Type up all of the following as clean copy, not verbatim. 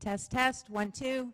Test, test, 1, 2.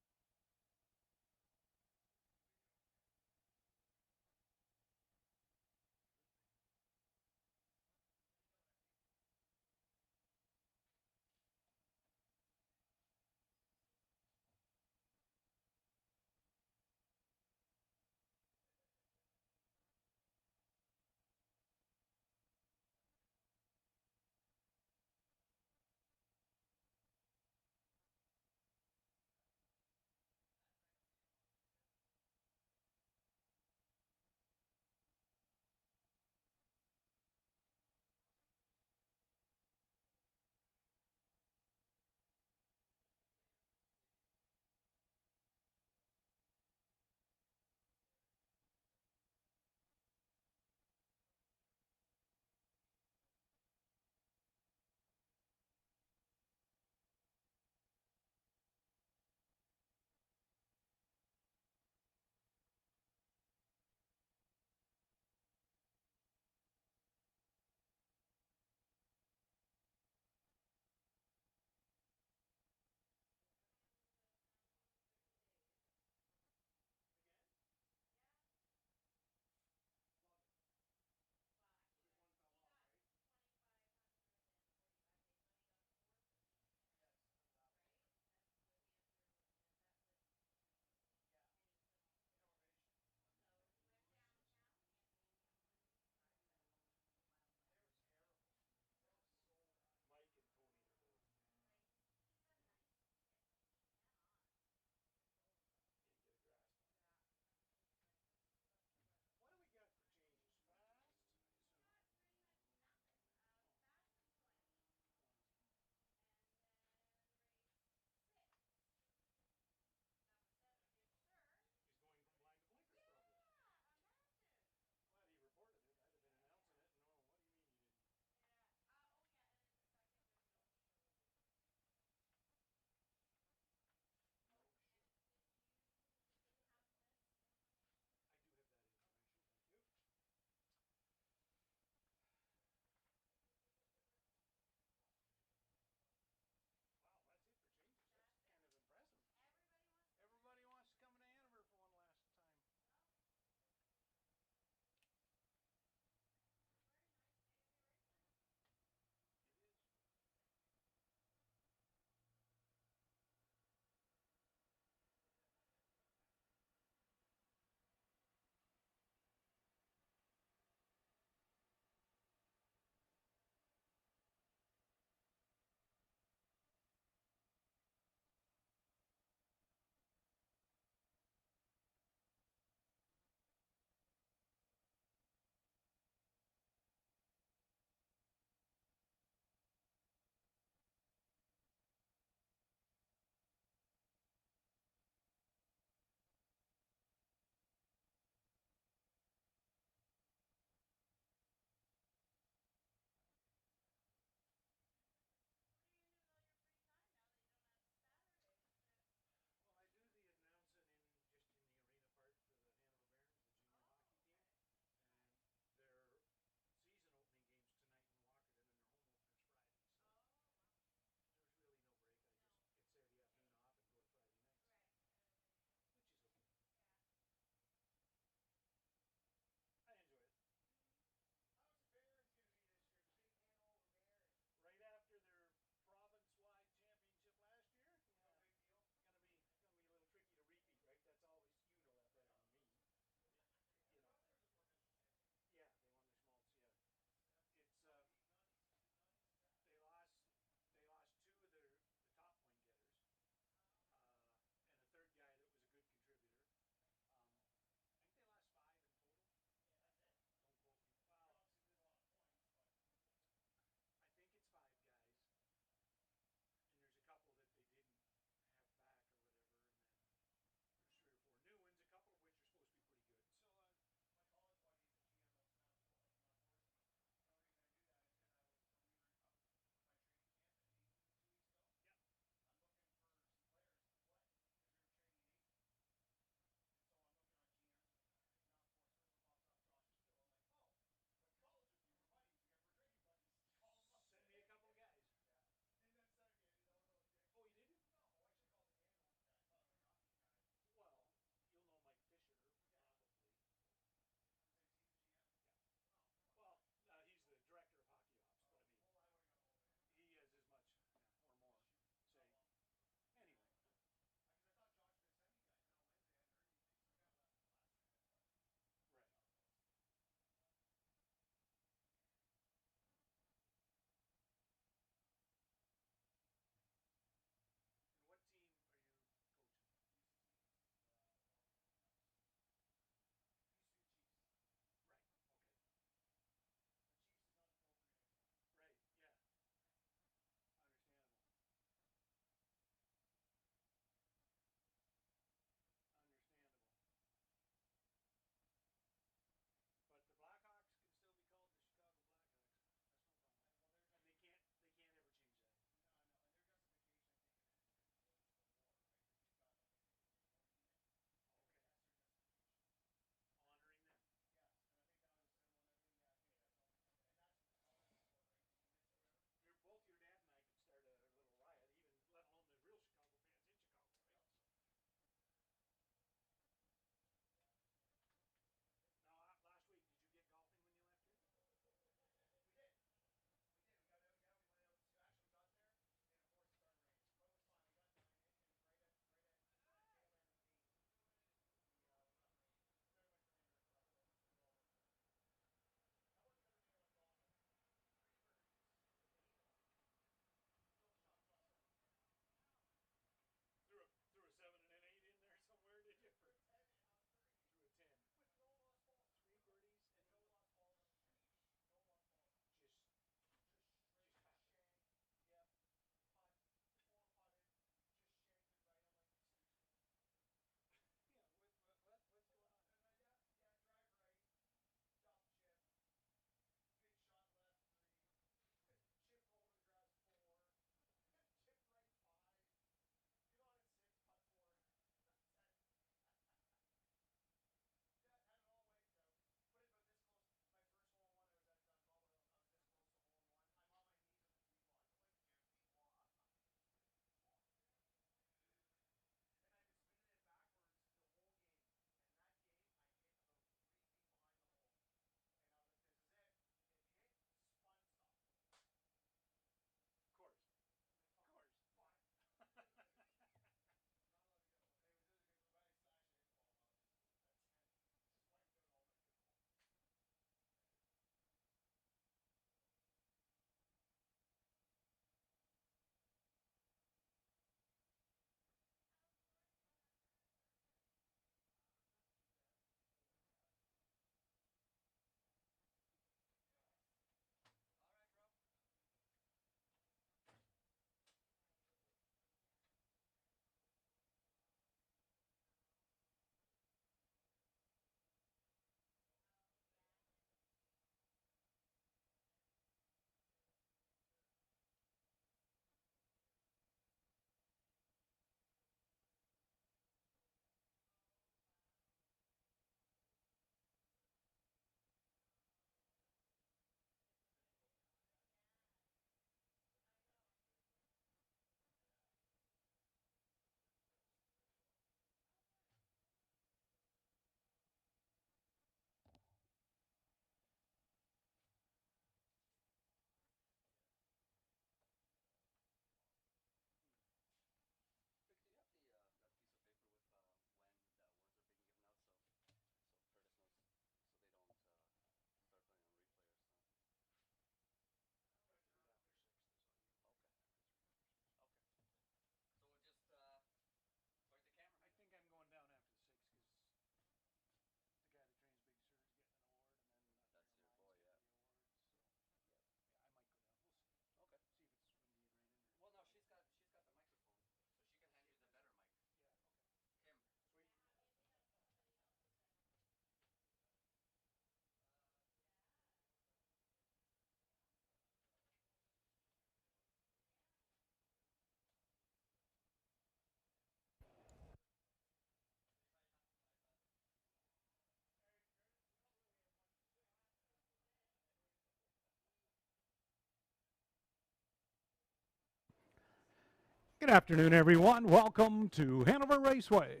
Good afternoon, everyone. Welcome to Hanover Raceway.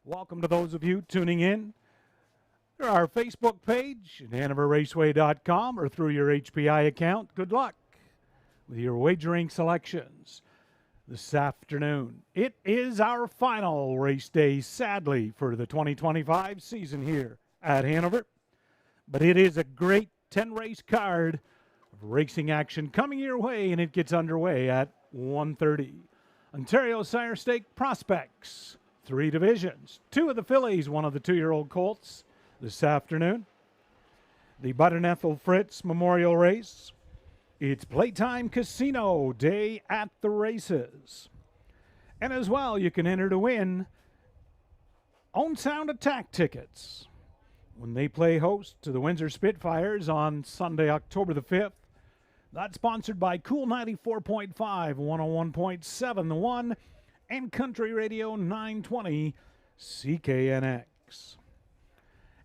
Welcome to those of you tuning in through our Facebook page at HanoverRaceway.com or through your HPI account. Good luck with your wagering selections this afternoon. It is our final race day, sadly, for the 2025 season here at Hanover. But it is a great 10-race card of racing action coming your way, and it gets underway at 1:30. Ontario Sire Stake Prospects, 3 divisions. 2 of the fillies, 1 of the 2-year-old colts this afternoon. The Bud and Ethel Fritz Memorial Race. It's Playtime Casino Day at the races. And as well, you can enter to win Own Sound Attack tickets when they play host to the Windsor Spitfires on Sunday, October the 5th. That's sponsored by Cool 94.5, 101.7 The One, and Country Radio 920 CKNX.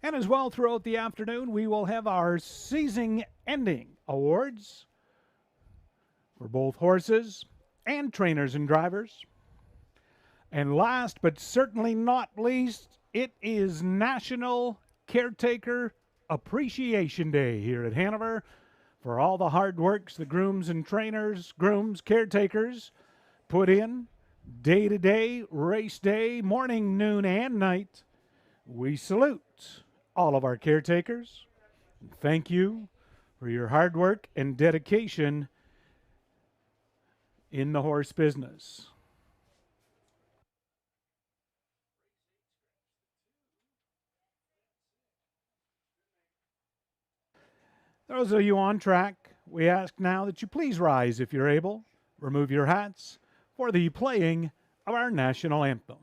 And as well, throughout the afternoon, we will have our season-ending awards for both horses and trainers and drivers. And last but certainly not least, it is National Caretaker Appreciation Day here at Hanover, for all the hard works the grooms and trainers, caretakers put in day to day, race day, morning, noon, and night. We salute all of our caretakers. Thank you for your hard work and dedication in the horse business. Those of you on track, we ask now that you please rise if you're able. Remove your hats for the playing of our national anthem.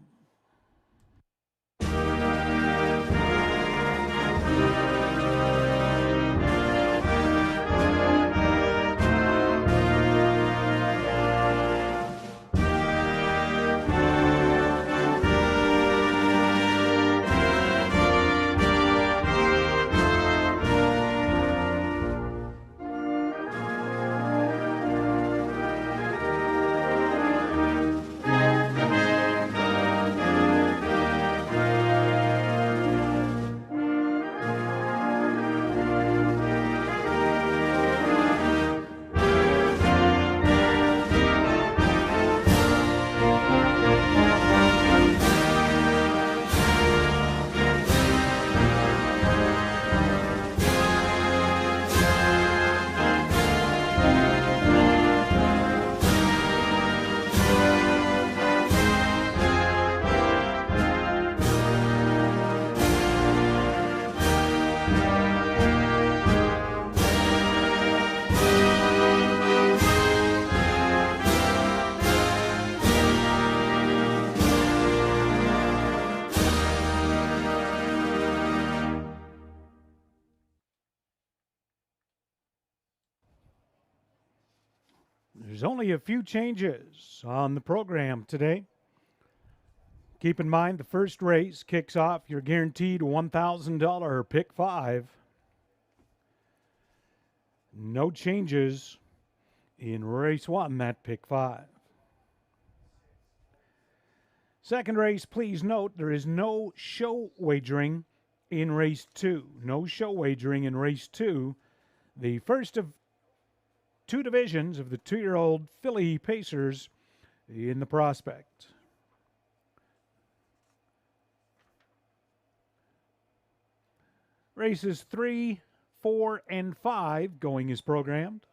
There's only a few changes on the program today. Keep in mind the first race kicks off your guaranteed $1,000 pick 5. No changes in race 1, that pick 5. Second race, please note there is no show wagering in race 2. No show wagering in race 2. The first of 2 divisions of the 2-year-old filly pacers in the prospect. Races 3, 4, and 5 going as programmed.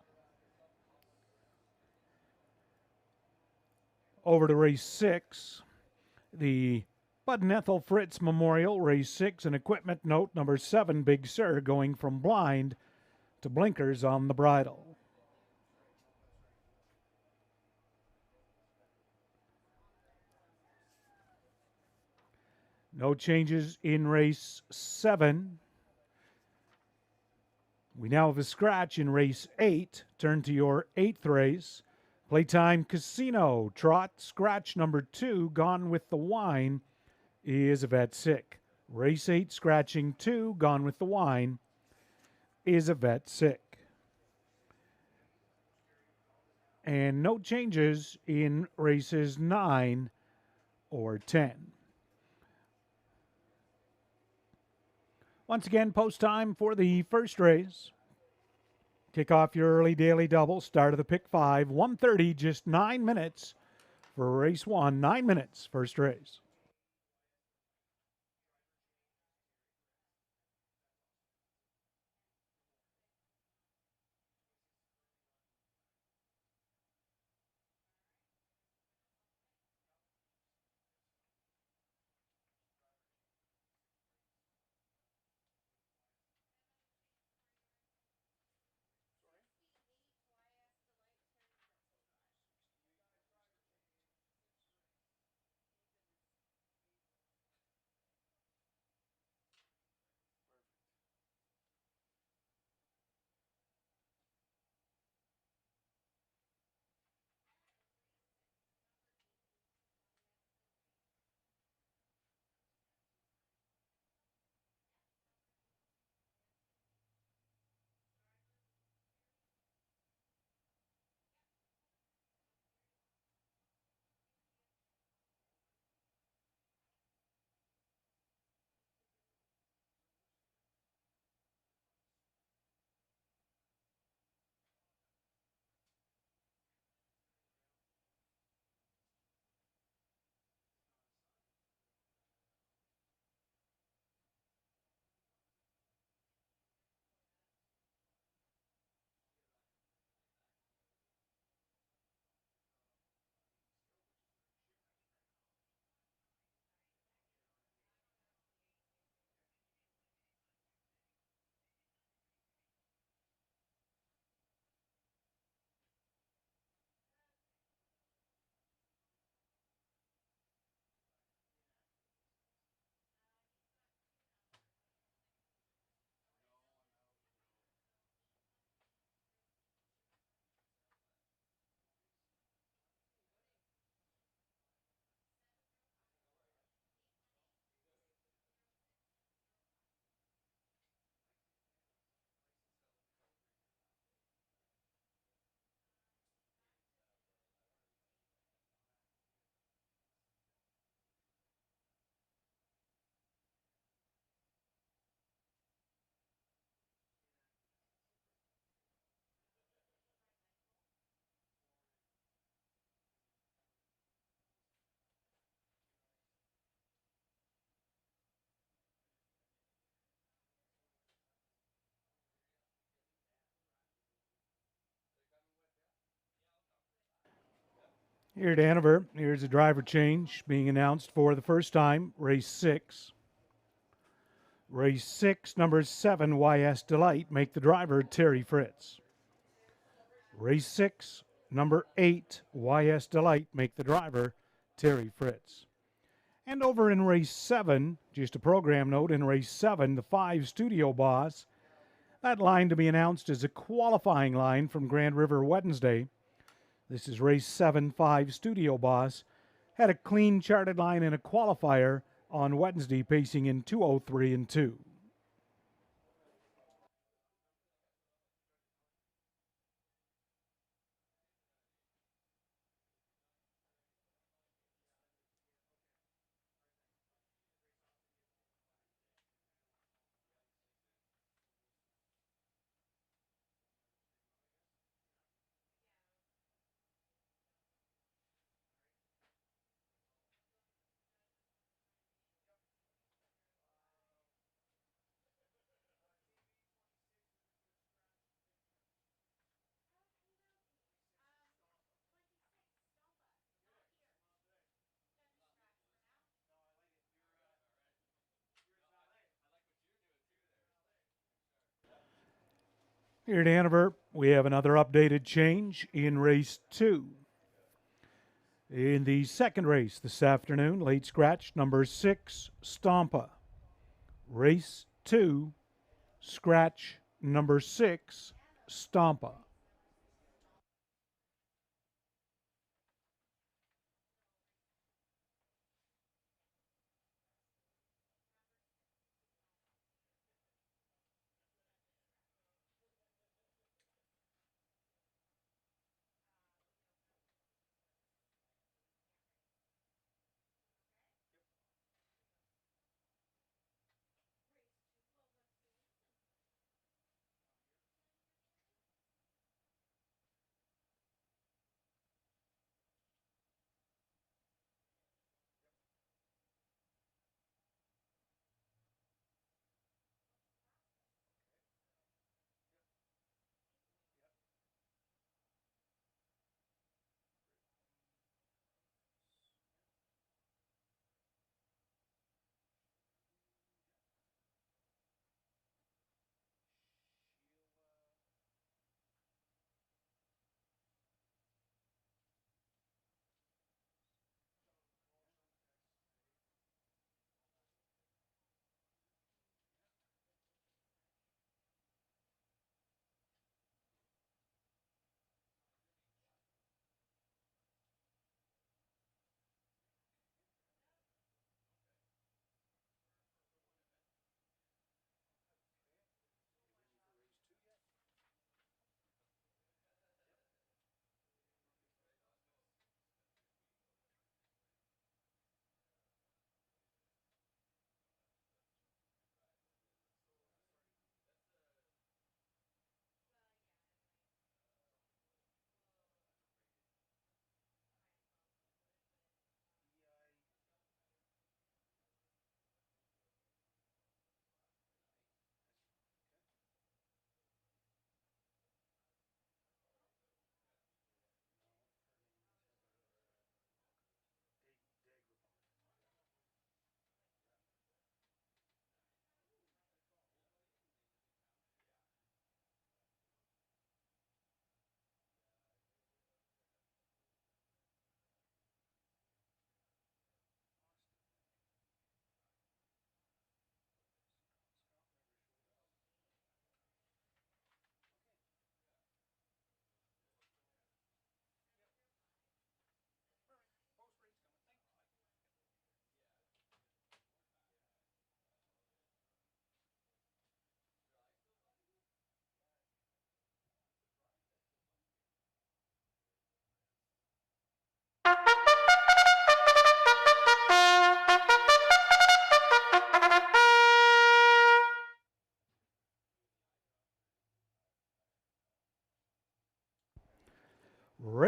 Over to race 6, the Bud and Ethel Fritz Memorial, race 6, and equipment note number 7, Big Sur, going from blind to blinkers on the bridle. No changes in race 7. We now have a scratch in race 8. Turn to your 8th race. Playtime Casino Trot. Scratch number 2, Gone with the Wine, is a vet sick. Race 8, scratching 2, Gone with the Wine, is a vet sick. and no changes in races 9 or 10. Once again, post time for the first race. Kick off your early daily double. Start of the pick 5. 1:30, just 9 minutes for race 1. 9 minutes, first race. Here at Hanover, here's a driver change being announced for the first time. Race 6. Race 6, number 7, YS Delight, make the driver Terry Fritz. Race 6, number 8, YS Delight, make the driver Terry Fritz. And over in race 7, just a program note, in race 7, the 5 Studio Boss, that line to be announced is a qualifying line from Grand River Wednesday. This is race 7, 5 Studio Boss. Had a clean charted line in a qualifier on Wednesday, pacing in 2:03 and 2. Here at Hanover, we have another updated change in race 2. In the second race this afternoon, late scratch number 6, Stampa. Race 2, scratch number 6, Stampa.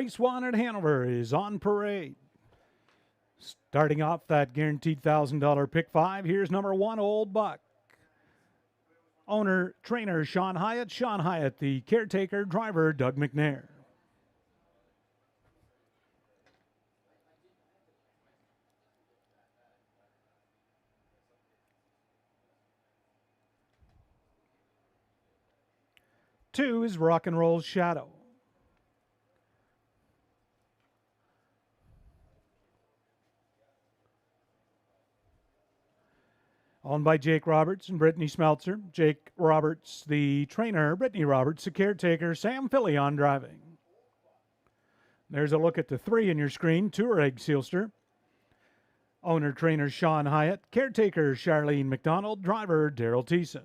Race 1 at Hanover is on parade. Starting off that guaranteed $1,000 pick 5, here's number 1, Old Buck. Owner, trainer, Sean Hyatt, the caretaker, driver, Doug McNair. Two is Rock and Roll Shadow. Owned by Jake Roberts and Brittany Smeltzer. Jake Roberts, the trainer, Brittany Roberts, the caretaker, Sam Fillion driving. There's a look at the 3 in your screen, Tour Egg Sealster. Owner, trainer, Sean Hyatt. Caretaker, Charlene McDonald. Driver, Daryl Thiessen.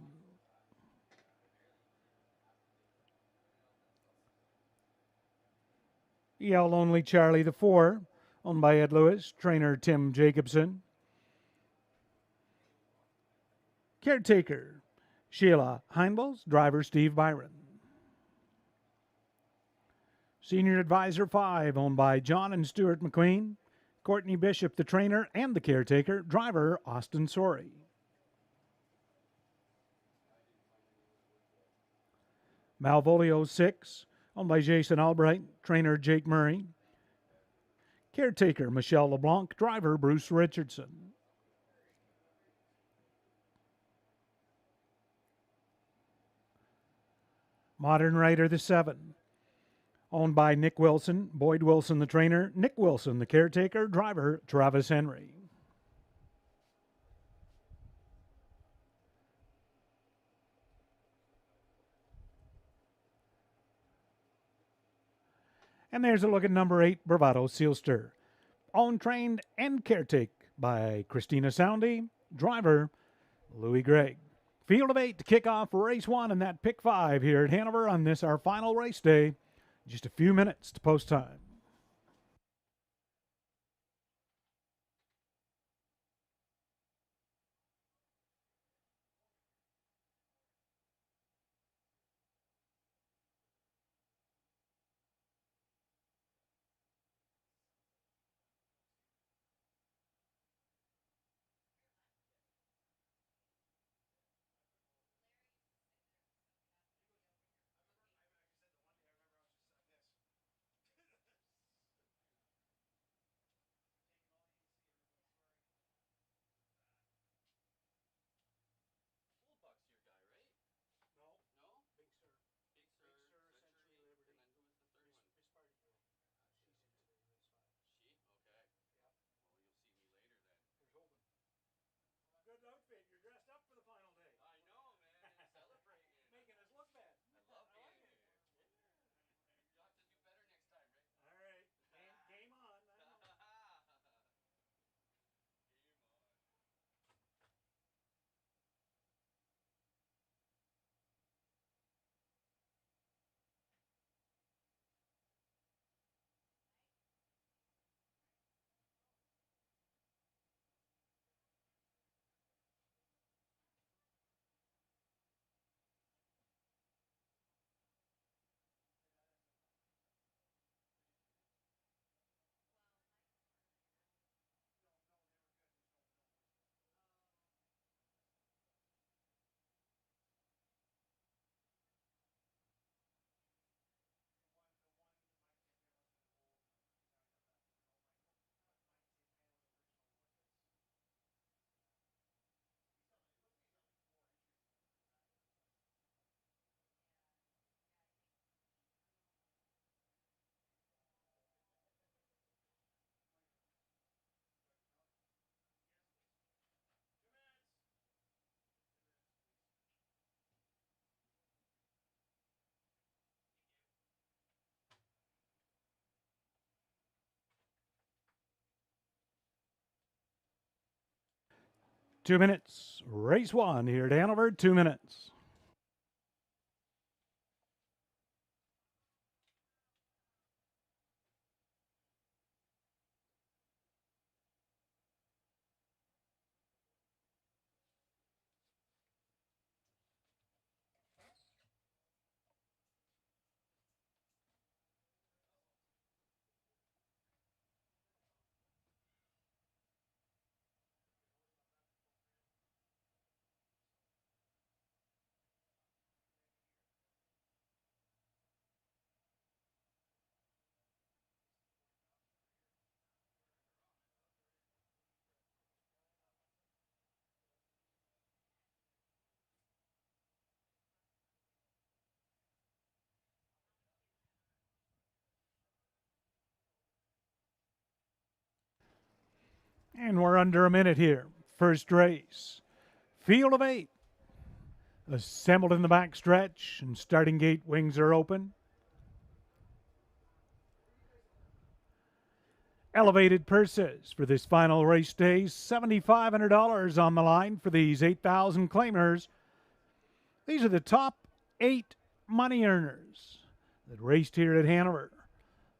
EL Lonely Charlie, the 4. Owned by Ed Lewis. Trainer, Tim Jacobson. Caretaker, Sheila Heinbels. Driver, Steve Byron. Senior Advisor 5, owned by John and Stuart McQueen. Courtney Bishop, the trainer and the caretaker. Driver, Austin Sorey. Malvolio 6, owned by Jason Albright. Trainer, Jake Murray. Caretaker, Michelle LeBlanc. Driver, Bruce Richardson. Modern Rider, the 7, owned by Nick Wilson. Boyd Wilson, the trainer. Nick Wilson, the caretaker. Driver, Travis Henry. And there's a look at number 8, Bravado Sealster. Owned, trained, and caretake by Christina Soundy. Driver, Louis Gregg. Field of 8 to kick off race 1 and that pick 5 here at Hanover on this, our final race day. Just a few minutes to post time. Good outfit. You're dressed up for the final day. I know, man. I'm celebrating. Making us look bad. I love being here. Yeah. You'll have to do better next time, right? All right. Game on. Game on. 2 minutes. Race 1 here at Hanover. 2 minutes. And we're under a minute here. First race. Field of 8. Assembled in the back stretch, and starting gate wings are open. Elevated purses for this final race day. $7,500 on the line for these 8,000 claimers. These are the top 8 money earners that raced here at Hanover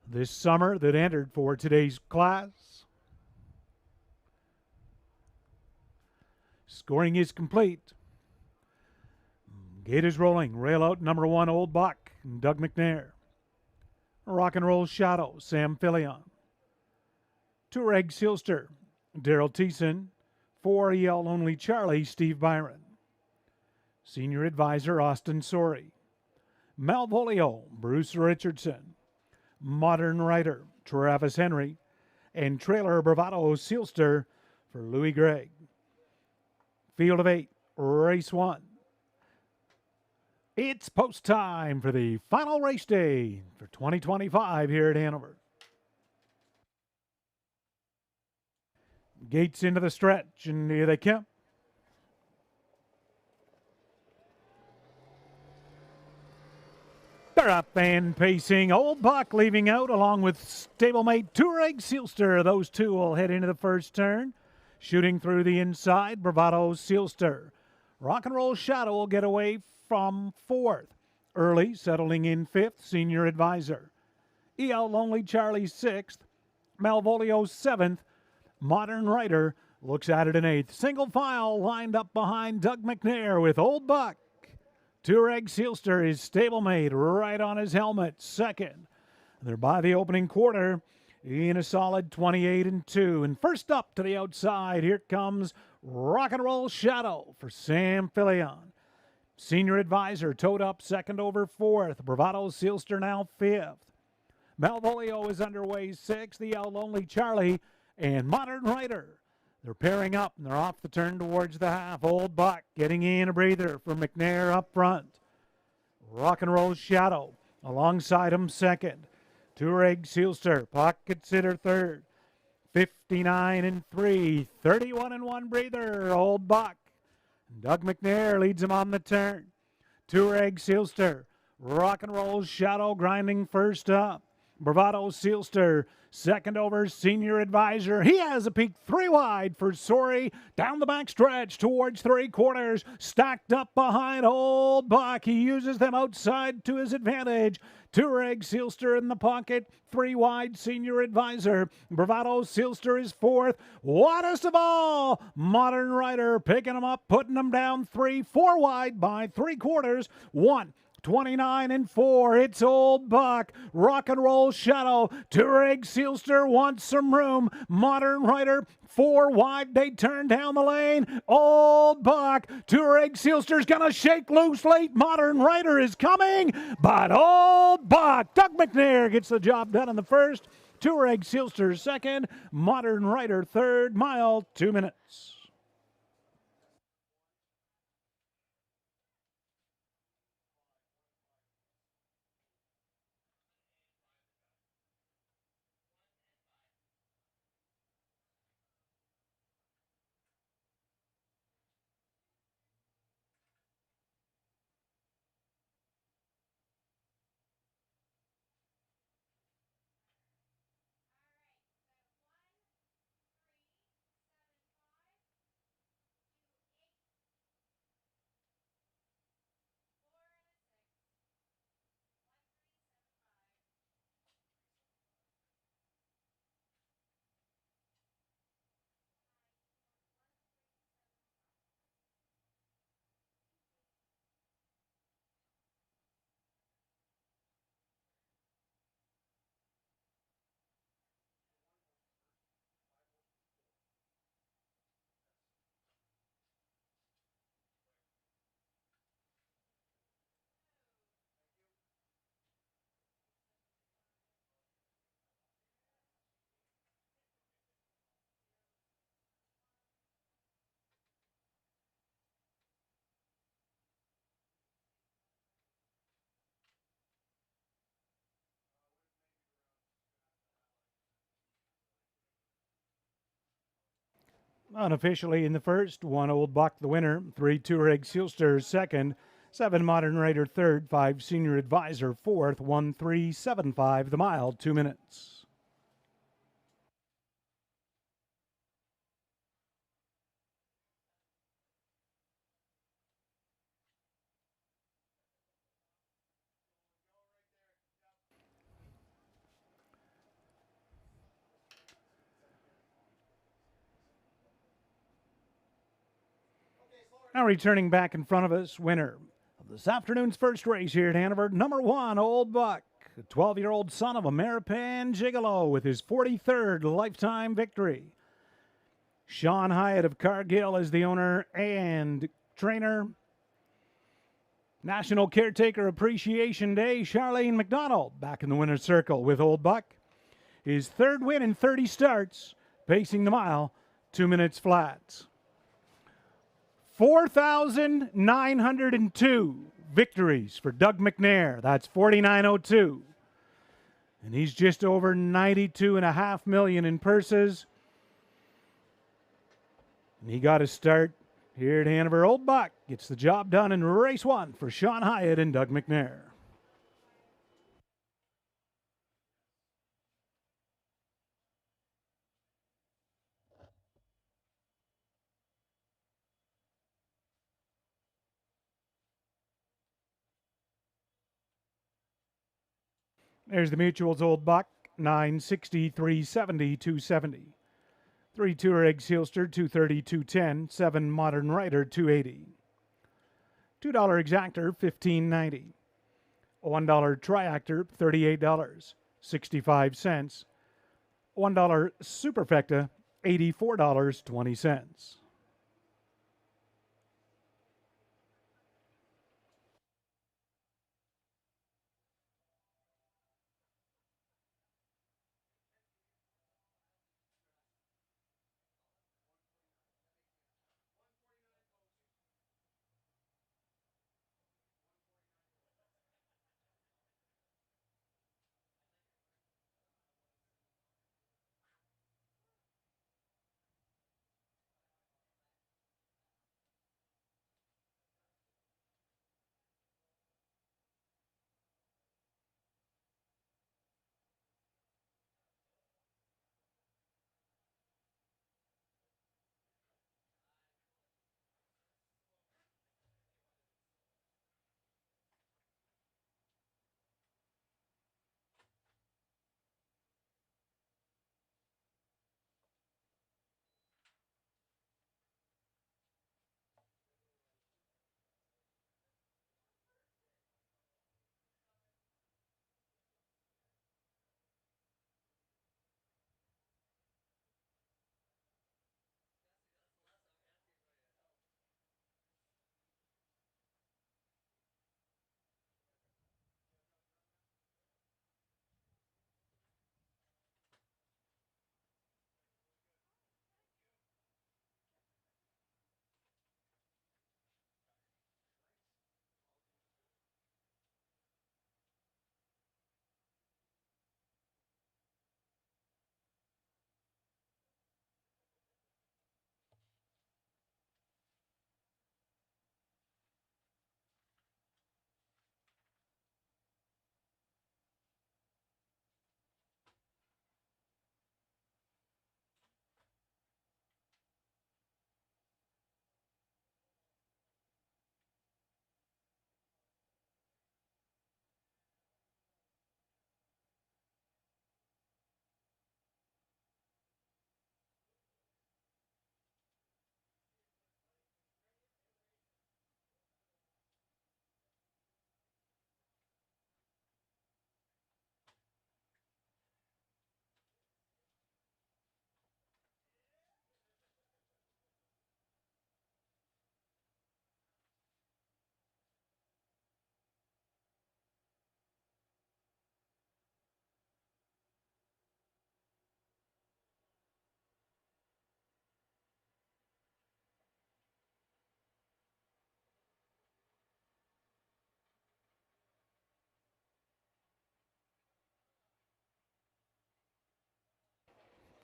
this summer that entered for today's class. Scoring is complete. Gate is rolling. Rail out number 1, Old Buck, and Doug McNair. Rock and Roll Shadow, Sam Fillion. 2 Egg Silster, Daryl Thiessen. 4 EL Lonely Charlie, Steve Byron. Senior Advisor, Austin Sorey. Malvolio, Bruce Richardson. Modern Rider, Travis Henry. And Trailer Bravado Sealster for Louis Gregg. Field of 8, race 1. It's post time for the final race day for 2025 here at Hanover. Gates into the stretch, and here they come. They're up and pacing. Old Buck leaving out along with stablemate Touareg Sealster. Those two will head into the first turn. Shooting through the inside, Bravado Sealster. Rock and Roll Shadow will get away from 4th. Early settling in 5th, Senior Advisor. EL Lonely Charlie 6th. Malvolio 7th. Modern Rider looks at it in 8th. Single file lined up behind Doug McNair with Old Buck. Touareg Sealster is stablemate right on his helmet, 2nd. They're by the opening quarter in a solid 28-2. And first up to the outside, here comes Rock and Roll Shadow for Sam Fillion. Senior Advisor towed up 2nd over 4th. Bravado Sealster now 5th. Malvolio is underway 6th. EL Lonely Charlie and Modern Rider. They're pairing up, and they're off the turn towards the half. Old Buck getting in a breather for McNair up front. Rock and Roll Shadow alongside him 2nd. Touareg Sealster, pocket sitter 3rd. 59-3, 31-1 breather. Old Buck. Doug McNair leads him on the turn. Touareg Sealster, Rock and Roll Shadow grinding first up. Bravado Sealster, 2nd over Senior Advisor. He has a peak 3 wide for Sorey. Down the back stretch towards 3/4. Stacked up behind Old Buck. He uses them outside to his advantage. Touareg Sealster in the pocket. 3 wide Senior Advisor. Bravado Sealster is 4th. Widest of all, Modern Rider picking him up, putting him down 4 wide by 3/4. 29-4. It's Old Buck. Rock and Roll Shadow. Touareg Sealster wants some room. Modern Rider 4 wide. They turn down the lane. Old Buck. Touareg Sealster's gonna shake loose late. Modern Rider is coming, but Old Buck. Doug McNair gets the job done in the first. Touareg Sealster 2nd. Modern Rider 3rd. Mile 2 minutes. Unofficially in the first, 1 Old Buck the winner, 3 Touareg Sealster second, 7 Modern Rider third, 5 Senior Advisor fourth, 1:3:75 the mile, 2 minutes. Now returning back in front of us, winner of this afternoon's first race here at Hanover, number 1 Old Buck, a 12-year-old son of a Maripan Gigolo with his 43rd lifetime victory. Sean Hyatt of Cargill is the owner and trainer. National Caretaker Appreciation Day, Charlene McDonald back in the winner's circle with Old Buck. His third win in 30 starts, pacing the mile, 2 minutes flat. 4,902 victories for Doug McNair. That's 4,902. And he's just over 92.5 million in purses. And he got a start here at Hanover. Old Buck gets the job done in race 1 for Sean Hyatt and Doug McNair. There's the Mutual's Old Buck, 960, 370, 270. 3 Touareg Sealster, 230, 210. 7 Modern Rider, 280. $2 Exactor, $15.90. $1 Triactor, $38.65. $1 Superfecta, $84.20.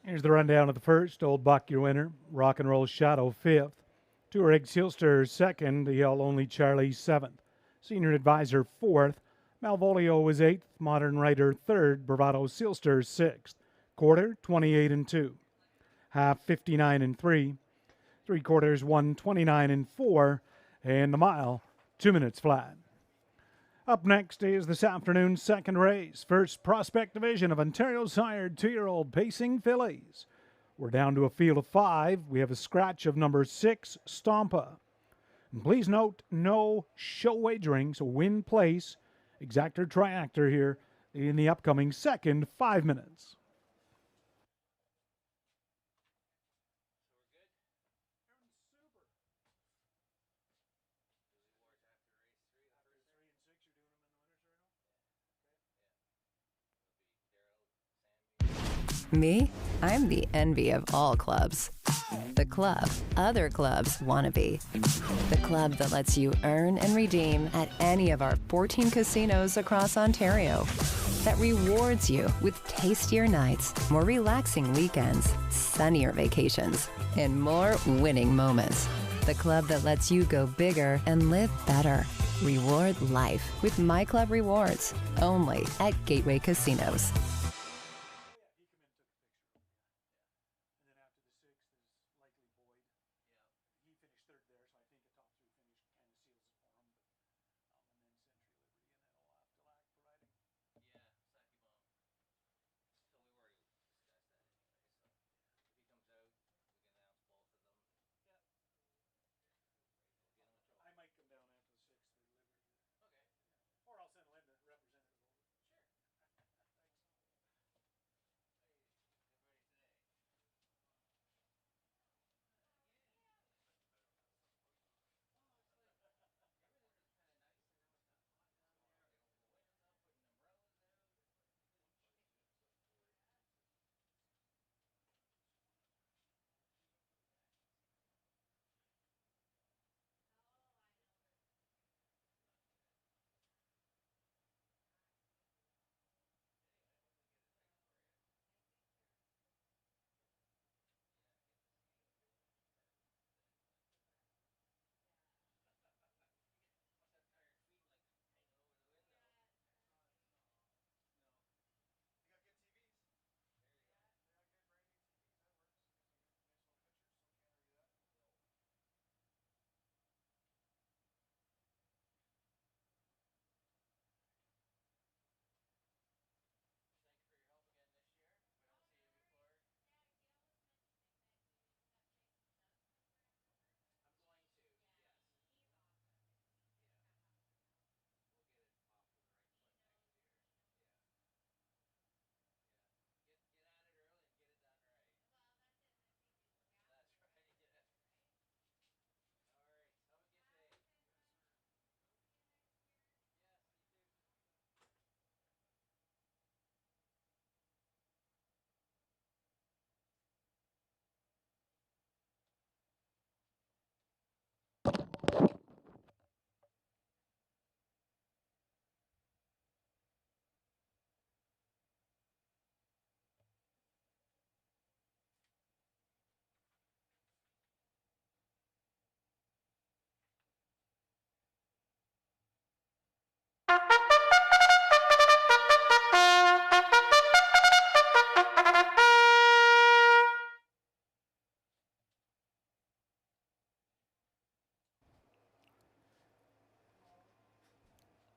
Here's the rundown of the first. Old Buck, your winner. Rock and Roll Shadow, fifth. Two Egg Sealster, second. Yell Only Charlie, seventh. Senior Advisor, fourth. Malvolio was eighth. Modern Rider, third. Bravado Sealster, sixth. Quarter, 28 and 2. Half, 59 and 3. Three quarters, 129 and 4. And the mile, 2 minutes flat. Up next is this afternoon's second race. First Prospect Division of Ontario's hired 2-year-old pacing fillies. We're down to a field of 5. We have a scratch of number 6, Stompa. And please note, no show wagering, so win place, exactor triactor here in the upcoming second 5 minutes. Me? I'm the envy of all clubs. The club other clubs want to be. The club that lets you earn and redeem at any of our 14 casinos across Ontario. That rewards you with tastier nights, more relaxing weekends, sunnier vacations, and more winning moments. The club that lets you go bigger and live better. Reward life with My Club Rewards, only at Gateway Casinos.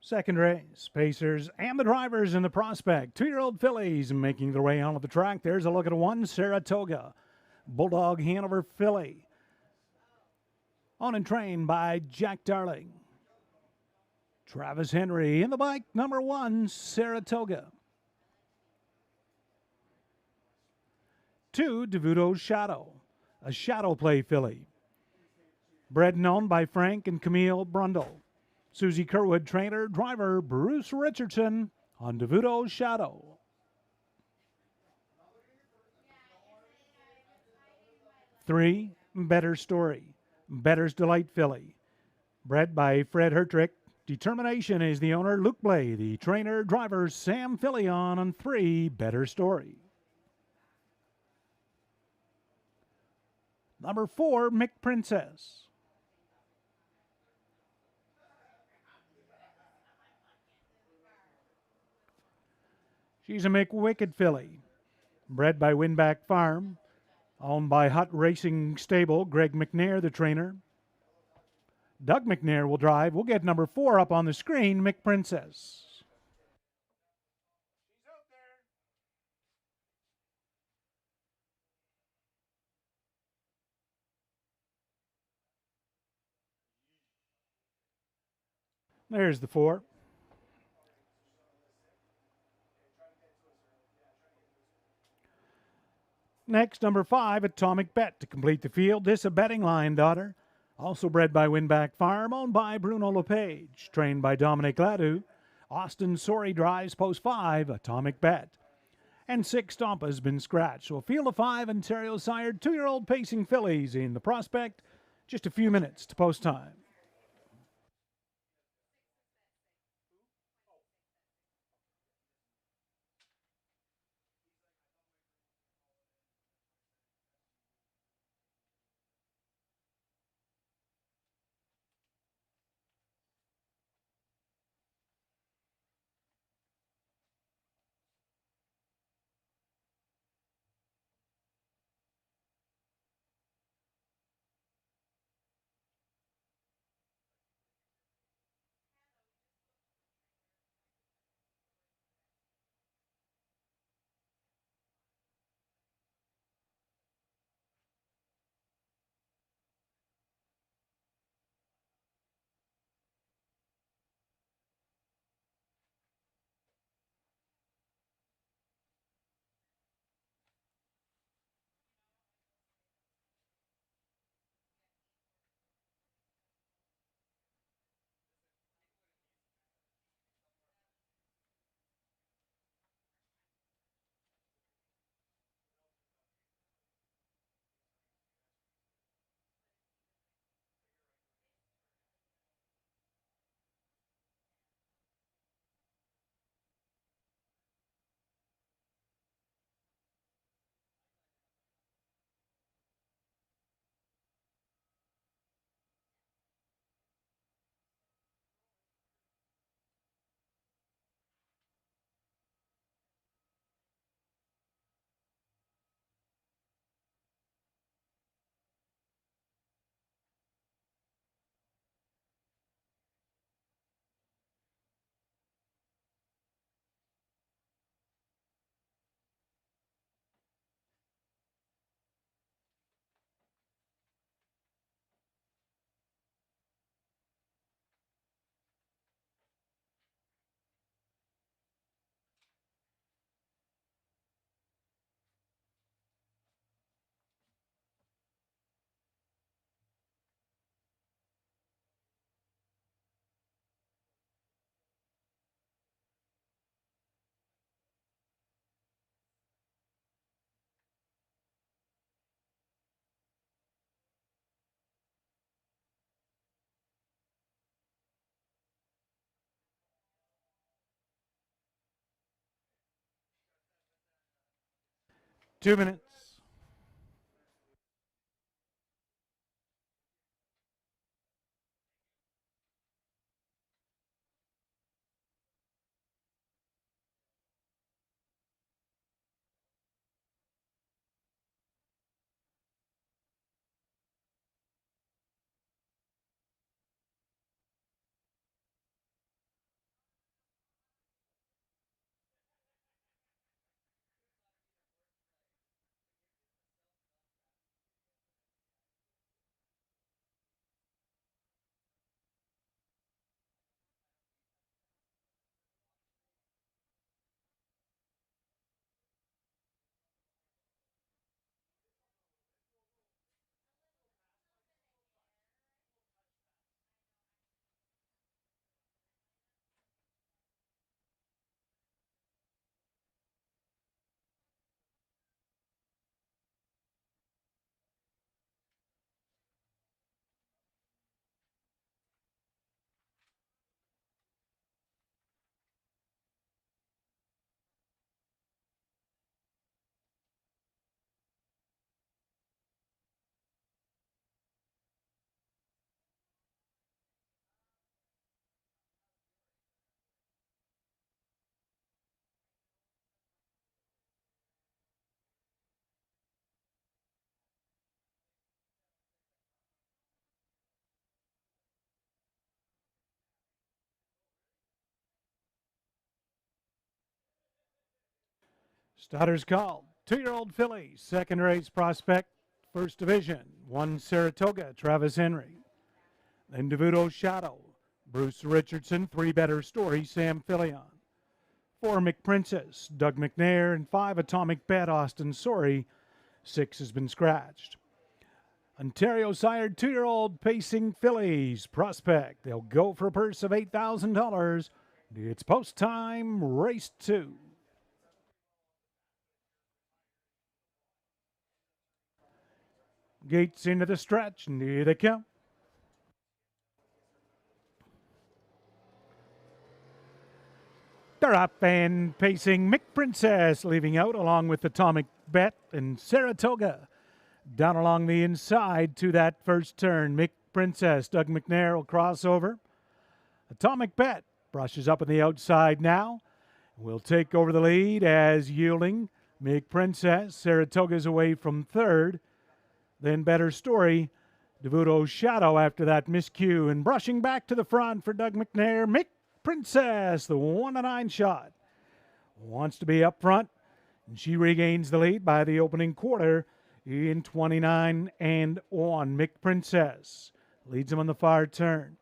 Second race, Pacers and the drivers in the Prospect. 2-year-old fillies making their way onto the track. There's a look at 1, Saratoga. Bulldog Hanover filly. On and trained by Jack Darling. Travis Henry in the bike, number 1, Saratoga. 2, DeVuto Shadow, a shadow play filly. Bred and owned by Frank and Camille Brundle. Susie Kerwood, trainer, driver Bruce Richardson on DeVuto Shadow. 3, Better Story, Better's Delight filly. Bred by Fred Hertrick. Determination is the owner, Luke Blay. The trainer, driver Sam Fillion on 3, Better Story. Number 4, Mick Princess. She's a McWicked filly, bred by Winback Farm, owned by Hutt Racing Stable, Greg McNair, the trainer. Doug McNair will drive. We'll get number 4 up on the screen, Mick Princess. There's the 4. Next, number 5, Atomic Bet to complete the field. This a betting line daughter, also bred by Winback Farm, owned by Bruno LePage, trained by Dominic Ladeau. Austin Sorey drives post 5, Atomic Bet. And 6, Stompa has been scratched. So a field of 5 Ontario sired 2-year-old pacing fillies in the prospect. Just a few minutes to post time. Two minutes. Starters called. 2-year-old filly, second race prospect, first division. 1 Saratoga, Travis Henry. Then DeVuto Shadow, Bruce Richardson. 3 Better Story, Sam Fillion. 4 McPrincess, Doug McNair. And 5 Atomic Bet, Austin Sorey. 6 has been scratched. Ontario sired 2-year-old pacing fillies prospect. They'll go for a purse of $8,000. It's post time, race 2. Gates into the stretch, near the count. They're up and pacing McPrincess, leaving out along with Atomic Bet and Saratoga. Down along the inside to that first turn. McPrincess, Doug McNair will cross over. Atomic Bet brushes up on the outside now. Will take over the lead as yielding. McPrincess, Saratoga's away from third. Then Better Story, DeVuto Shadow after that miscue. And brushing back to the front for Doug McNair, McPrincess, the 1-9 shot. Wants to be up front, and she regains the lead by the opening quarter in 29 and 1. McPrincess leads him on the far turn.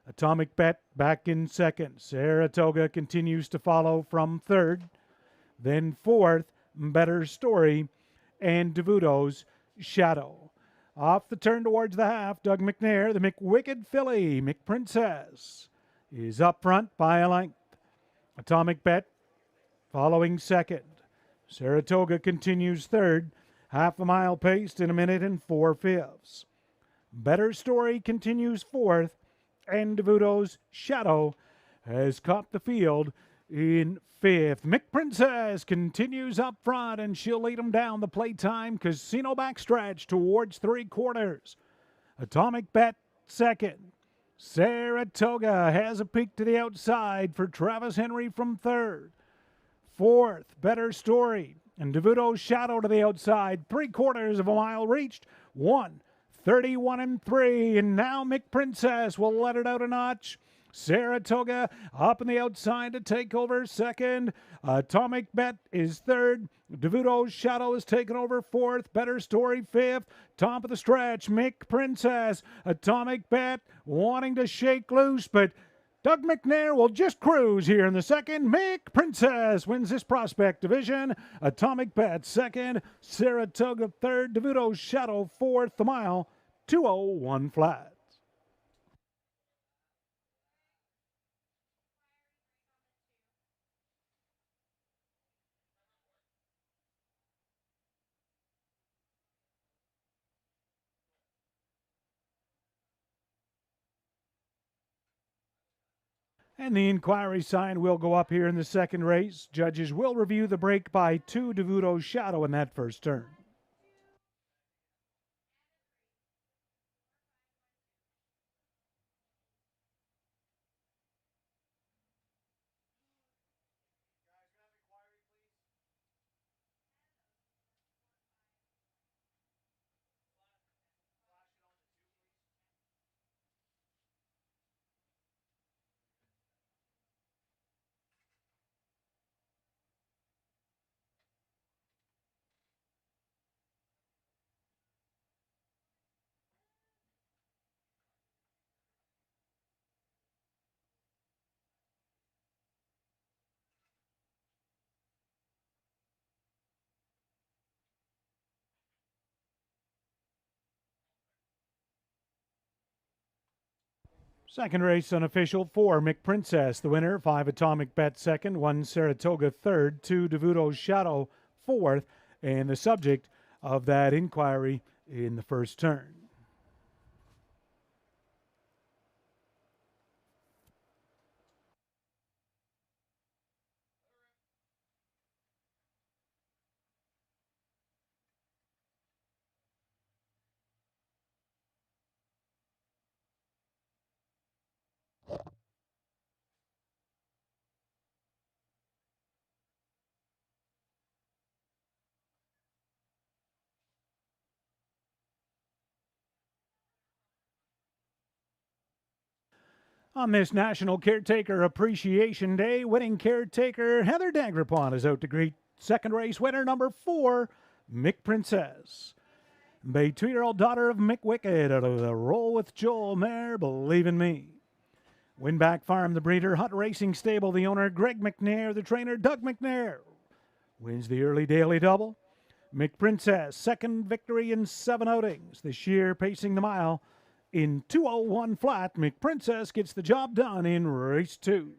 Atomic Bet back in second. Saratoga continues to follow from third. Then fourth, Better Story and DeVuto's Shadow. Off the turn towards the half, Doug McNair, the McWicked filly, McPrincess, is up front by a length. Atomic Bet following second. Saratoga continues third. Half a mile paced in 1 minute and 4/5. Better Story continues fourth, and DeVuto's Shadow has caught the field in fifth. McPrincess continues up front, and she'll lead him down the playtime casino backstretch towards 3/4. Atomic Bet second. Saratoga has a peek to the outside for Travis Henry from third. Fourth, Better Story. And DeVuto's Shadow to the outside. 3/4 of a mile reached. 1:31 and 3. And now McPrincess will let it out a notch. Saratoga up on the outside to take over second. Atomic Bet is third. DeVuto's Shadow is taken over fourth. Better Story fifth. Top of the stretch, McPrincess. Atomic Bet wanting to shake loose, but Doug McNair will just cruise here in the second. McPrincess wins this prospect division. Atomic Bet second. Saratoga third. DeVuto's Shadow fourth. The mile, 2:01 flat. And the inquiry sign will go up here in the second race. Judges will review the break by 2 DeVuto's Shadow in that first turn. Second race unofficial, 4 McPrincess, the winner. 5 Atomic Bet second. 1 Saratoga third. 2 DeVuto's Shadow fourth. And the subject of that inquiry in the first turn. On this National Caretaker Appreciation Day, wedding caretaker Heather Dagrapon is out to greet second race winner, number 4, Mick Princess. Bay 2-year-old daughter of Mick Wicked out of the Roll with Joel mare, Believe in Me. Winback Farm, the breeder, Hunt Racing Stable, the owner, Greg McNair, the trainer, Doug McNair. Wins the early daily double. Mick Princess, second victory in 7 outings. This year, pacing the mile in 2:01 flat. Mick Princess gets the job done in race 2.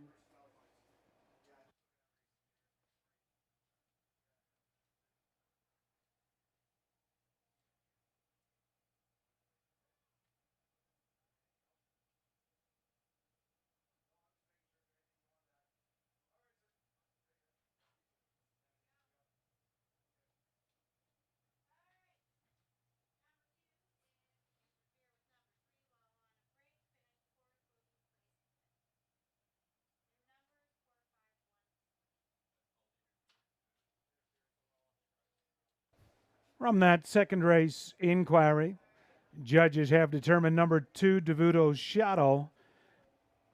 From that second race inquiry, judges have determined number 2, Devuto's Shadow,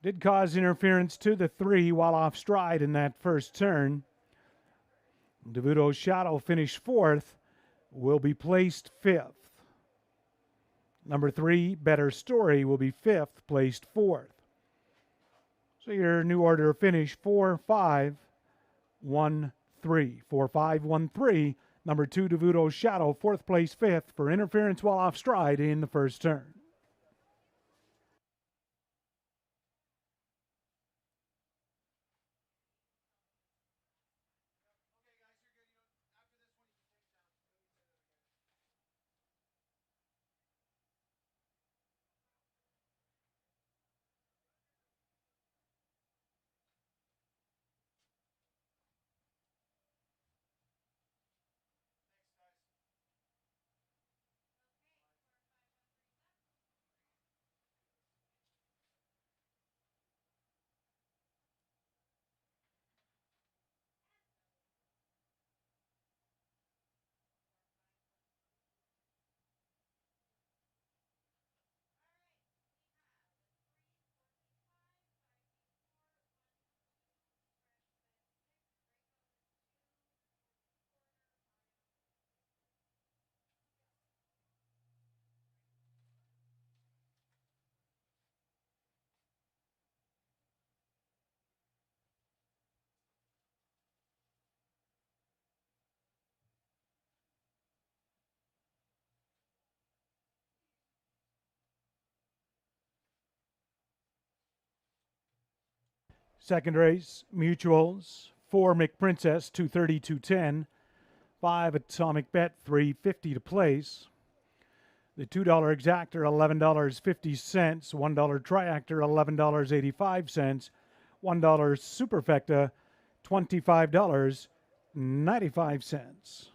did cause interference to the 3 while off stride in that first turn. Devuto's Shadow finished 4th, will be placed 5th. Number 3, Better Story, will be 5th, placed 4th. So your new order of finish 4, 5, 1, 3. 4, 5, 1, 3. Number 2, Devuto's Shadow, 4th place, 5th for interference while off stride in the first turn. Second race, Mutuals, 4, McPrincess, 230, 210. 5, Atomic Bet, 350 to place. The $2 exactor, $11.50. $1 triactor, $11.85. $1 superfecta, $25.95.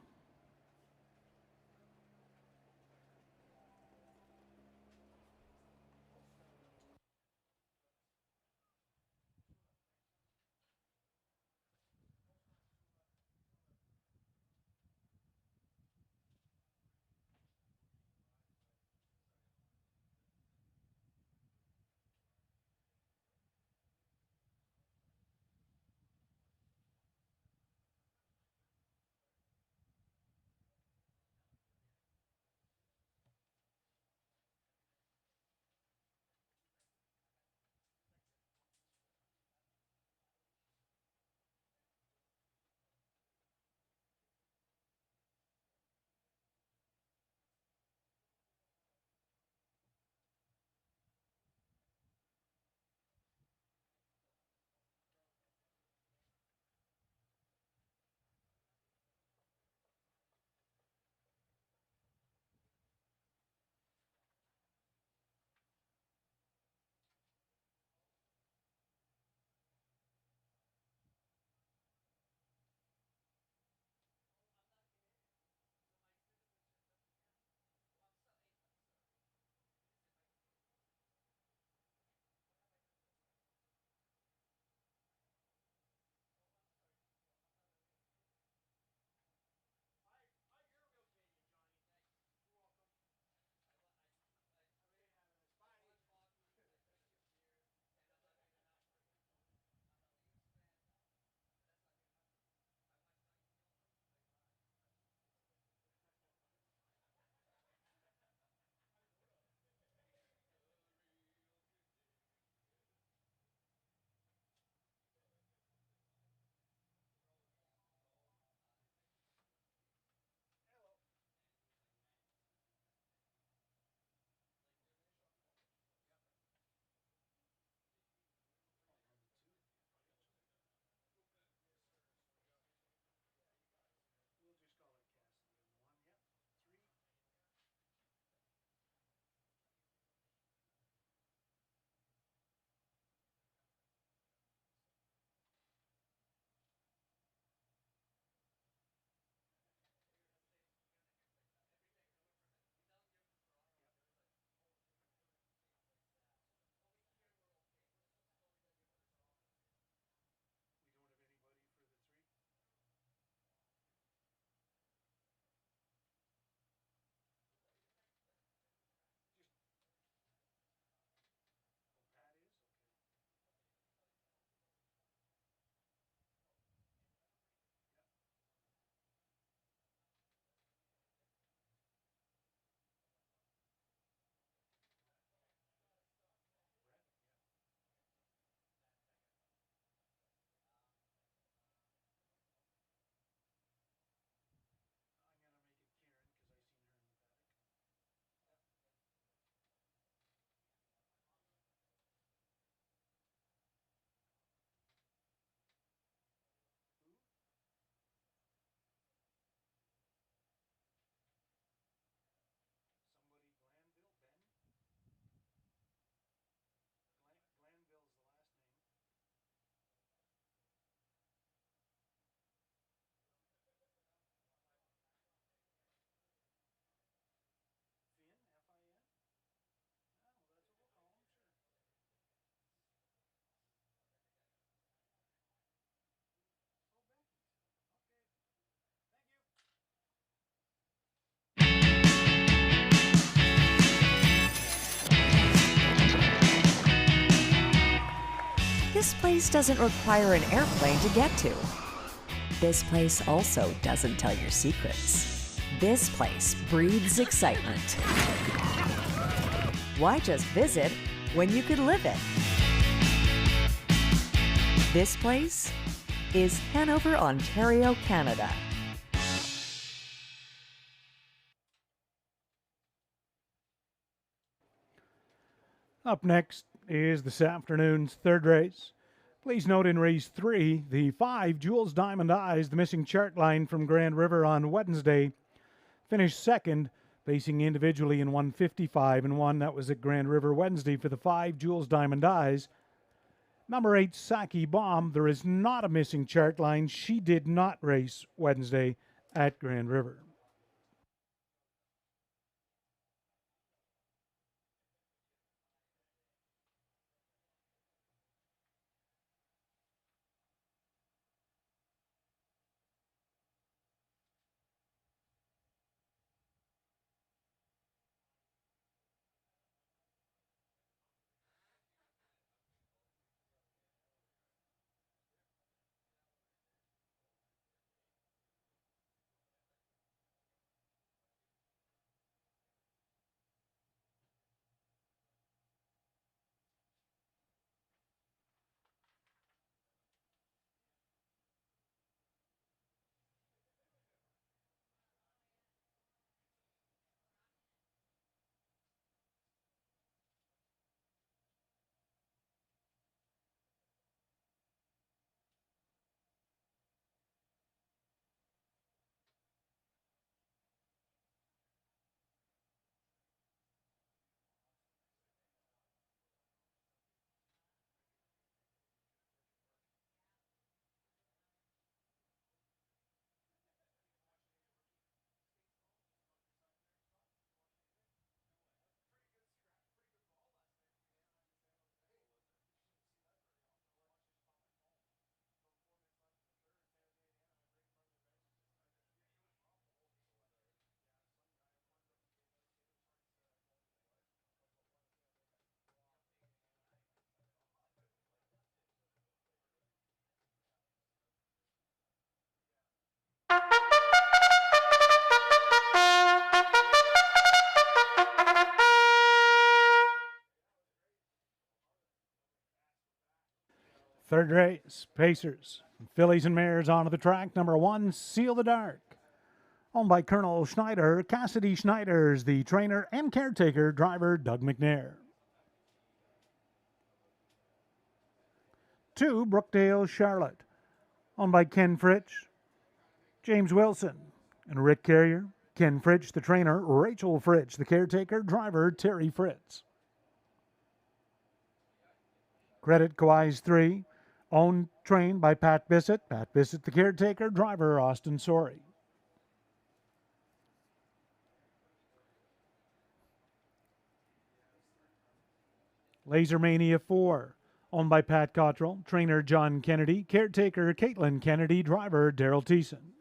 this place doesn't require an airplane to get to. This place also doesn't tell your secrets. This place breathes excitement. Why just visit when you could live it? This place is Hanover, Ontario, Canada. Up next is this afternoon's third race. Please note in race 3, the 5 Jules Diamond Eyes, the missing chart line from Grand River on Wednesday, finished second, pacing individually in 1:55 and 1. That was at Grand River Wednesday for the 5 Jules Diamond Eyes. Number 8, Saki Bomb. There is not a missing chart line. She did not race Wednesday at Grand River. Third race, Pacers. Fillies and mares onto the track. Number 1, Seal the Dark. Owned by Colonel Schneider. Cassidy Schneider's the trainer and caretaker. Driver Doug McNair. 2, Brookdale Charlotte. Owned by Ken Fritch, James Wilson, and Rick Carrier. Ken Fritch, the trainer. Rachel Fritch, the caretaker. Driver Terry Fritz. Credit Kawai's 3. Owned, trained by Pat Bissett. Pat Bissett, the caretaker. Driver Austin Sorey. Laser Mania 4. Owned by Pat Cottrell. Trainer John Kennedy. Caretaker Caitlin Kennedy. Driver Daryl Thiessen.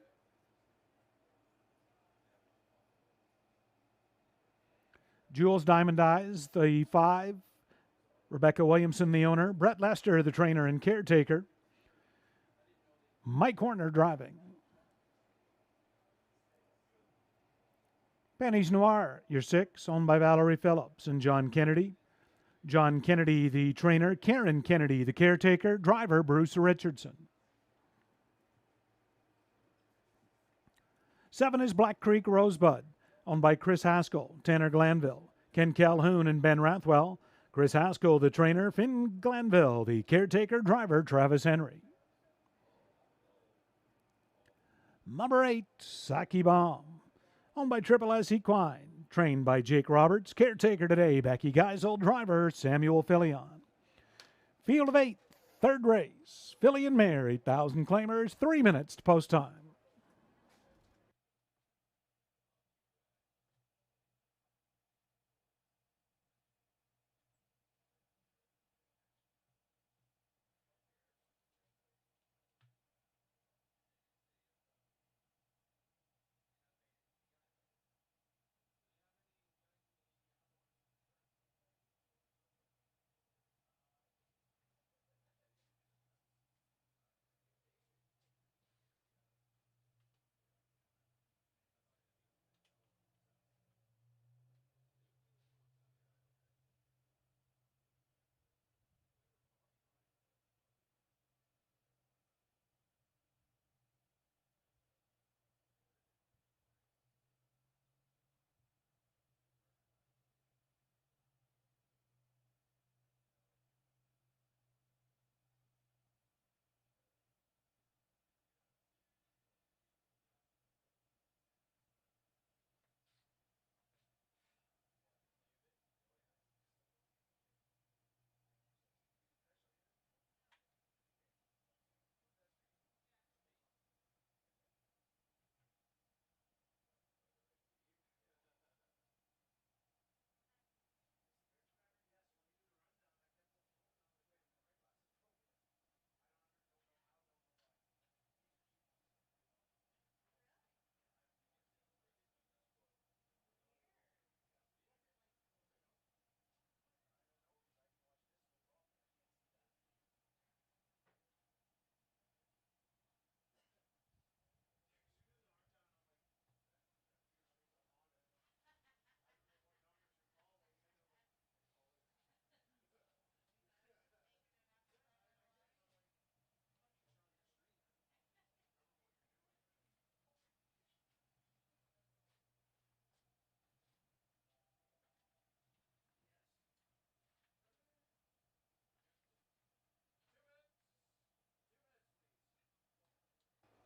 Jules Diamond Eyes, the 5. Rebecca Williamson, the owner. Brett Lester, the trainer and caretaker. Mike Horner driving. Pennies Noir, your 6, owned by Valerie Phillips and John Kennedy. John Kennedy, the trainer. Karen Kennedy, the caretaker. Driver Bruce Richardson. 7 is Black Creek Rosebud, owned by Chris Haskell, Tanner Glanville, Ken Calhoun, and Ben Rathwell. Chris Haskell, the trainer. Finn Glanville, the caretaker. Driver Travis Henry. Number 8, Saki Bomb, owned by Triple S Equine, trained by Jake Roberts. Caretaker today, Becky Geisel. Driver Samuel Fillion. Field of 8, third race. Filly and Mare, 8,000 claimers, 3 minutes to post time.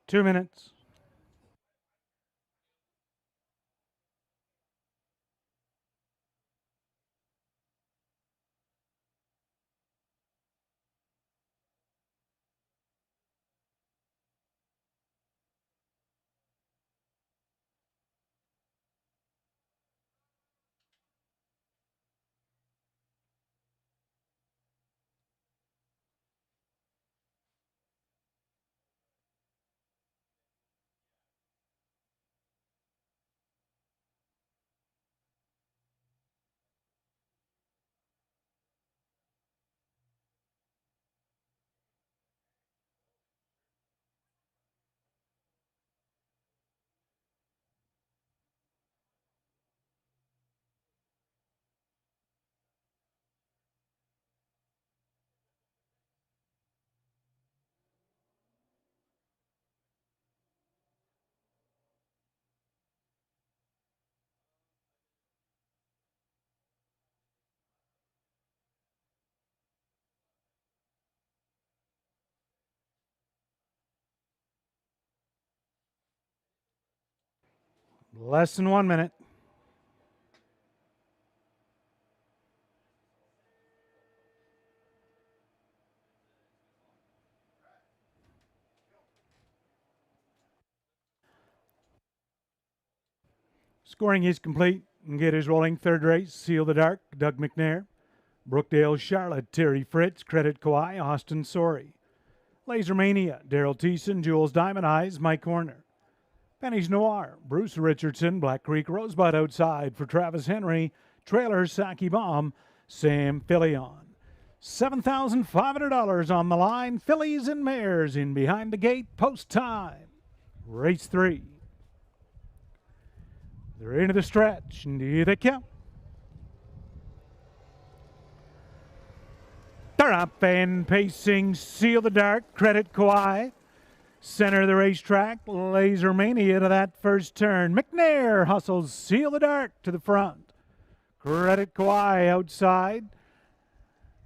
2 minutes. Less than 1 minute. Scoring is complete. And get his rolling third race. Seal the Dark, Doug McNair. Brookdale, Charlotte, Terry Fritz, Credit Kawhi, Austin Sorey. Laser Mania, Daryl Thiessen, Jules Diamond Eyes, Mike Horner. Penny's Noir, Bruce Richardson, Black Creek Rosebud outside for Travis Henry, Trailer Saki Bomb, Sam Filion. $7,500 on the line, fillies and mares in behind the gate, post time. Race 3. They're into the stretch, and here they come. They're up and pacing, Seal the Dark, Credit Kawhi. Center of the racetrack, Laser Mania to that first turn. McNair hustles Seal the Dark to the front. Credit Kawhi outside.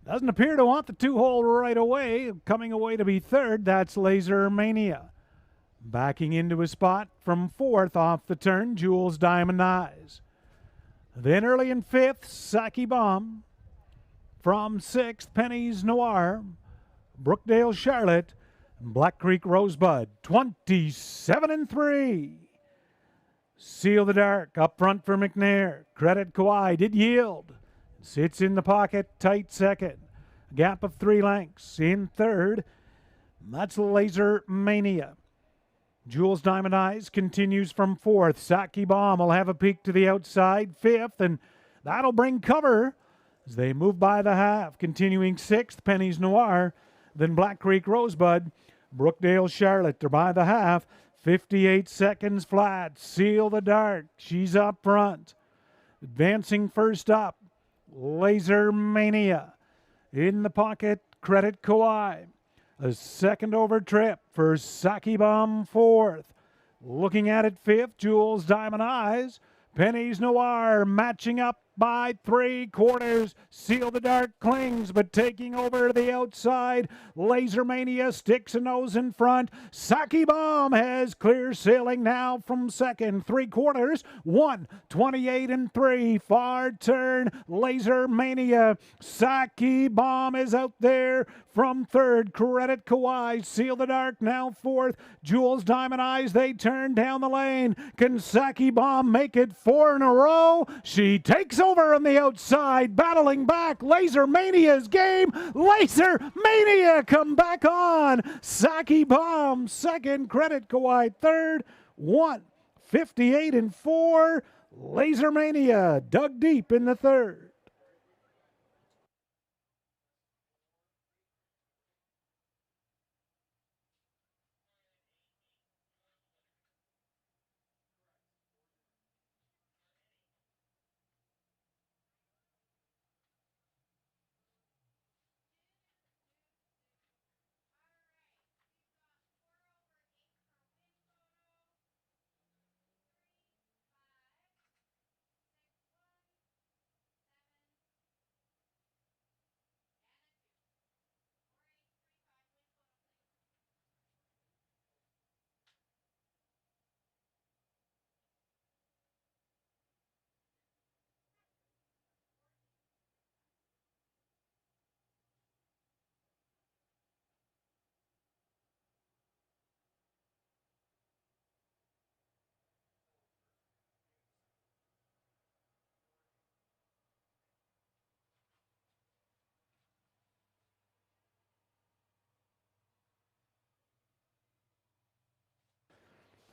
Doesn't appear to want the 2-hole right away. Coming away to be third, that's Laser Mania. Backing into a spot from fourth off the turn, Jules Diamond Eyes. Then early in fifth, Saki Bomb. From sixth, Penny's Noir. Brookdale Charlotte. Black Creek Rosebud, 27-3. Seal the Dark up front for McNair. Credit Kawhi did yield. Sits in the pocket, tight second. Gap of 3 lengths. In third, that's Laser Mania. Jules Diamond Eyes continues from fourth. Saki Bomb will have a peek to the outside. Fifth, and that'll bring cover as they move by the half. Continuing sixth, Penny's Noir. Then Black Creek Rosebud. Brookdale Charlotte, they're by the half. 58 seconds flat. Seal the Dark, she's up front. Advancing first up, Laser Mania. In the pocket, Credit Kawhi. A second over trip for Saki Bomb fourth. Looking at it fifth, Jules Diamond Eyes. Penny's Noir matching up by 3/4. Seal the Dark clings, but taking over the outside. Laser Mania sticks a nose in front. Saki Bomb has clear sailing now from second. 3/4. 1:28-3. Far turn. Laser Mania. Saki Bomb is out there from third. Credit Kawhi. Seal the Dark now fourth. Jules Diamond Eyes, they turn down the lane. Can Saki Bomb make it 4 in a row? She takes over on the outside, battling back. Laser Mania's game. Laser Mania come back on. Saki Bomb second. Credit Kawhi third. 1:58-4. Laser Mania dug deep in the third.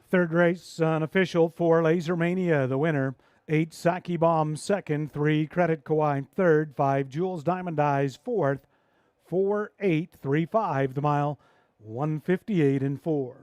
Third race, unofficial, 4 Laser Mania, the winner. 8 Saki Bomb second, 3 Credit Kawhi third, 5 Jules Diamond Eyes fourth, 4 8 3 5 the mile, 158 and 4.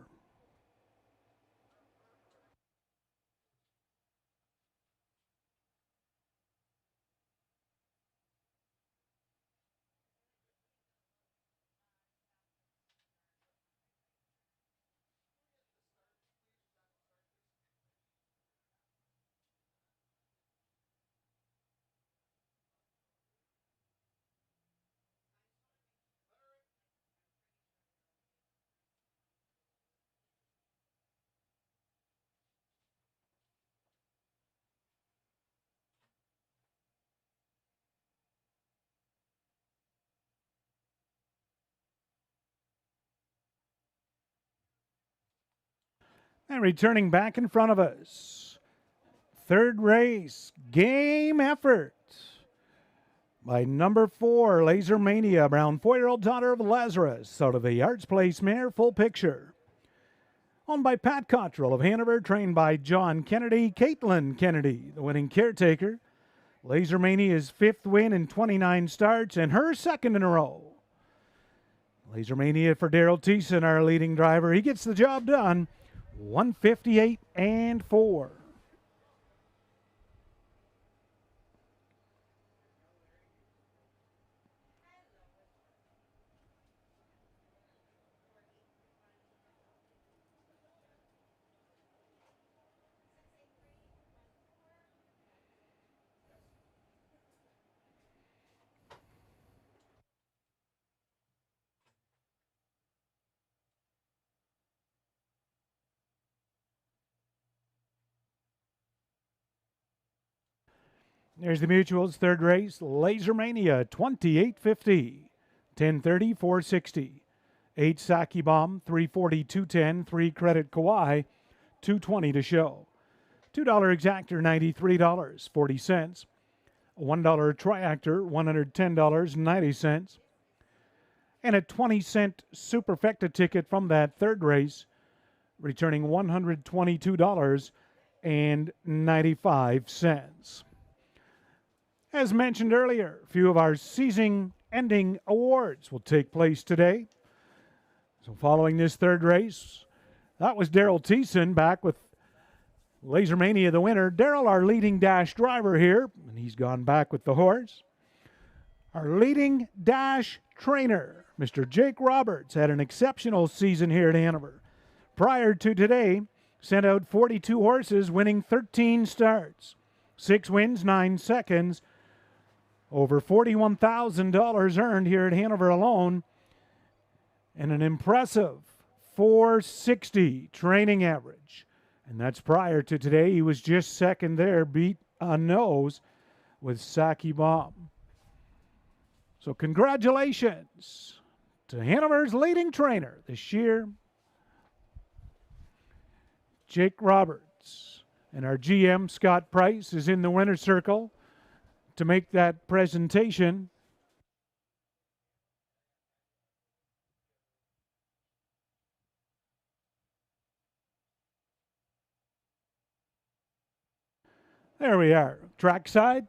And returning back in front of us, third race, Game Effort by number 4, Laser Mania, Brown 4-year-old daughter of Lazarus, out of the Arts Place mare, Full Picture. Owned by Pat Cottrell of Hanover, trained by John Kennedy, Caitlin Kennedy, the winning caretaker. Laser Mania's 5th win in 29 starts and her 2nd in a row. Laser Mania for Daryl Thiessen, our leading driver. He gets the job done. 158 and 4. There's the Mutuals, third race, Laser Mania, 2850, 1030, 460. 8 Saki Bomb, 340, 210, 3 Credit Kawhi, 220 to show. $2 exactor, $93.40. $1 triactor, $110.90. And a 20-cent Superfecta ticket from that third race, returning $122.95. As mentioned earlier, a few of our season-ending awards will take place today. So following this third race, that was Daryl Thiessen back with Laser Mania, the winner. Daryl, our leading dash driver here, and he's gone back with the horse. Our leading dash trainer, Mr. Jake Roberts, had an exceptional season here at Hanover. Prior to today, sent out 42 horses, winning 13 starts. 6 wins, 9 seconds. Over $41,000 earned here at Hanover alone. And an impressive 460 training average. And that's prior to today. He was just second there, beat on nose with Saki Bomb. So congratulations to Hanover's leading trainer this year, Jake Roberts. And our GM, Scott Price, is in the winner's circle to make that presentation. There we are, trackside.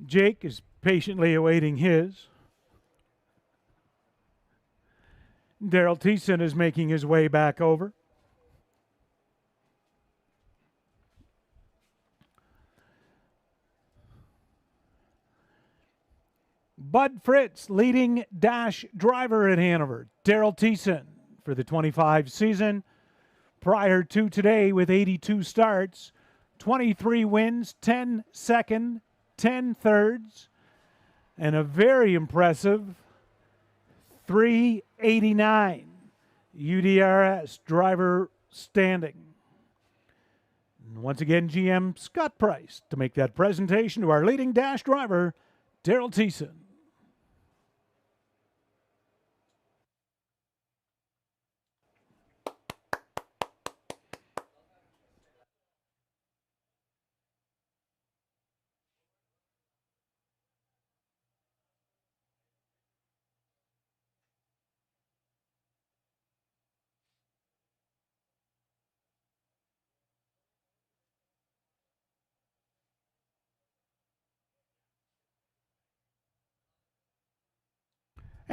Jake is patiently awaiting his. Daryl Thiessen is making his way back over. Bud Fritz, leading dash driver at Hanover. Daryl Thiessen for the 25 season. Prior to today with 82 starts, 23 wins, 10 second, 10 thirds, and a very impressive 389 UDRS driver standing. And once again, GM Scott Price to make that presentation to our leading dash driver, Daryl Thiessen.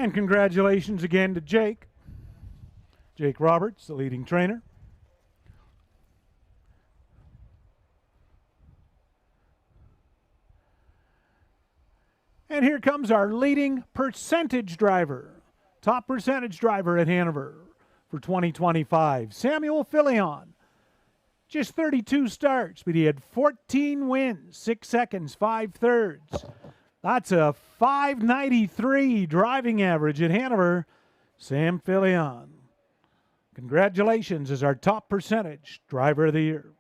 And congratulations again to Jake. Jake Roberts, the leading trainer. And here comes our leading percentage driver, top percentage driver at Hanover for 2025, Samuel Filion. Just 32 starts, but he had 14 wins, 6 seconds, 5 thirds. That's a 593 driving average at Hanover. Sam Filion. Congratulations as our top percentage driver of the year.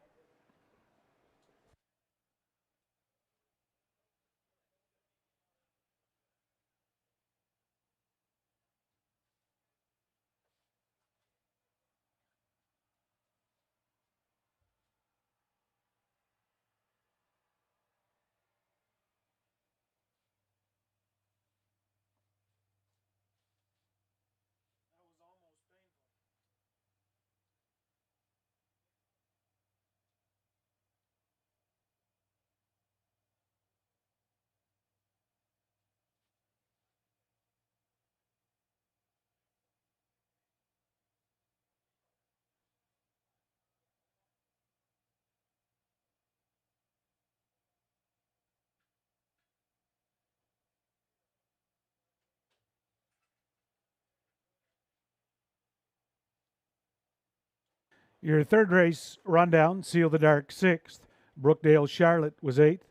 Your third race rundown, Seal the Dark 6th, Brookdale Charlotte was 8th,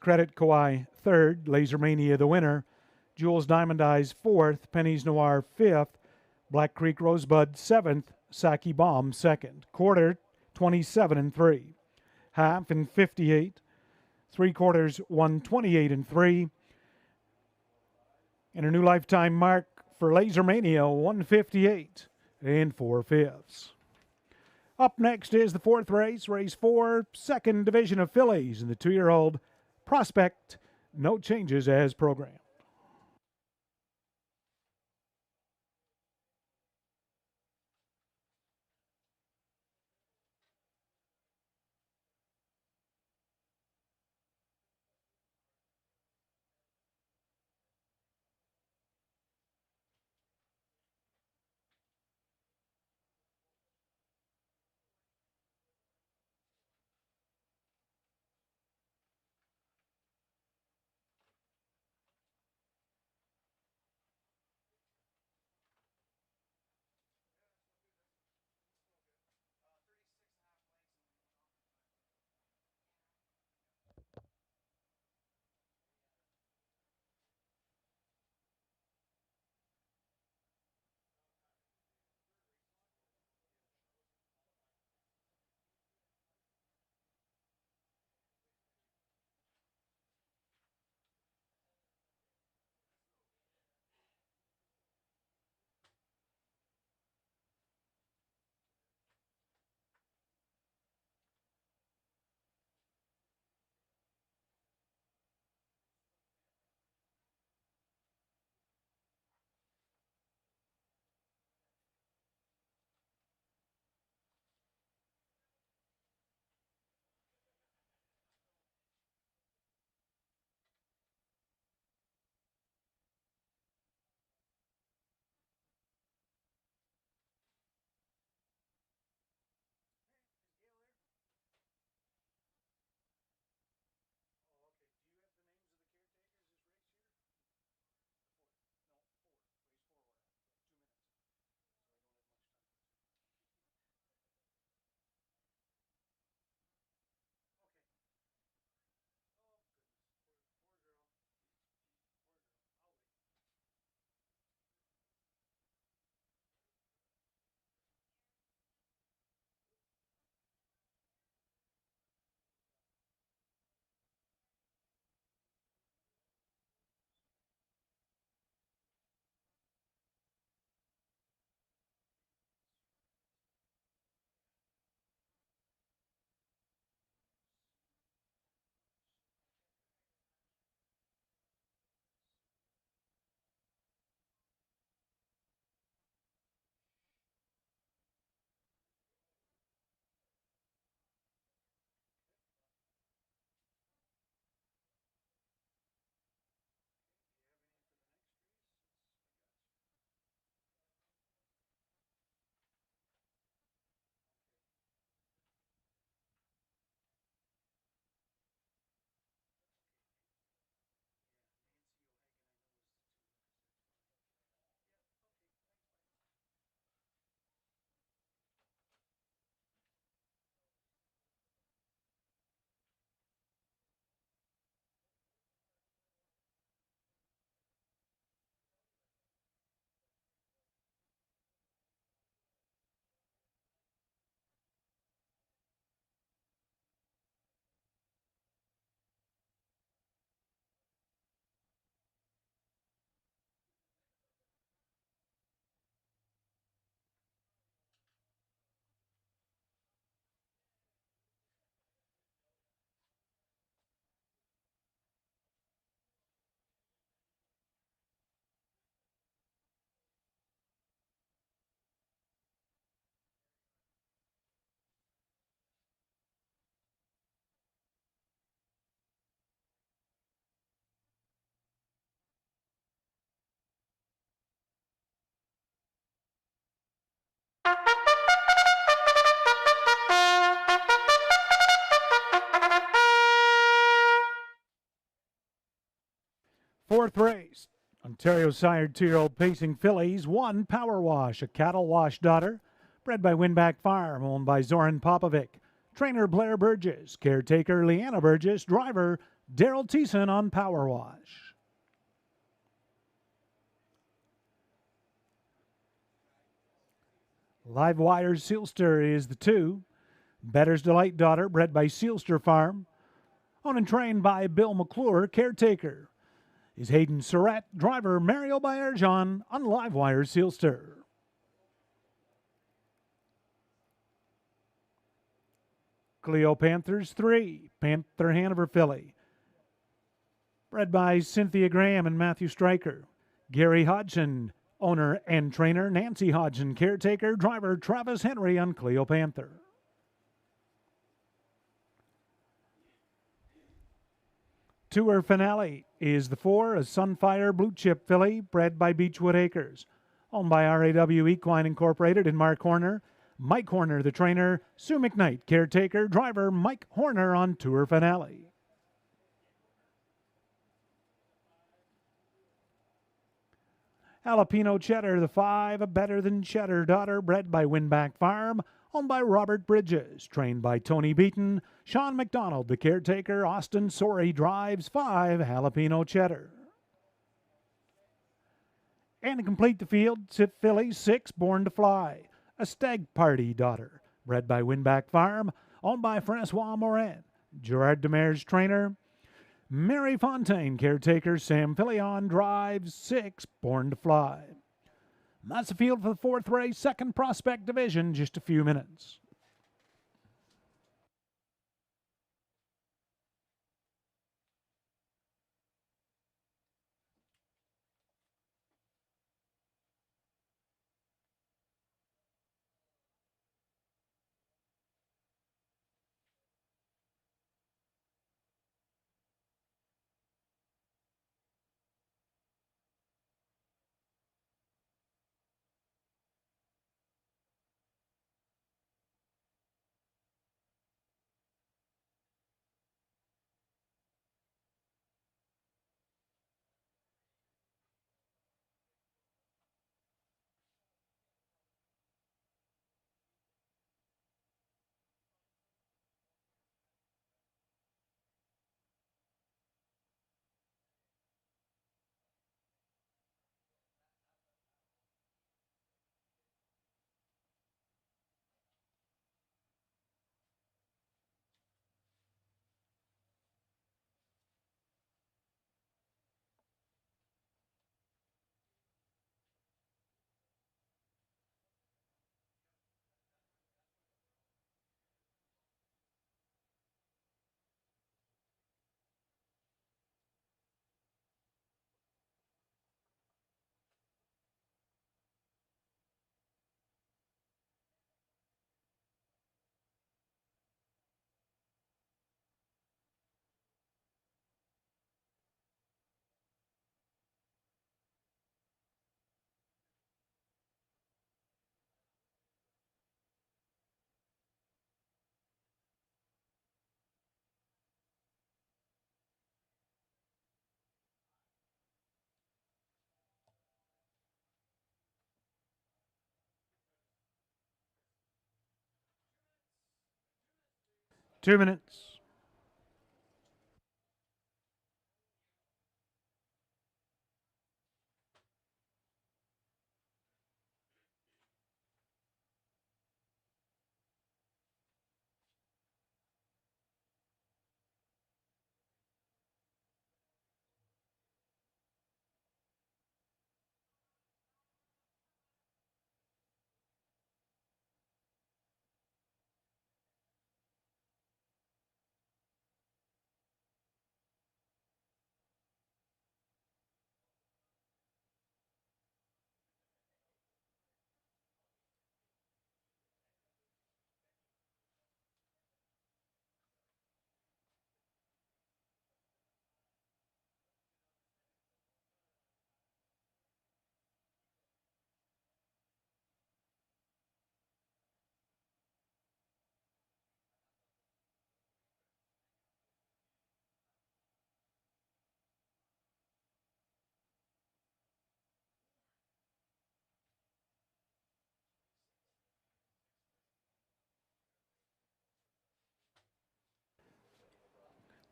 Credit Kauai 3rd, Laser Mania the winner, Jules Diamond Eyes 4th, Pennies Noir 5th, Black Creek Rosebud 7th, Saki Bomb 2nd, quarter 27 and 3, half in 58, 3/4 128 and 3, and a new lifetime mark for Laser Mania 158 and 4/5. Up next is the fourth race, race 4, second division of fillies, and the 2-year-old Prospect. No changes as programmed. Fourth race, Ontario sired 2-year-old pacing fillies, 1 Power Wash, a cattle wash daughter, bred by Winback Farm, owned by Zoran Popovic. Trainer Blair Burgess, caretaker Leanna Burgess, driver Daryl Thiessen on Power Wash. Live Wire Sealster is the 2. Better's Delight daughter, bred by Sealster Farm, owned and trained by Bill McClure, caretaker is Hayden Surratt, driver Mario Bayerjon on Live Wire Sealster. Cleo Panthers 3, Panther Hanover filly, bred by Cynthia Graham and Matthew Stryker. Gary Hodgson, owner and trainer. Nancy Hodgson, caretaker. Driver Travis Henry on Cleo Panther. Tour Finale is the 4, a Sunfire Blue Chip filly, bred by Beechwood Acres, owned by RAW Equine Incorporated and Mark Horner. Mike Horner, the trainer. Sue McKnight, caretaker. Driver Mike Horner on Tour Finale. Jalapeno Cheddar, the 5, a Better Than Cheddar daughter, bred by Winback Farm, owned by Robert Bridges, trained by Tony Beaton. Sean McDonald, the caretaker. Austin Sorey drives 5, Jalapeno Cheddar. And to complete the field, filly 6, Born to Fly, a Stag Party daughter, bred by Winback Farm, owned by Francois Morin. Gerard Demers, trainer. Mary Fontaine, caretaker. Sam Fillion drives 6, Born to Fly. That's the field for the 4th race, 2nd Prospect Division, just a few minutes. Two minutes.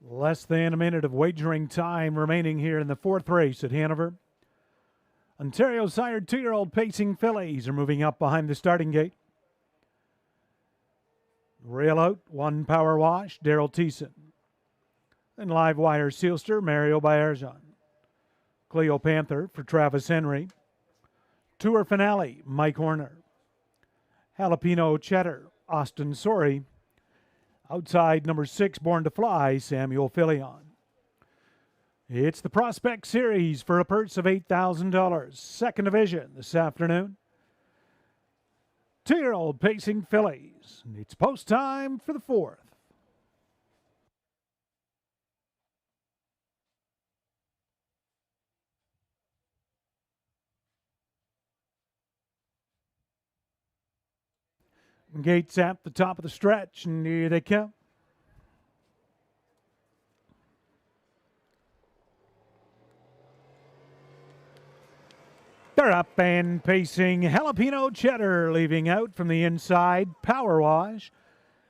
Less than a minute of wagering time remaining here in the fourth race at Hanover. Ontario sired 2-year-old pacing fillies are moving up behind the starting gate. Rail out, 1 Power Wash, Daryl Thiessen. Then Live Wire Sealster, Mario Baerjan. Cleo Panther for Travis Henry. Tour Finale, Mike Horner. Jalapeno Cheddar, Austin Sorey. Outside number 6, Born to Fly, Samuel Filion. It's the Prospect Series for a purse of $8,000. Second division this afternoon. 2-year-old pacing fillies. It's post time for the fourth. Gates at the top of the stretch, and here they come. They're up and pacing. Jalapeno Cheddar leaving out from the inside. Power Wash.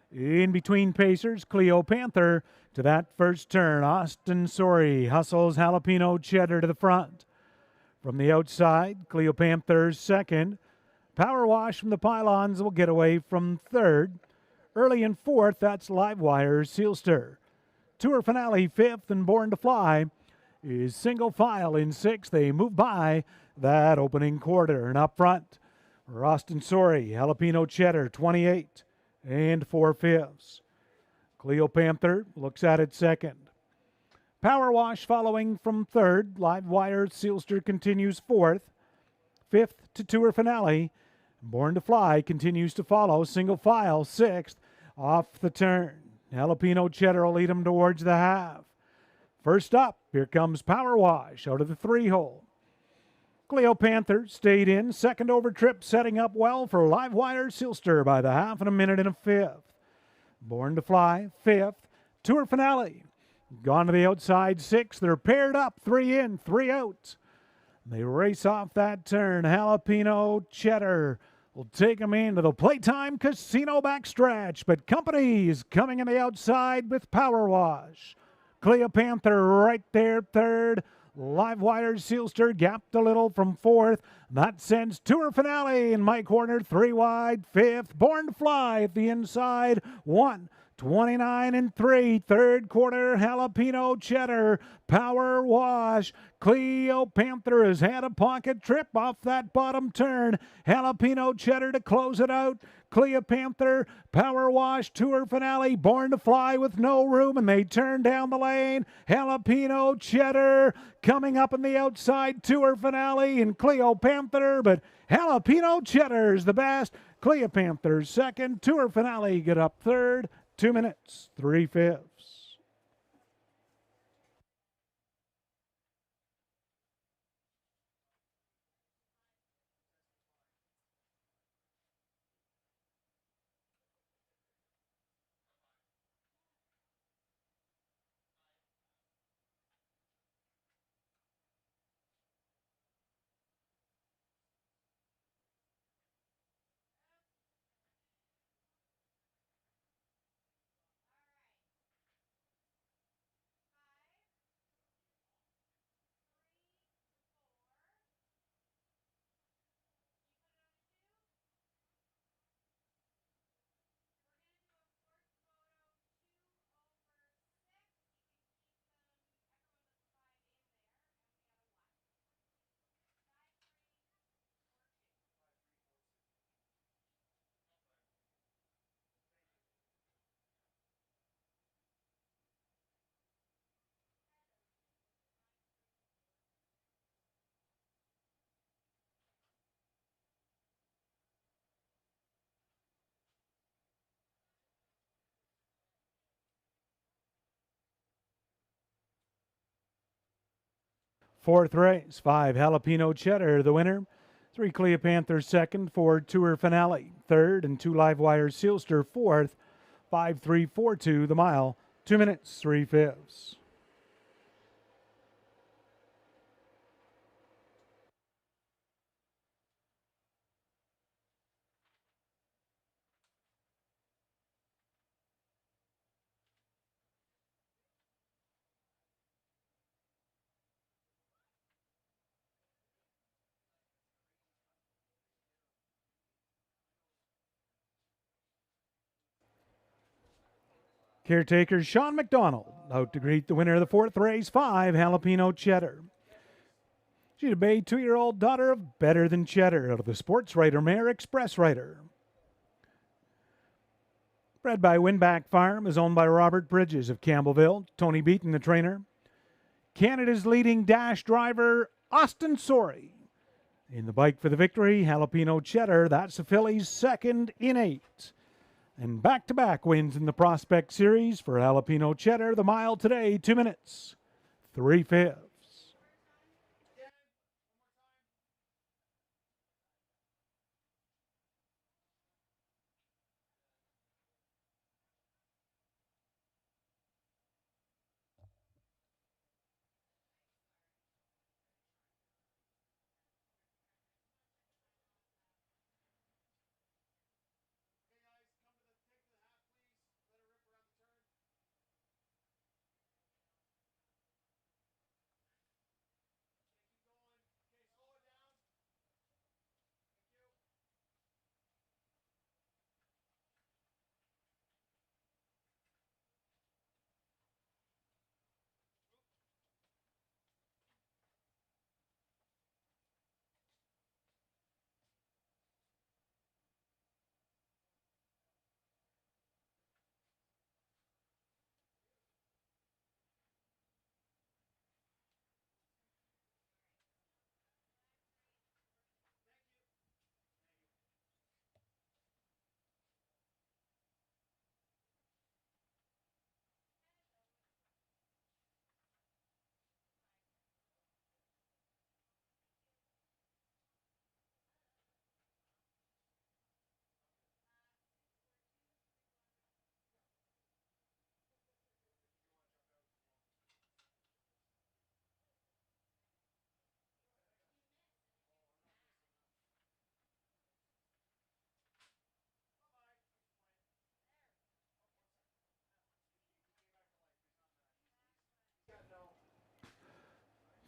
In between pacers, Cleo Panther to that first turn. Austin Sorey hustles Jalapeno Cheddar to the front. From the outside, Cleo Panther's second. Power Wash from the pylons will get away from third. Early in fourth, that's Live Wire Sealster. Tour Finale fifth, and Born to Fly is single file in sixth. They move by that opening quarter. And up front, Austin Sorey, Jalapeno Cheddar, 28 and 4/5. Cleo Panther looks at it second. Power Wash following from third. Live Wire Sealster continues fourth. Fifth to Tour Finale. Born to Fly continues to follow. Single file, sixth. Off the turn. Jalapeno Cheddar will lead him towards the half. First up, here comes Power Wash out of the 3-hole. Cleo Panther stayed in. Second over trip setting up well for Live Wire Sealster by the half and a minute and a fifth. Born to Fly, fifth. Tour Finale. Gone to the outside, sixth. They're paired up, 3 in, 3 out. They race off that turn. Jalapeno Cheddar will take them into the Playtime Casino backstretch, but company is coming in the outside with Power Wash. Cleo Panther right there, third. Live Wire Sealster gapped a little from fourth. That sends Tour Finale and Mike Horner 3 wide, fifth. Born to Fly at the inside, 1:29 and 3. Third quarter, Jalapeno Cheddar, Power Wash. Cleo Panther has had a pocket trip off that bottom turn. Jalapeno Cheddar to close it out. Cleo Panther, Power Wash, Tour Finale, Born to Fly with no room, and they turn down the lane. Jalapeno Cheddar coming up in the outside, Tour Finale, and Cleo Panther, but Jalapeno Cheddar is the best. Cleo Panther's second. Tour Finale get up third. 2 minutes, 3/5. Fourth race, 5 Jalapeno Cheddar, the winner. 3 Cleo Panther second, 4 Tour Finale third, and 2 Live Wire Sealster fourth. 5:3:42 the mile, 2 minutes, 3/5. Caretaker Sean McDonald out to greet the winner of the fourth race, 5 Jalapeno Cheddar. She's a bay 2-year-old daughter of Better Than Cheddar out of the Sports Rider mare Express Rider. Bred by Winback Farm, is owned by Robert Bridges of Campbellville. Tony Beaton, the trainer. Canada's leading dash driver, Austin Sorey. In the bike for the victory, Jalapeno Cheddar. That's the filly's second in 8. And back-to-back wins in the Prospect Series for Jalapeno Cheddar. The mile today, 2 minutes, 3/5.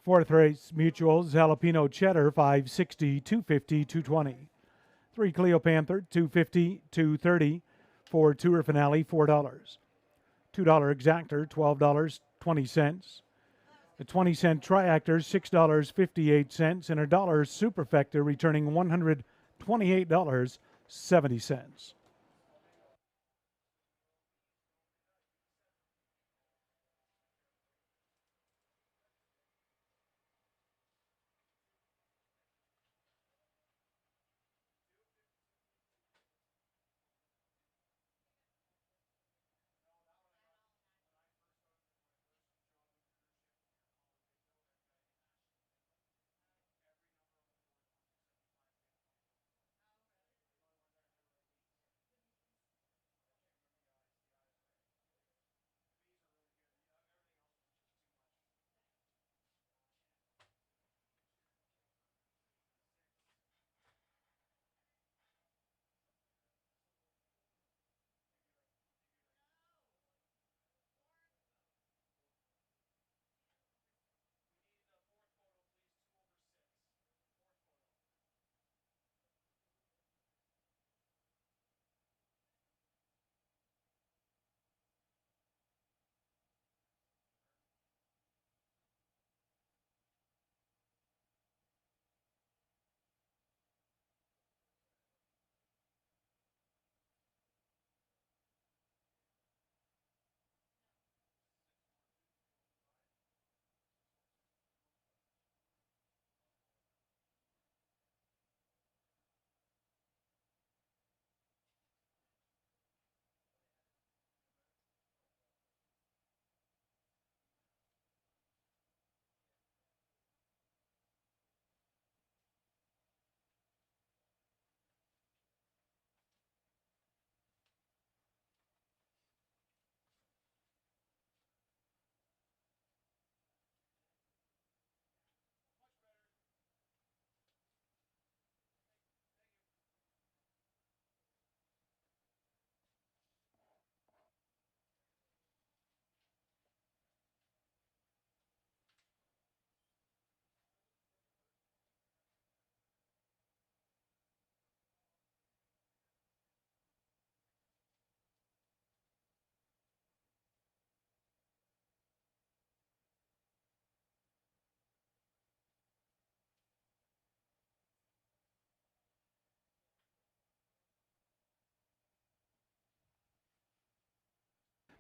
4th race, Mutuals, Jalapeno Cheddar, 560, 250, 220. 3 Cleo Panther, 250, 230. 4 Tour Finale, $4. $2 Exactor, $12.20. A 20-cent Triactor, $6.58. And a dollar Superfecta returning $128.70.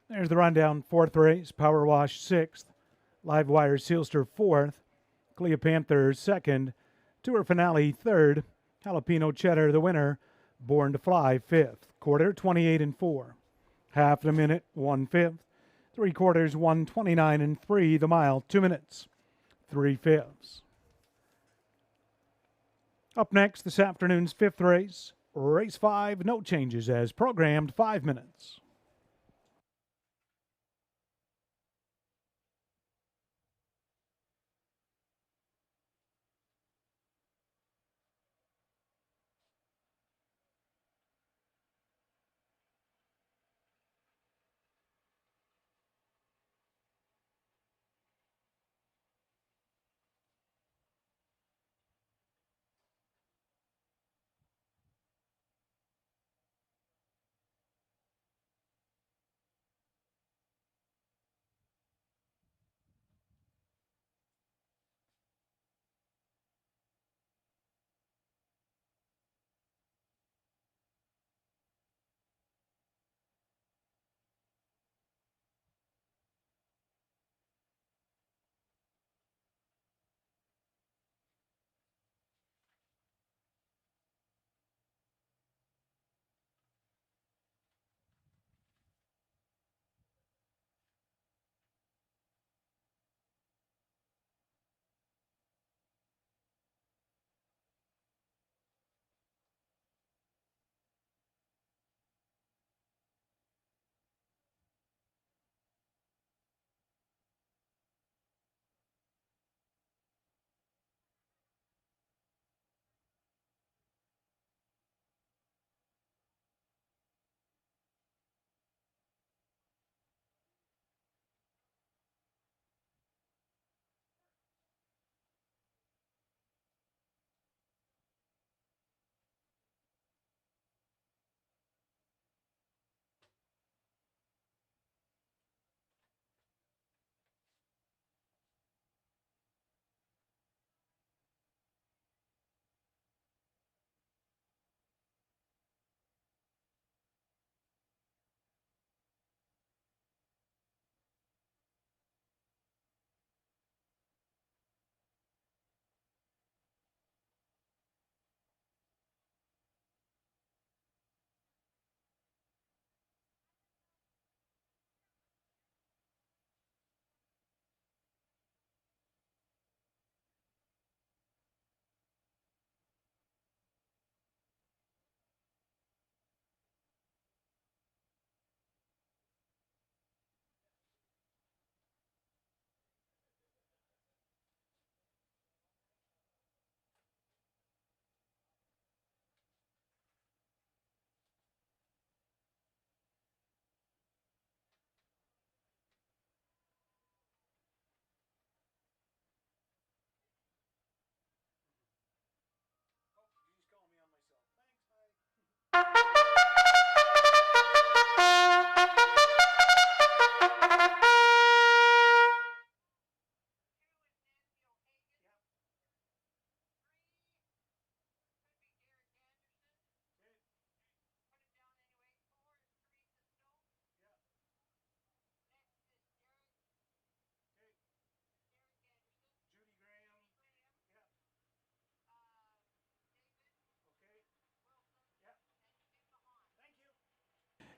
There's the rundown. Fourth race, Power Wash sixth, Live Wire Sealster fourth, Cleopanther second, Tour Finale third, Jalapeno Cheddar the winner, Born to Fly fifth. Quarter 28 and 4. Half a minute 1/5. 3/4 1:29 and 3. The mile 2 minutes 3/5. Up next this afternoon's fifth race, race 5, no changes as programmed, 5 minutes.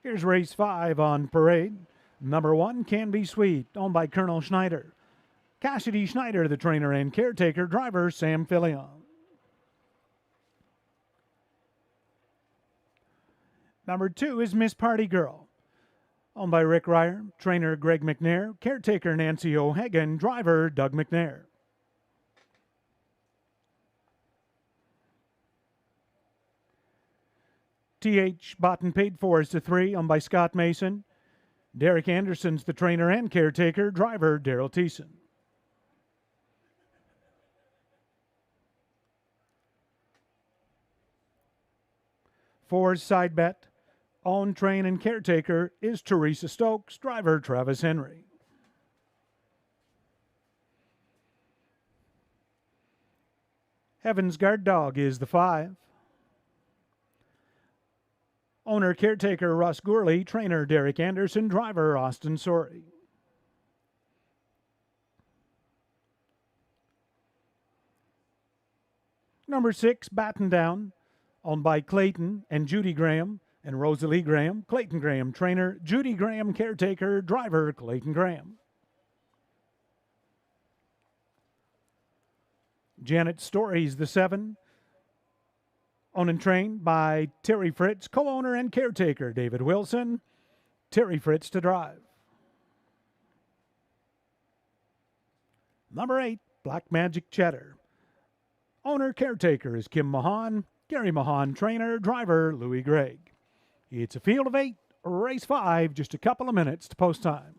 Here's race 5 on parade. Number 1, Can Be Sweet, owned by Colonel Schneider. Cassidy Schneider, the trainer and caretaker. Driver, Sam Fillion. Number 2 is Miss Party Girl, owned by Rick Ryer. Trainer, Greg McNair. Caretaker, Nancy O'Hagan. Driver, Doug McNair. T.H. Bought and Paid For is the 3, owned by Scott Mason. Derek Anderson's the trainer and caretaker. Driver, Daryl Thiessen. Four's Side Bet, own, train, and caretaker is Teresa Stokes. Driver, Travis Henry. Heaven's Guard Dog is the 5. Owner caretaker Russ Gourley, trainer Derek Anderson, driver Austin Sorey. Number 6, Batten Down, owned by Clayton and Judy Graham and Rosalie Graham. Clayton Graham, trainer, Judy Graham, caretaker, driver Clayton Graham. Janet Stories, the 7, owned and trained by Terry Fritz, co-owner and caretaker David Wilson. Terry Fritz to drive. Number 8, Black Magic Cheddar. Owner caretaker is Kim Mahan. Gary Mahan, trainer, driver Louis Gregg. It's a field of 8, race 5, just a couple of minutes to post time.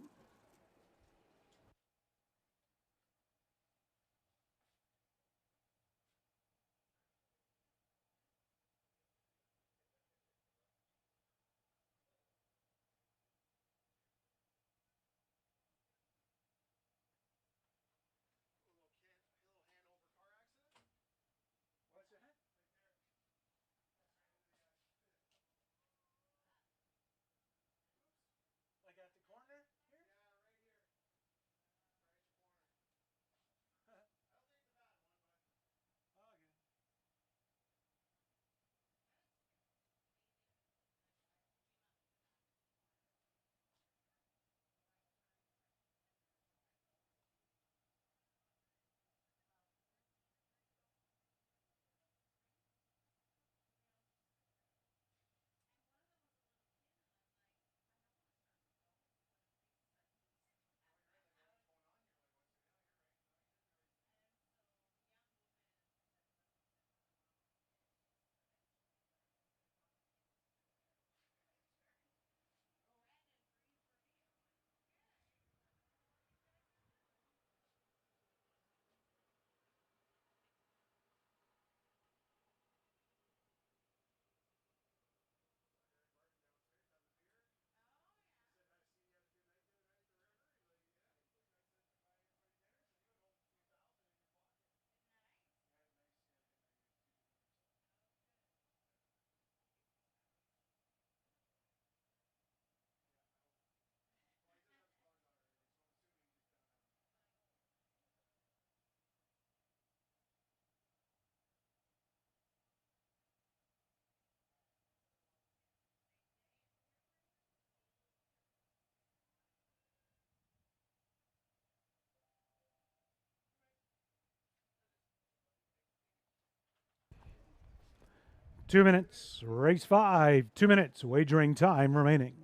Two minutes, race 5, 2 minutes, wagering time remaining.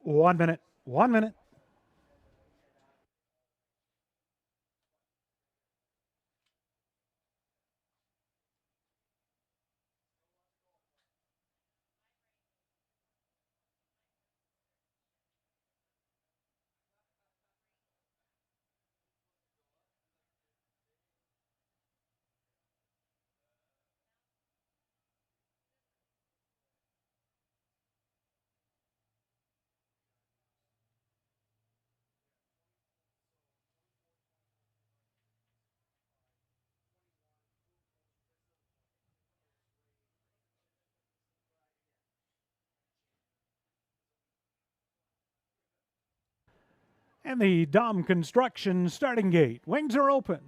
One minute, 1 minute. And the Dom Construction starting gate. Wings are open.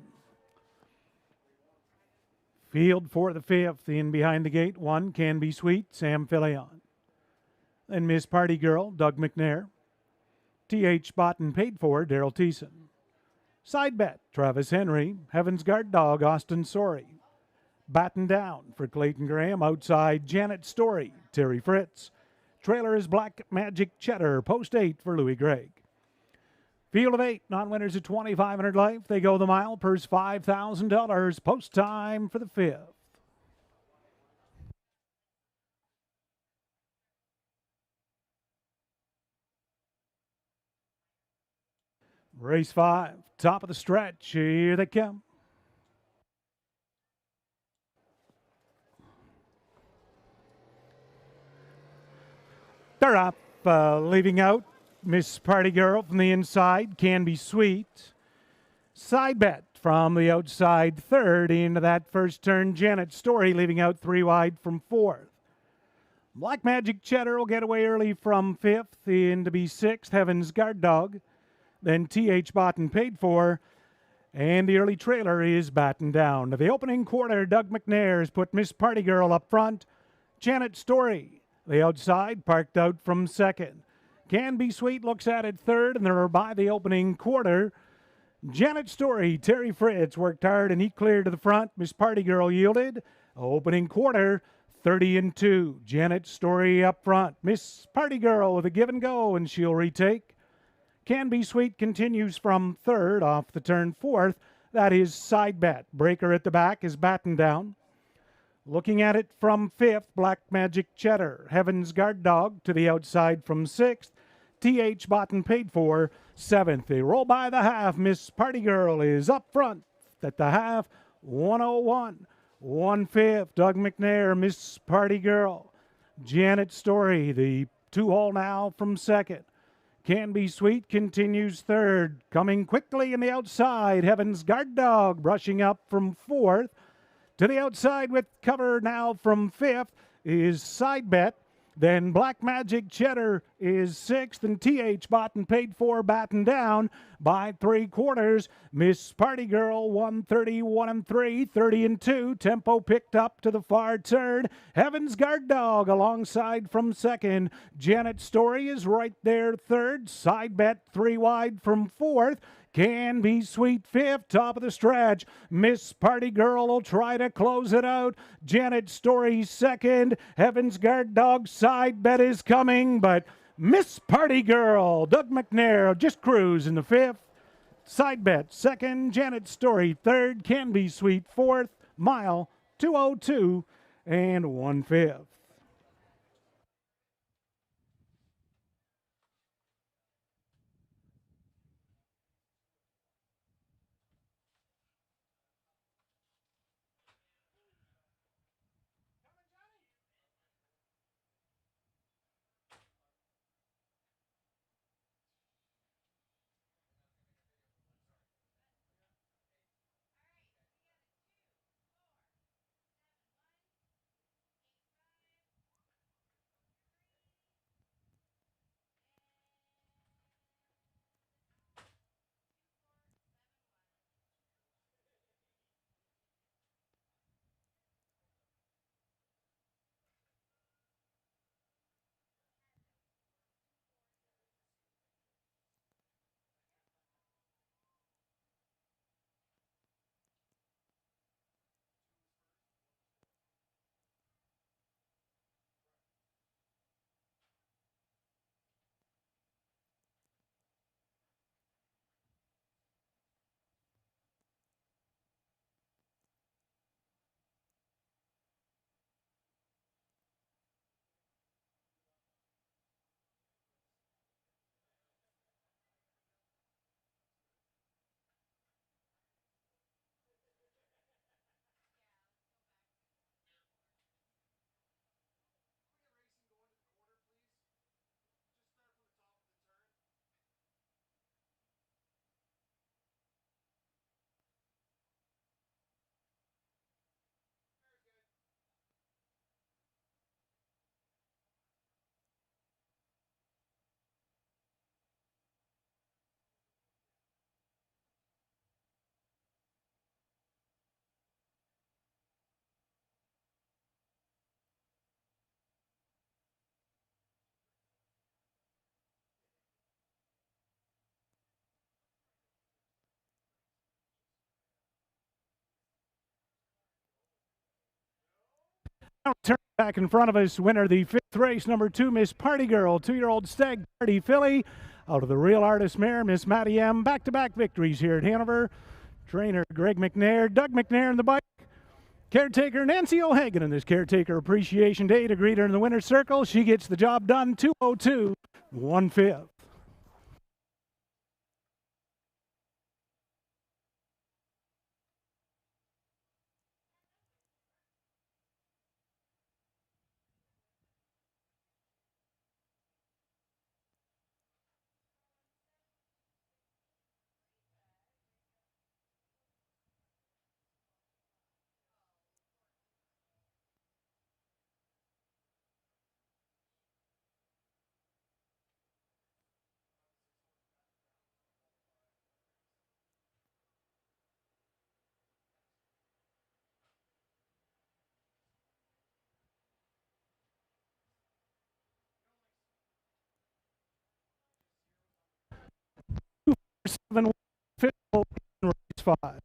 Field for the 5th. In behind the gate, 1, Can Be Sweet, Sam Filion. Then Miss Party Girl, Doug McNair. T.H. Botten paid for, Daryl Thiessen. Side bet, Travis Henry. Heaven's Guard Dog, Austin Sorey. Batten down for Clayton Graham. Outside, Janet Story, Terry Fritz. Trailer is Black Magic Cheddar. Post 8 for Louis Gregg. Field of 8, non-winners at 2,500 life. They go the mile, purse $5,000. Post time for the 5th. Race 5, top of the stretch. Here they come. They're up, leaving out Miss Party Girl from the inside. Can Be Sweet. Side bet from the outside third into that first turn. Janet Story leaving out 3 wide from 4th. Black Magic Cheddar will get away early from 5th in to be 6th. Heaven's Guard Dog. Then T.H. Botten paid for. And the early trailer is battened down. To the opening quarter, Doug McNair's put Miss Party Girl up front. Janet Story, the outside, parked out from 2nd. Can Be Sweet looks at it 3rd, and they're by the opening quarter. Janet Story, Terry Fritz worked hard, and he cleared to the front. Miss Party Girl yielded. Opening quarter, 30-2. Janet Story up front. Miss Party Girl with a give and go, and she'll retake. Can Be Sweet continues from 3rd off the turn 4th. That is side bet. Breaker at the back is battened down. Looking at it from 5th, Black Magic Cheddar. Heaven's Guard Dog to the outside from 6th. T.H. Botten paid for 7th. They roll by the half. Miss Party Girl is up front at the half. 101. 1/5. Doug McNair, Miss Party Girl. Janet Story, the 2-hole now from 2nd. Can Be Sweet continues 3rd. Coming quickly in the outside, Heaven's Guard Dog brushing up from 4th. To the outside with cover now from 5th is Side Bet. Then Black Magic Cheddar is 6th, and T.H. Botten paid for battened down by 3/4. Miss Party Girl 131 3, 30-2. Tempo picked up to the far turn. Heaven's Guard Dog alongside from 2nd. Janet Story is right there 3rd. Side Bet 3 wide from 4th. Can Be Sweet 5th, top of the stretch. Miss Party Girl will try to close it out. Janet Story 2nd. Heaven's Guard Dog side bet is coming, but Miss Party Girl, Doug McNair, just cruise in the 5th. Side bet 2nd. Janet Story 3rd. Can Be Sweet 4th. Mile 202 and 1/5. Turn back in front of us, winner the 5th race, number 2, Miss Party Girl, 2-year-old Stag Party Filly. Out of the Real Artist mare, Miss Matty M. Back-to-back victories here at Hanover. Trainer Greg McNair, Doug McNair in the bike. Caretaker Nancy O'Hagan in this Caretaker Appreciation Day to greet her in the winner's circle. She gets the job done, 2:02, 1/5. Seven, fifth, race 5.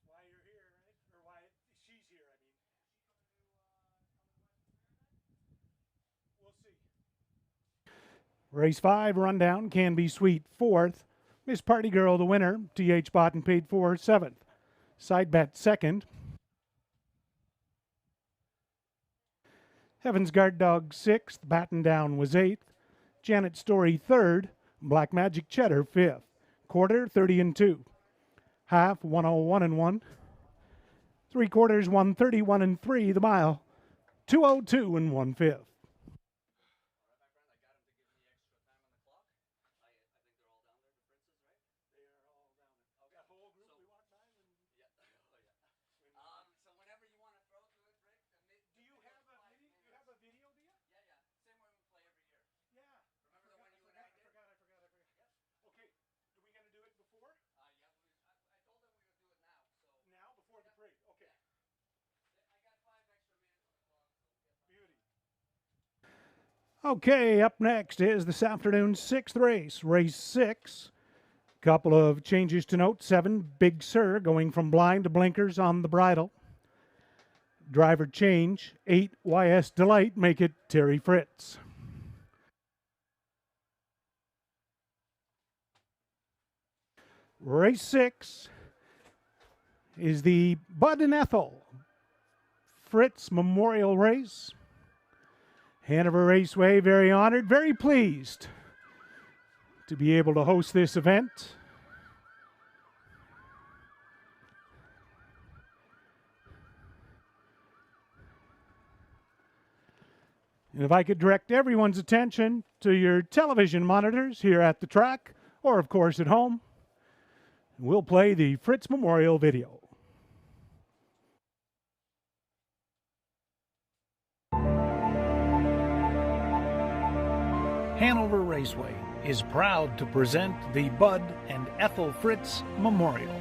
Why you're here, right? Or why she's here, I mean. We'll see. Race 5 rundown, Can Be Sweet 4th. Miss Party Girl the winner. T.H. Botten paid for 7th. Side bet 2nd. Heaven's Guard Dog 6th. Batten Down was 8th. Janet Story 3rd. Black Magic Cheddar 5th. Quarter 30-2. Half 101-1. 3/4 131-3. The mile 2:02 1/5. Okay, up next is this afternoon's 6th race, race 6. Couple of changes to note. 7, Big Sur, going from blind to blinkers on the bridle. Driver change. 8, YS Delight, make it Terry Fritz. Race 6 is the Bud and Ethel Fritz Memorial Race. Hanover Raceway, very honored, very pleased to be able to host this event. And if I could direct everyone's attention to your television monitors here at the track, or of course at home, we'll play the Fritz Memorial video. Hanover Raceway is proud to present the Bud and Ethel Fritz Memorial.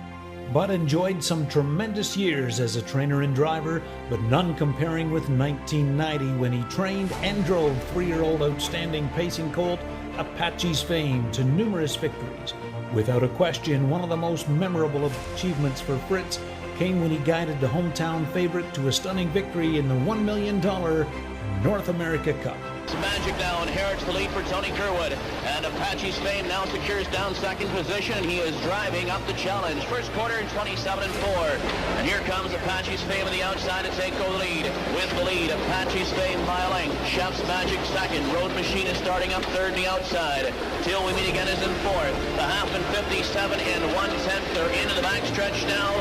Bud enjoyed some tremendous years as a trainer and driver, but none comparing with 1990 when he trained and drove 3-year-old outstanding pacing colt Apache's Fame to numerous victories. Without a question, one of the most memorable achievements for Fritz came when he guided the hometown favorite to a stunning victory in the $1 million North America Cup. Magic now inherits the lead for Tony Curwood, and Apache's Fame now secures down second position. He is driving up the challenge. First quarter, 27-4. And here comes Apache's Fame on the outside to take over the lead. With the lead, Apache's Fame by a length. Chef's Magic second. Road Machine is starting up third on the outside. Till we meet again is in fourth. The half and 57 and 1/10. They're into the backstretch now,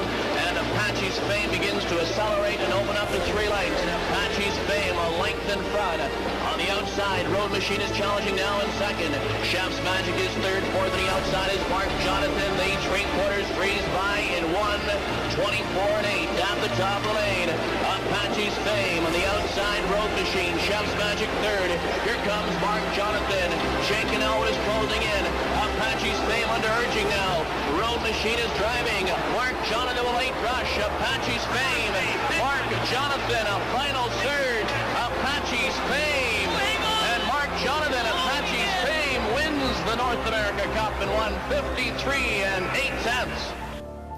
and Apache's Fame begins to accelerate and open up to 3 lengths. And Apache's Fame a length in front. On the outside, Road Machine is challenging now in second. Chef's Magic is third. Fourth on the outside is Mark Jonathan. They each 3/4 freeze by in 1:24 and 8 at the top of the lane. Apache's Fame on the outside, Road Machine. Chef's Magic third. Here comes Mark Jonathan. Shaken Elwood is closing in. Apache's Fame under urging now. Road Machine is driving. Mark Jonathan with a late rush. Apache's Fame. Mark Jonathan a final third. Apache's Fame. And Mark Jonathan, Apache's Fame, wins the North America Cup in 1:53 and 8/10.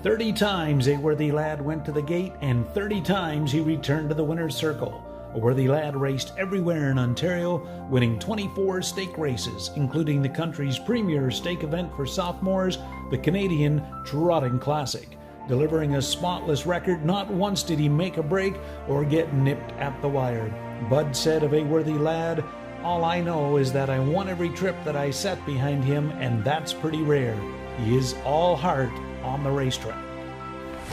30 times a worthy lad went to the gate, and 30 times he returned to the winner's circle. A worthy lad raced everywhere in Ontario, winning 24 stake races, including the country's premier stake event for sophomores, the Canadian Trotting Classic. Delivering a spotless record, not once did he make a break or get nipped at the wire. Bud said of a worthy lad, "All I know is that I won every trip that I sat behind him, and that's pretty rare. He is all heart on the racetrack."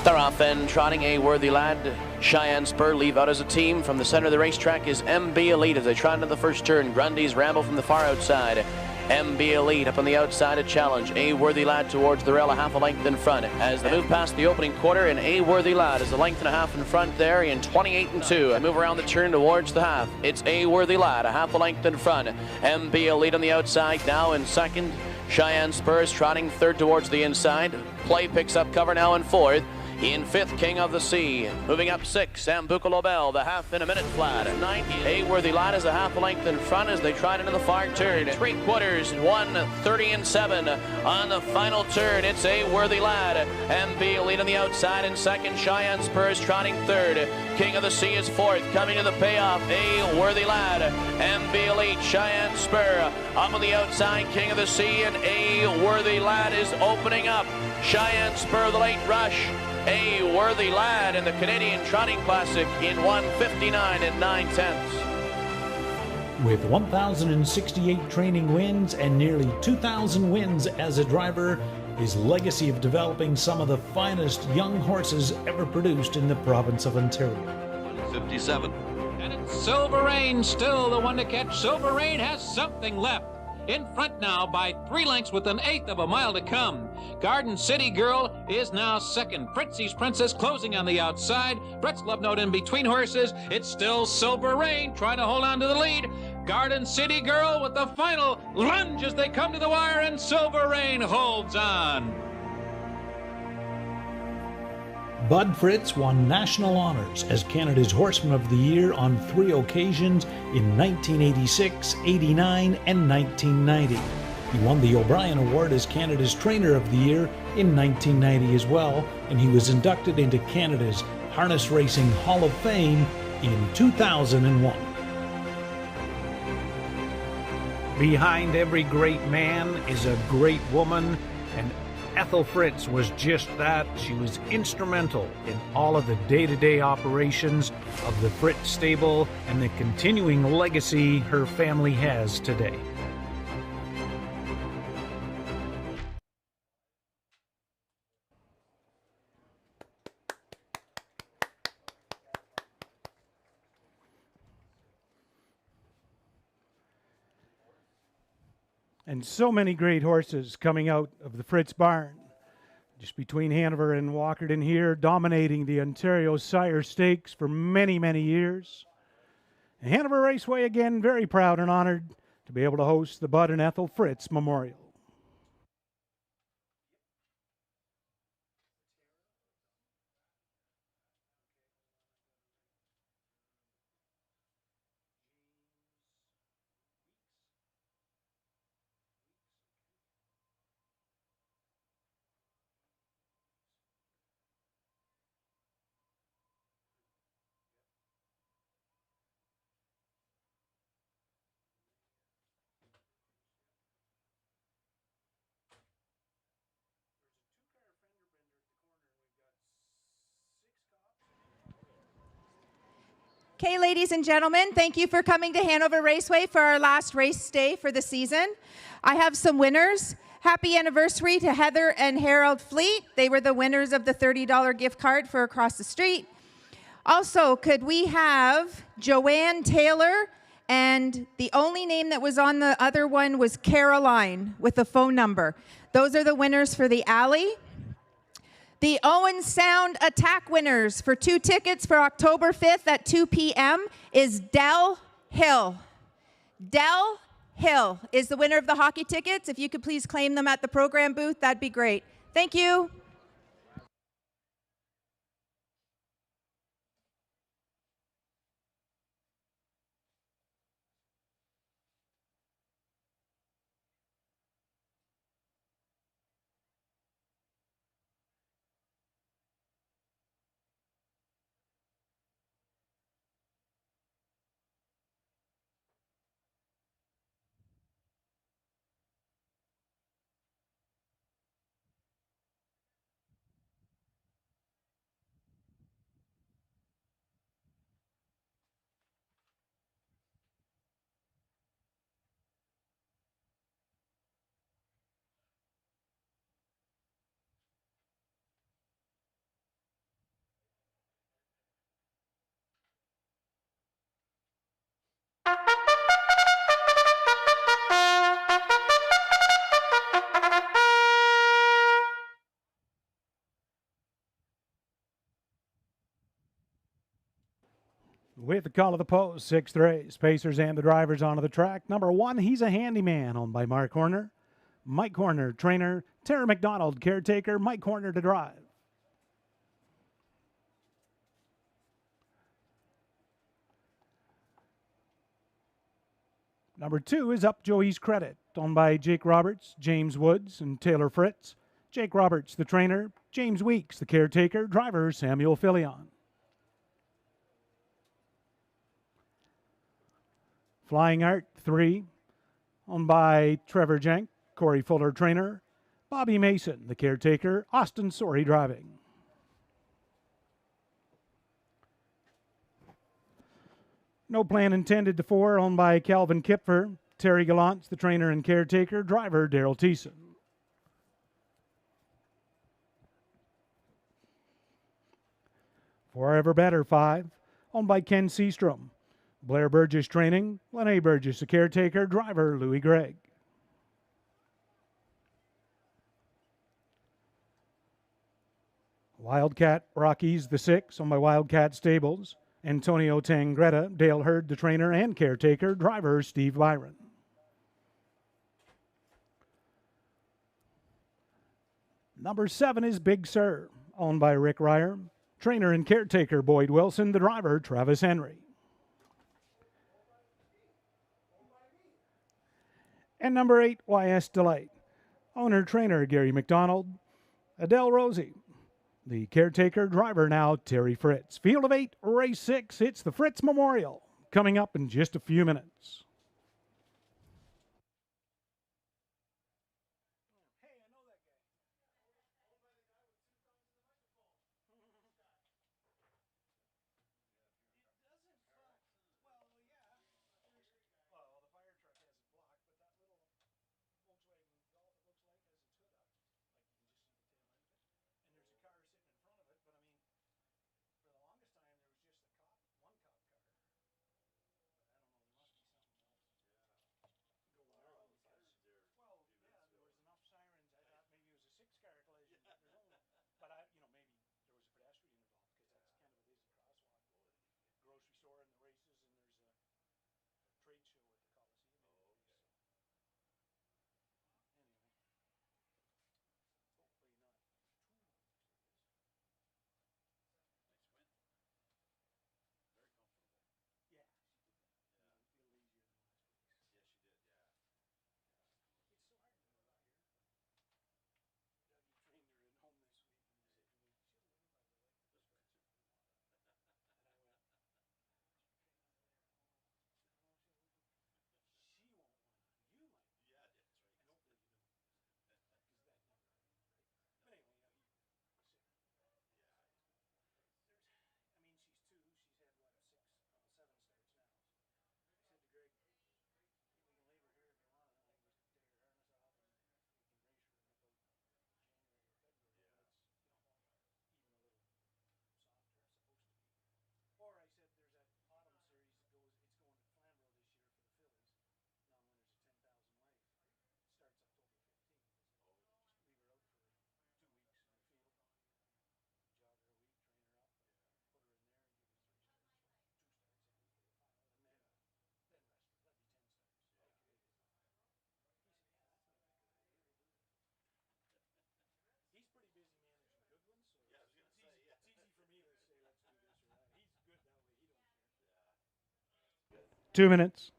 They're off and trotting a worthy lad. Cheyenne Spur leave out as a team. From the center of the racetrack is MB Elite as they trot into the first turn. Grundy's Ramble from the far outside. MB Elite up on the outside, a challenge. A Worthy Lad towards the rail, a half a length in front. As they move past the opening quarter, and A Worthy Lad is a length and a half in front there in 28 and 2. And move around the turn towards the half. It's A Worthy Lad, a half a length in front. MB Elite on the outside now in second. Cheyenne Spurs trotting third towards the inside. Play picks up cover now in fourth. In fifth, King of the Sea. Moving up six, Sambuca Lobel, the half in a minute flat. Ninth, A Worthy Lad is a half a length in front as they trot into the far turn. 3/4, 1:30 and 7 on the final turn. It's A Worthy Lad. MB Elite on the outside in second. Cheyenne Spurs trotting third. King of the Sea is fourth. Coming to the payoff, A Worthy Lad. MB Elite, Cheyenne Spur up on the outside. King of the Sea and A Worthy Lad is opening up. Cheyenne Spur the late rush. A Worthy Lad in the Canadian Trotting Classic in 1:59 and 9/10. With 1,068 training wins and nearly 2,000 wins as a driver, his legacy of developing some of the finest young horses ever produced in the province of Ontario. 57. And it's Silver Rain still the one to catch. Silver Rain has something left. In front now by 3 lengths with an 1/8 of a mile to come. Garden City Girl is now second. Fritzy's Princess closing on the outside. Brett's Love Note in between horses. It's still Silver Rain trying to hold on to the lead. Garden City Girl with the final lunge as they come to the wire, and Silver Rain holds on. Bud Fritz won national honors as Canada's Horseman of the Year on 3 occasions in 1986, 89, and 1990. He won the O'Brien Award as Canada's Trainer of the Year in 1990 as well, and he was inducted into Canada's Harness Racing Hall of Fame in 2001. Behind every great man is a great woman, and Ethel Fritz was just that. She was instrumental in all of the day-to-day operations of the Fritz stable and the continuing legacy her family has today. And so many great horses coming out of the Fritz barn. Just between Hanover and Walkerton here, dominating the Ontario Sire Stakes for many, many years. And Hanover Raceway, again, very proud and honored to be able to host the Bud and Ethel Fritz Memorial. Okay, ladies and gentlemen, thank you for coming to Hanover Raceway for our last race day for the season. I have some winners. Happy anniversary to Heather and Harold Fleet. They were the winners of the $30 gift card for Across the Street. Also, could we have Joanne Taylor, and the only name that was on the other one was Caroline with a phone number. Those are the winners for the alley. The Owen Sound Attack winners for 2 tickets for October 5th at 2 p.m. is Del Hill. Del Hill is the winner of the hockey tickets. If you could please claim them at the program booth, that'd be great. Thank you. With the call of the post, 6th race, Pacers and the drivers onto the track. Number 1, He's a Handyman, owned by Mark Horner. Mike Horner, trainer. Tara McDonald, caretaker. Mike Horner to drive. Number 2 is Up Joey's Credit, owned by Jake Roberts, James Woods, and Taylor Fritz. Jake Roberts, the trainer. James Weeks, the caretaker. Driver, Samuel Filion. Flying Art 3, owned by Trevor Jenk, Corey Fuller, trainer. Bobby Mason, the caretaker. Austin Sorey, driving. No Plan Intended to 4, owned by Calvin Kipfer. Terry Gallant's the trainer and caretaker. Driver, Daryl Thiessen. Forever Better 5, owned by Ken Seastrom. Blair Burgess training. Lene Burgess, the caretaker. Driver, Louis Gregg. Wildcat Rockies, the 6, owned by Wildcat Stables. Antonio Tangretta, Dale Hurd, the trainer and caretaker. Driver, Steve Byron. Number 7 is Big Sur, owned by Rick Ryer. Trainer and caretaker, Boyd Wilson. The driver, Travis Henry. And number 8, YS Delight. Owner, trainer, Gary McDonald. Adele Rosie. The caretaker, driver now, Terry Fritz. Field of 8, race 6. It's the Fritz Memorial. Coming up in just a few minutes. 2 minutes.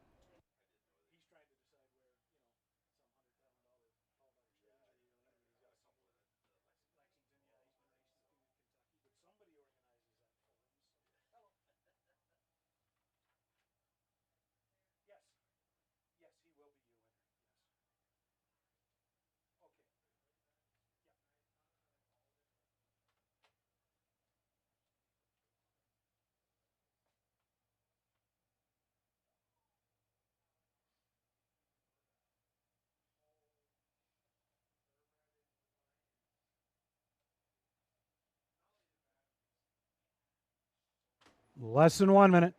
Less than 1 minute.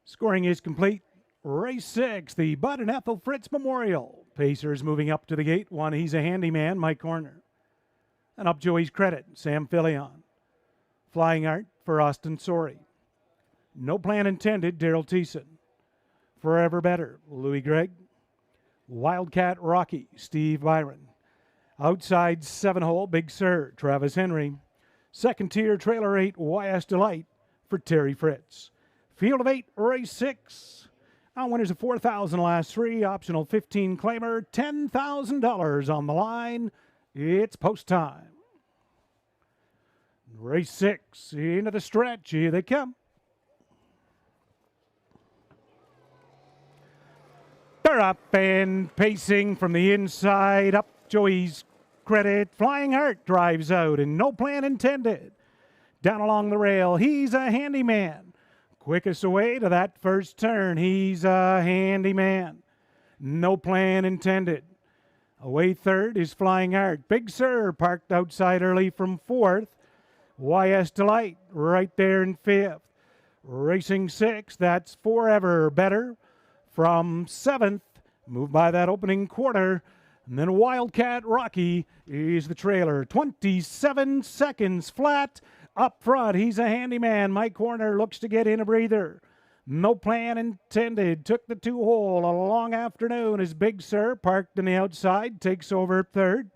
Scoring is complete. Race 6, the Bud and Ethel Fritz Memorial. Pacers moving up to the gate. One, he's a handyman, Mike Horner. And up Joey's credit, Sam Filion. Flying Art for Austin Sorey. No plan intended, Daryl Thiessen. Forever Better, Louis Gregg. Wildcat Rocky, Steve Byron. Outside 7-hole, Big Sur, Travis Henry. Second tier, Trailer 8, YS Delight for Terry Fritz. Field of 8, race 6. Now winners of 4,000 last 3, optional 15 claimer, $10,000 on the line. It's post time. Race 6, into the stretch, here they come. They're up and pacing from the inside, up Joey's credit. Flying Heart drives out and no plan intended. Down along the rail, he's a handyman. Quickest away to that first turn, he's a handyman. No plan intended. Away third is Flying Heart. Big Sur parked outside early from fourth. YS Delight right there in fifth. Racing sixth, that's Forever Better. From seventh, moved by that opening quarter. And then Wildcat Rocky is the trailer. 27 seconds flat. Up front, he's a handyman. Mike Horner looks to get in a breather. No plan intended. Took the 2-hole. A long afternoon as Big Sur, parked on the outside, takes over third.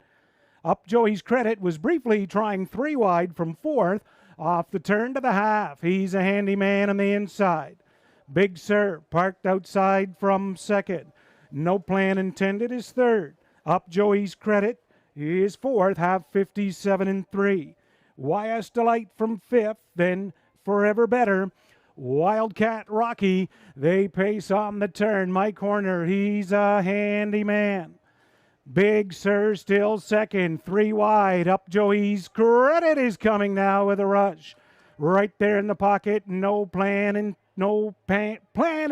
Up Joey's credit, was briefly trying 3 wide from fourth. Off the turn to the half, he's a handyman on the inside. Big Sur, parked outside from second. No plan intended is third. Up Joey's credit is fourth, half 57-3. YS Delight from fifth, then Forever Better. Wildcat Rocky, they pace on the turn. Mike Horner, he's a handyman. Big Sur still second, 3 wide. Up Joey's credit is coming now with a rush. Right there in the pocket, no plan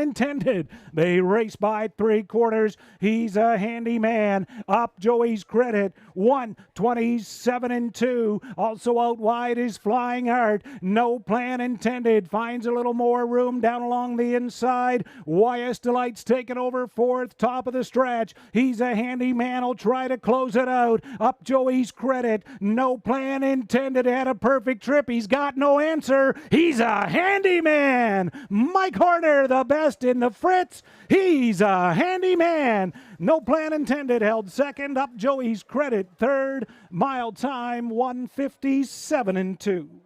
intended. They race by 3/4. He's a handyman. Up Joey's credit, 1:27-2. Also out wide is Flying Heart. No plan intended. Finds a little more room down along the inside. YS Delight's taken over fourth, top of the stretch. He's a handyman. Will try to close it out. Up Joey's credit. No plan intended. Had a perfect trip. He's got no answer. He's a handyman. Mike Horner, the best in the Fritz. He's a handyman. No plan intended. Held second. Up Joey's credit. Third. Mile time 1:57-2.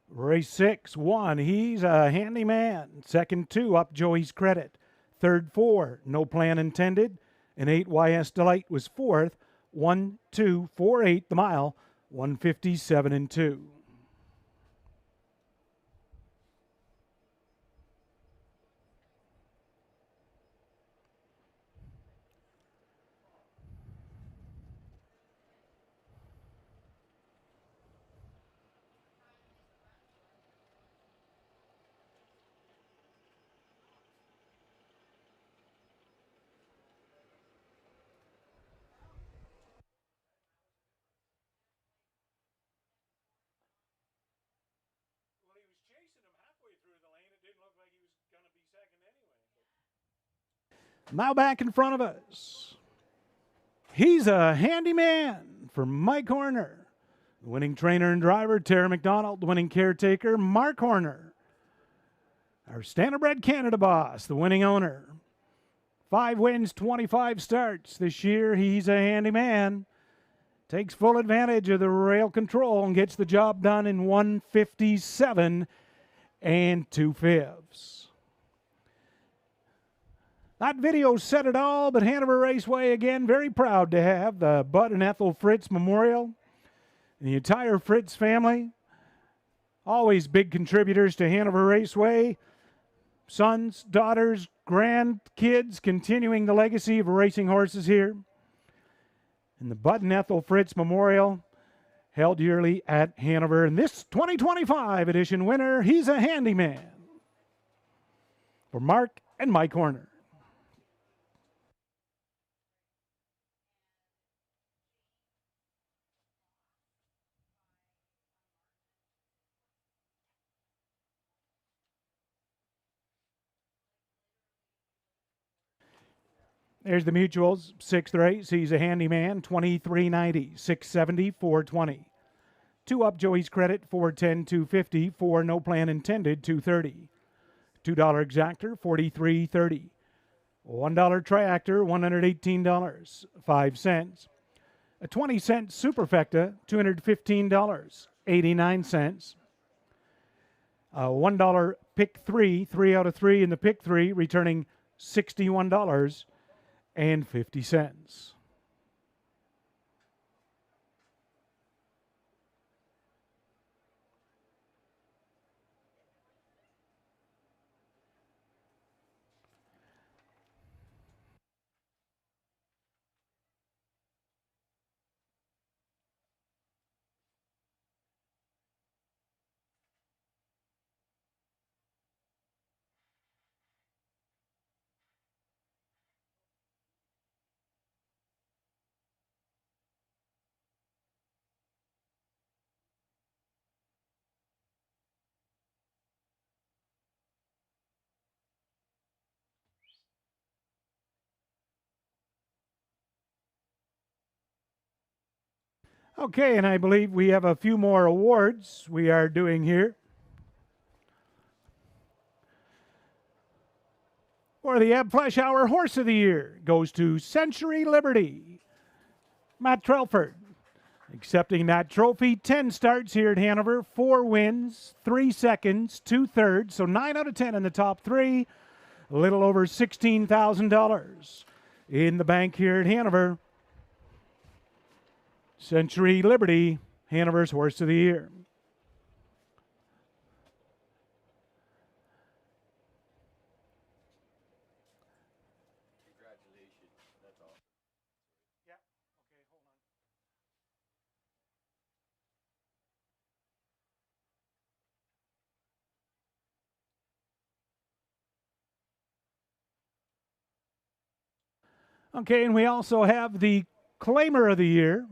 Race 6, 1, he's a handyman. Second, 2, up Joey's Credit. Third, 4, no plan intended. And 8, YS Delight was fourth. 1, 2, 4, 8, the mile, 157 and 2. Now back in front of us, he's a handyman for Mike Horner. The winning trainer and driver, Tara McDonald. The winning caretaker, Mark Horner. Our Standardbred Canada boss, the winning owner. 5 wins, 25 starts. This year, he's a handyman. Takes full advantage of the rail control and gets the job done in 157 and 2/5. That video said it all, but Hanover Raceway, again, very proud to have the Bud and Ethel Fritz Memorial and the entire Fritz family. Always big contributors to Hanover Raceway. Sons, daughters, grandkids, continuing the legacy of racing horses here. And the Bud and Ethel Fritz Memorial, held yearly at Hanover. And this 2025 edition winner, he's a handyman for Mark and Mike Horner. There's the mutuals, 6th race. He's a handyman, 23.90, 670, 420. 2 up Joey's Credit, 410, 250. 4 no plan intended, 230. $2 exactor, 43.30. $1 triactor, $118, 5 cents. A 20-cent superfecta, $215, 89 cents. A $1 pick 3, 3 out of 3 in the pick 3, returning $61 and 50 cents. Okay, and I believe we have a few more awards we are doing here. For the Ebb Flesh Hour Horse of the Year goes to Century Liberty, Matt Trelford. Accepting that trophy, 10 starts here at Hanover, 4 wins, 3 seconds, 2 thirds, so 9 out of 10 in the top 3, a little over $16,000 in the bank here at Hanover. Century Liberty, Hanover's Horse of the Year. Congratulations. That's awesome. Yeah, okay, hold on. Okay, and we also have the Claimer of the Year.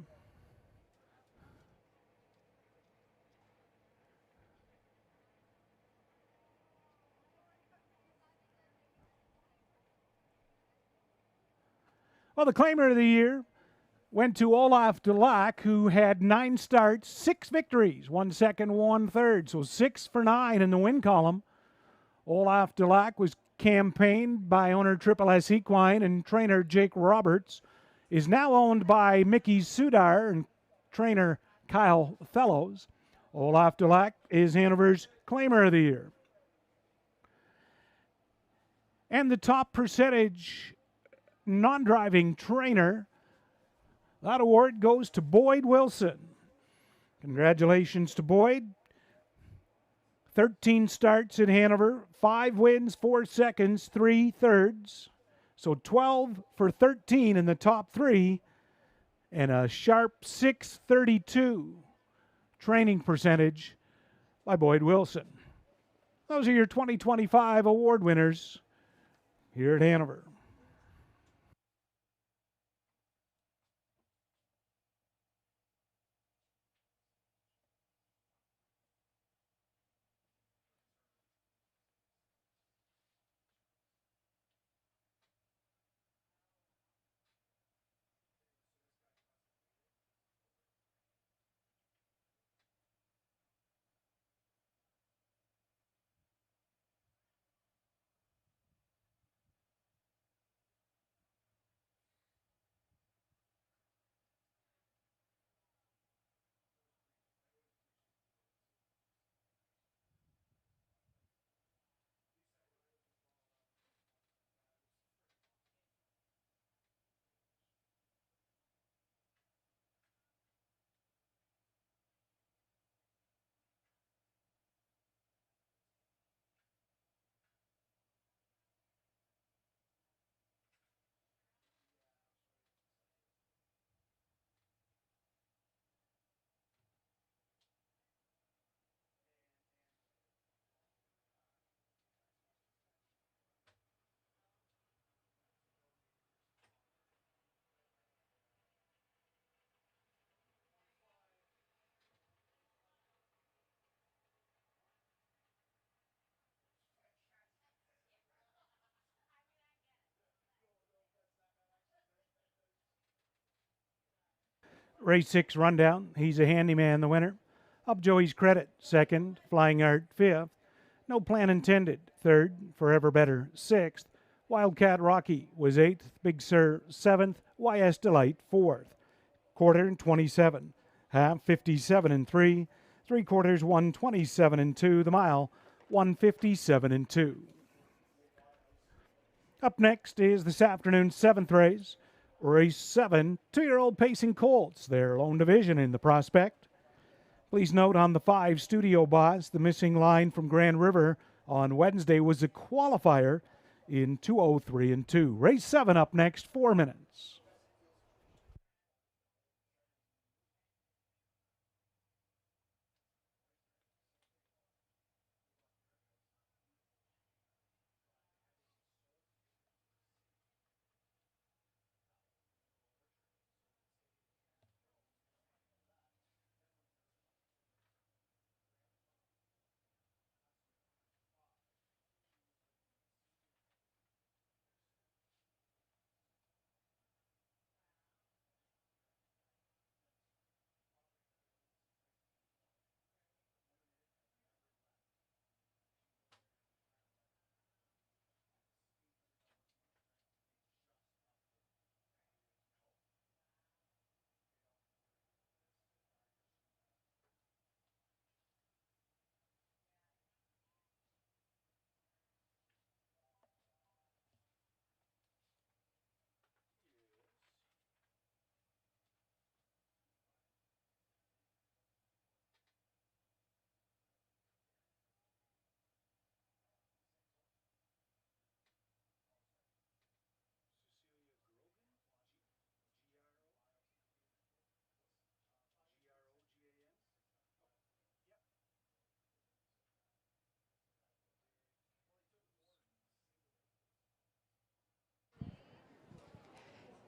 Well, the Claimer of the Year went to Olaf Delac, who had 9 starts, 6 victories, 1 second, 1 third, so 6 for 9 in the win column. Olaf Delac was campaigned by owner Triple S Equine and trainer Jake Roberts, is now owned by Mickey Sudar and trainer Kyle Fellows. Olaf Delac is Hanover's Claimer of the Year. And the top percentage non-driving trainer, that award goes to Boyd Wilson. Congratulations to Boyd. 13 starts in Hanover, 5 wins, 4 seconds, 3 thirds. So 12 for 13 in the top 3, and a sharp 632 training percentage by Boyd Wilson. Those are your 2025 award winners here at Hanover. Race 6 rundown. He's a handyman, the winner. Up Joey's Credit, second. Flying Art, fifth. No Plan Intended, third. Forever Better, sixth. Wildcat Rocky was eighth. Big Sur, seventh. YS Delight, fourth. Quarter and 27. Half 57 and 3. 3/4 127 and 2. The mile 157 and 2. Up next is this afternoon's 7th race. Race 7, 2-year-old Pacing Colts, their lone division in the prospect. Please note on the 5 Studio Boss, the missing line from Grand River on Wednesday was a qualifier in 2:03 and 2. Race 7 up next, 4 minutes.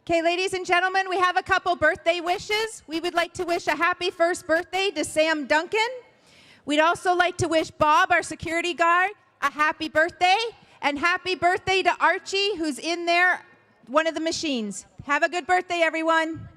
Okay, ladies and gentlemen, we have a couple birthday wishes. We would like to wish a happy first birthday to Sam Duncan. We'd also like to wish Bob, our security guard, a happy birthday. And happy birthday to Archie, who's in there, one of the machines. Have a good birthday, everyone.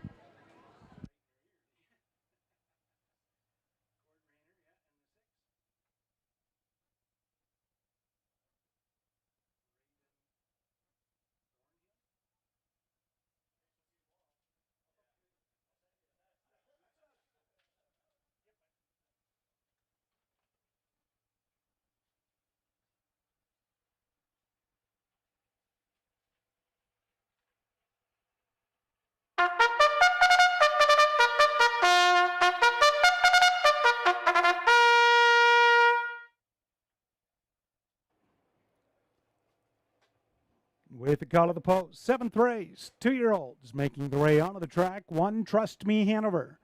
With the call of the post, seventh race, 2-year-olds making their way onto the track. One, Trust Me Hanover.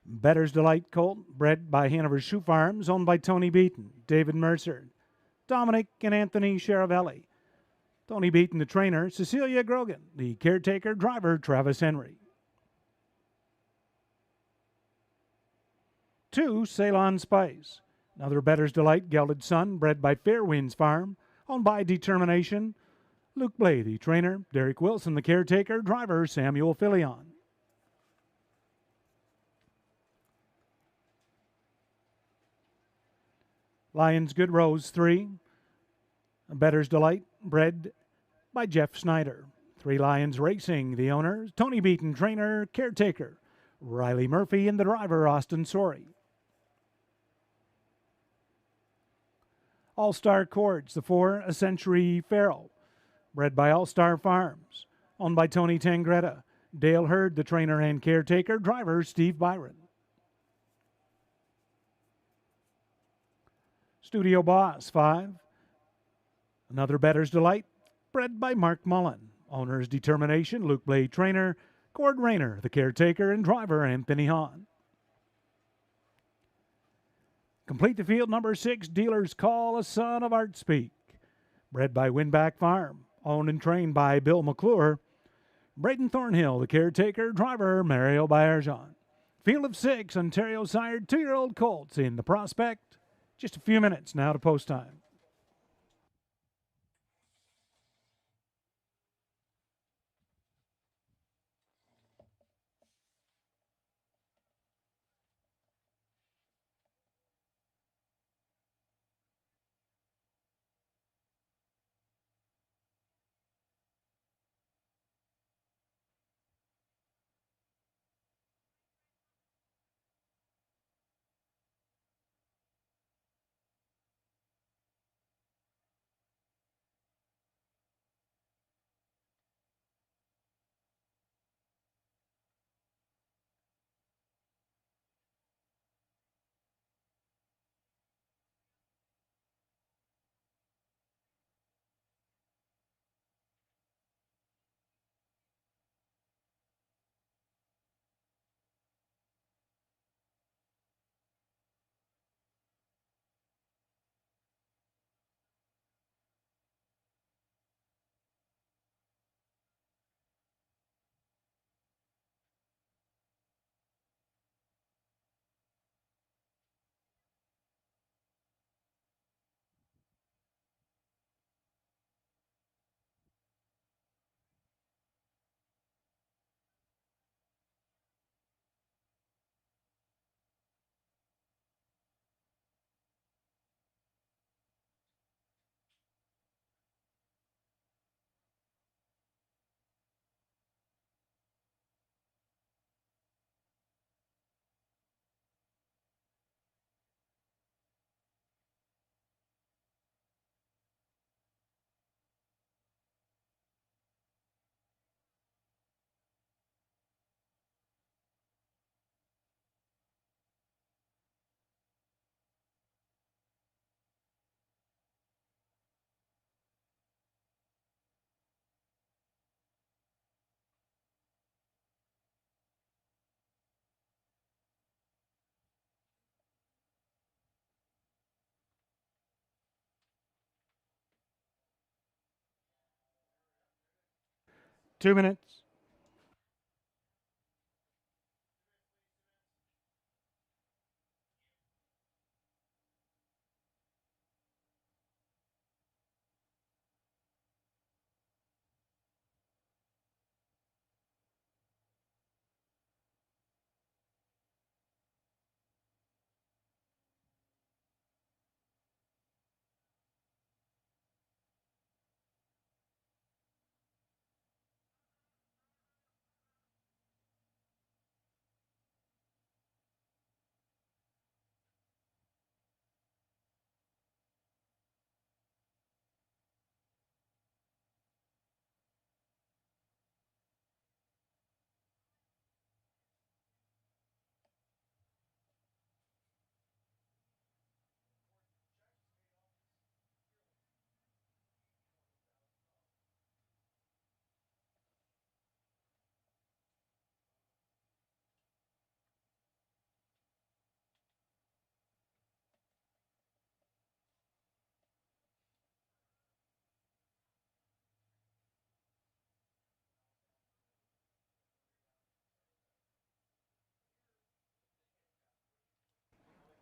Better's Delight colt, bred by Hanover Shoe Farms, owned by Tony Beaton, David Mercer, Dominic and Anthony Charavelli. Tony Beaton, the trainer, Cecilia Grogan, the caretaker driver, Travis Henry. 2, Ceylon Spice. Another Better's Delight gelded son, bred by Fairwinds Farm, owned by Determination, Luke Blay, the trainer, Derek Wilson, the caretaker, driver, Samuel Filion. Lions Good Rose 3, Better's Delight, bred by Jeff Snyder. 3 Lions Racing, the owner, Tony Beaton, trainer, caretaker, Riley Murphy, and the driver, Austin Sorey. All-Star Cords, the 4, A Century Pharaoh, bred by All-Star Farms, owned by Tony Tangretta, Dale Hurd, the trainer and caretaker, driver, Steve Byron. Studio Boss 5, Another Better's Delight, bred by Mark Mullen, owner's Determination, Luke Blade, trainer, Cord Rayner, the caretaker and driver, Anthony Hahn. Complete the field, number 6, Dealer's Call, a son of Artspeak, bred by Winback Farm, owned and trained by Bill McClure, Braden Thornhill, the caretaker, driver, Mario Bayerjon. Field of 6, Ontario sired 2-year-old colts in the prospect. Just a few minutes now to post time. Two minutes.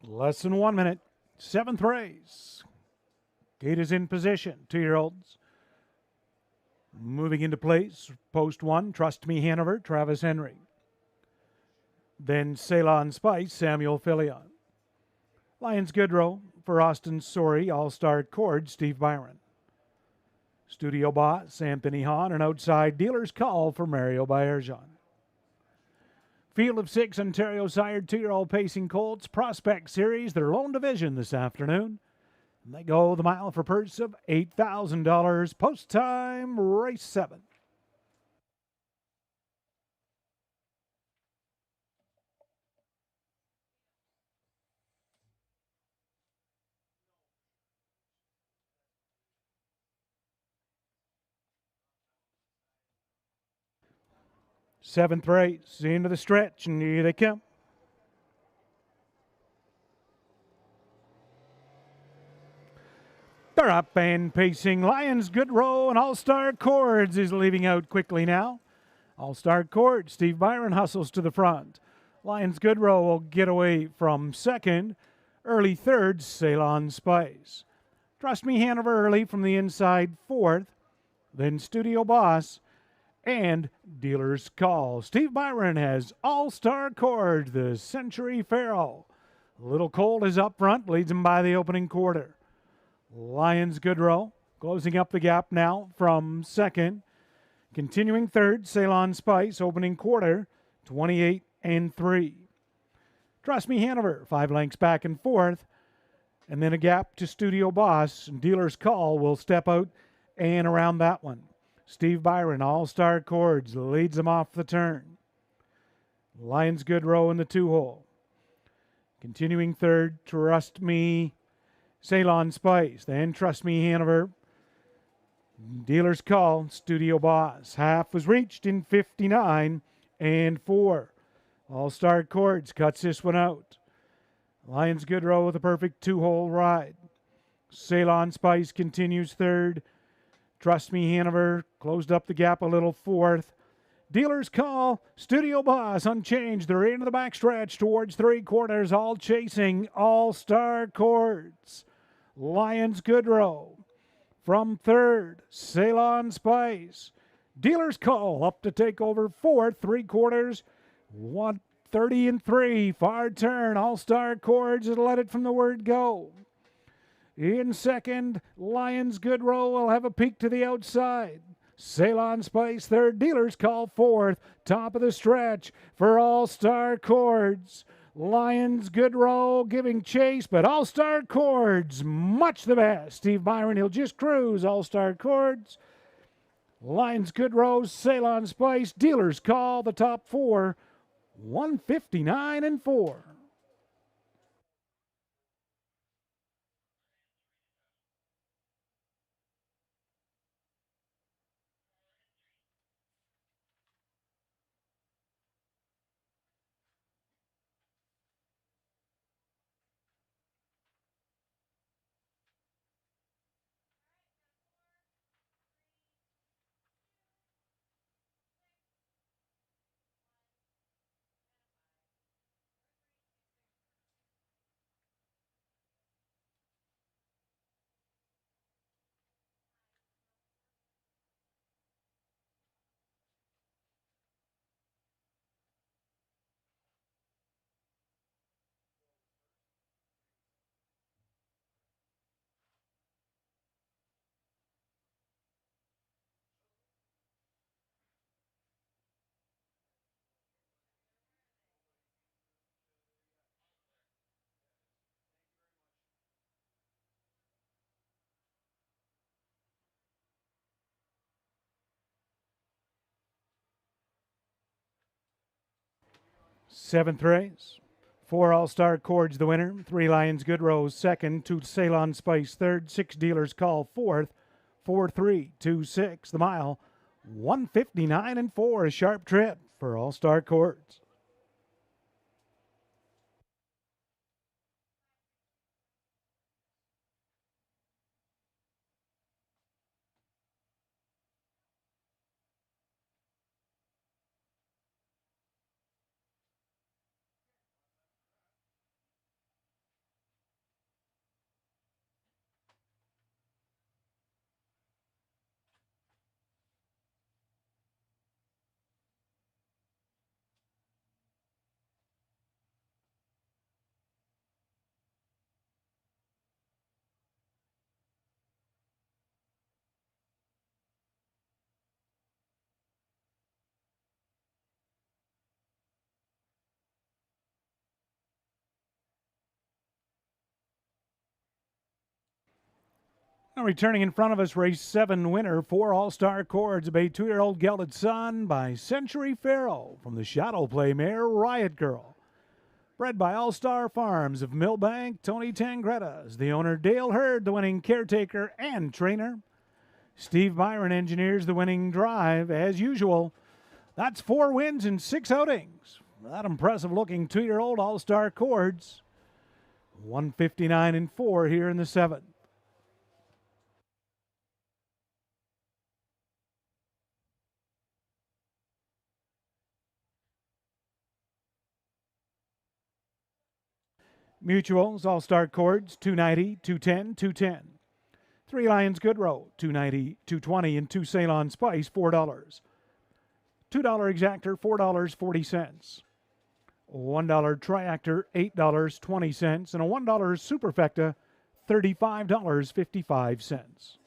Less than 1 minute. 7th race. Gate is in position. 2-year-olds. Moving into place. Post 1, Trust Me Hanover, Travis Henry. Then Ceylon Spice, Samuel Fillion. Lions Goodrow for Austin Sorey, All-Star Cord, Steve Byron. Studio Boss, Anthony Hahn, and outside Dealer's Call for Mario Baerjan. Field of 6 Ontario sired 2-year-old pacing colts, Prospect Series, their lone division this afternoon. And they go the mile for purse of $8,000. Post time, race 7. Seventh race, into the stretch, and here they come. They're up and pacing. Lions Goodrow and All-Star Cords is leaving out quickly now. All-Star Cords, Steve Byron hustles to the front. Lions Goodrow will get away from second. Early third, Ceylon Spice. Trust Me Hanover early from the inside fourth. Then Studio Boss and Dealer's Call. Steve Byron has All-Star Cord, the Century Pharaoh. Little Colt is up front, leads him by the opening quarter. Lions Goodrow closing up the gap now from second. Continuing third, Ceylon Spice, opening quarter, 28 and 3. Trust Me Hanover, 5 lengths back and fourth. And then a gap to Studio Boss. And Dealer's Call will step out and around that one. Steve Byron, All-Star Cords, leads them off the turn. Lions Goodrow in the 2-hole. Continuing third, Trust Me, Ceylon Spice. Then Trust Me Hanover. Dealer's Call, Studio Boss. Half was reached in 59 and 4. All-Star Cords cuts this one out. Lions Goodrow with a perfect 2-hole ride. Ceylon Spice continues third. Trust Me Hanover closed up the gap a little fourth. Dealer's Call, Studio Boss unchanged. They're into the backstretch towards 3/4, all chasing All-Star Cords. Lions Goodrow from third, Ceylon Spice. Dealer's Call up to take over fourth, 3/4, 130 and 3. Far turn, All-Star Cords will let it from the word go. In second, Lions Goodrow will have a peek to the outside. Ceylon Spice third, Dealer's Call fourth. Top of the stretch for All-Star Cords. Lions Goodrow giving chase, but All-Star Cords much the best. Steve Byron, he'll just cruise. All-Star Cords. Lions Goodrow, Ceylon Spice, Dealer's Call, the top 4, 159 and 4. Seventh race. 4 All-Star Cords the winner. 3 Lions Goodrow second. 2 Ceylon Spice third. 6 Dealer's Call fourth. 4-3, 2-6 the mile. 159 and 4. A sharp trip for All-Star Cords. Now returning in front of us, race 7 winner, 4 All-Star Cords, a 2-year-old gelded son by Century Pharaoh from the Shadow Play mare Riot Girl. Bred by All-Star Farms of Millbank, Tony Tangretta is the owner. Dale Hurd, the winning caretaker and trainer. Steve Byron engineers the winning drive. As usual, that's 4 wins in 6 outings. That impressive-looking 2-year-old All-Star Cords. 159-4 here in the 7th. Mutuals, All-Star Cords, 290, 210, 210. 3 Lions Goodrow, 290, 220, and 2 Ceylon Spice, $4. $2 Exactor, $4.40. $1 Triactor, $8.20, and a $1 Superfecta, $35.55.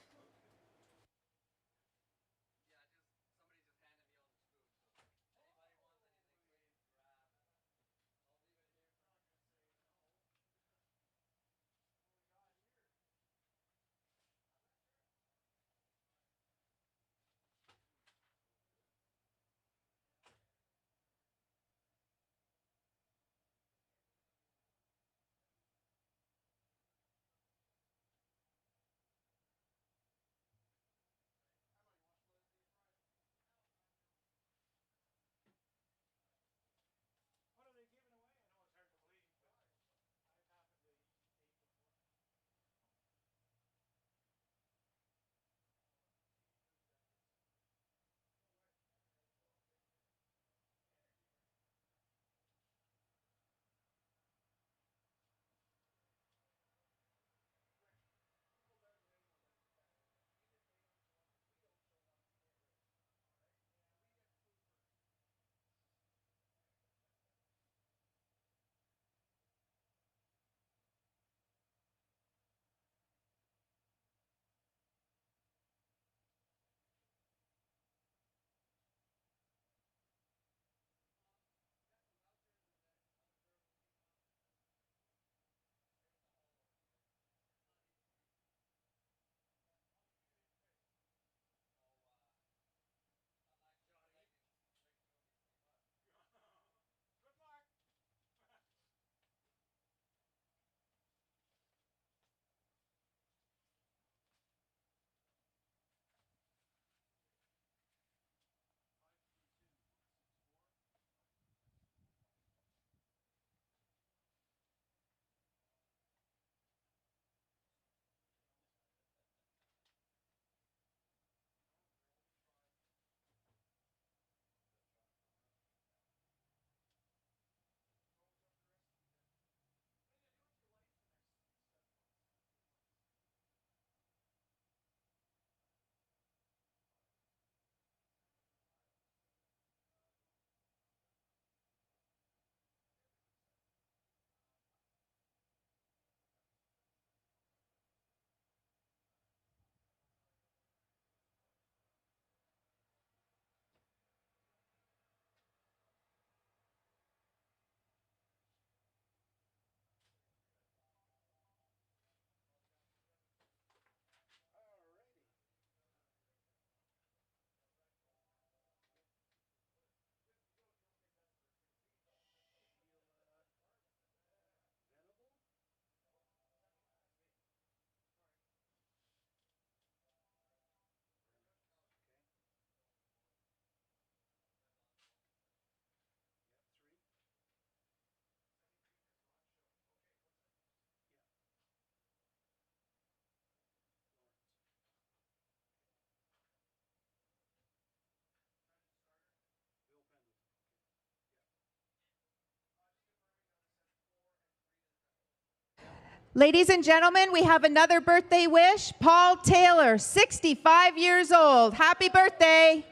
Ladies and gentlemen, we have another birthday wish. Paul Taylor, 65 years old. Happy birthday.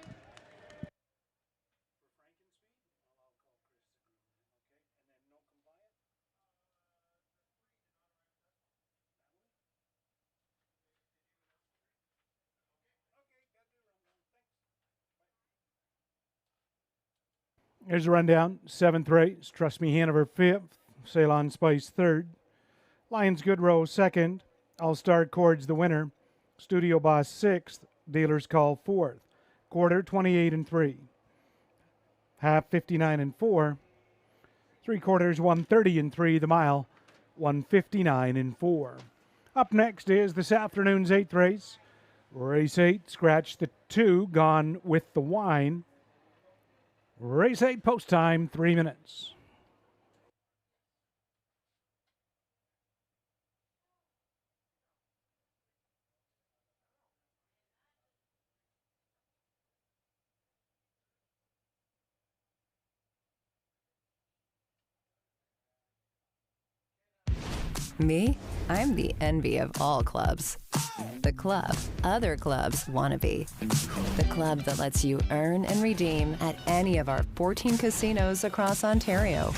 Here's a rundown. 7th race, Trust Me Hanover 5th, Ceylon Spice 3rd, Lions Goodrow 2nd, All-Star Cords the winner, Studio Boss 6th. Dealers call 4th. Quarter 28 and 3. Half 59 and 4. 3/4 130 and 3. The mile 159 and 4. Up next is this afternoon's 8th race. Race 8, scratch the 2, Gone with the Wine. Race 8, post time, 3 minutes. Me? I'm the envy of all clubs. The club other clubs want to be. The club that lets you earn and redeem at any of our 14 casinos across Ontario.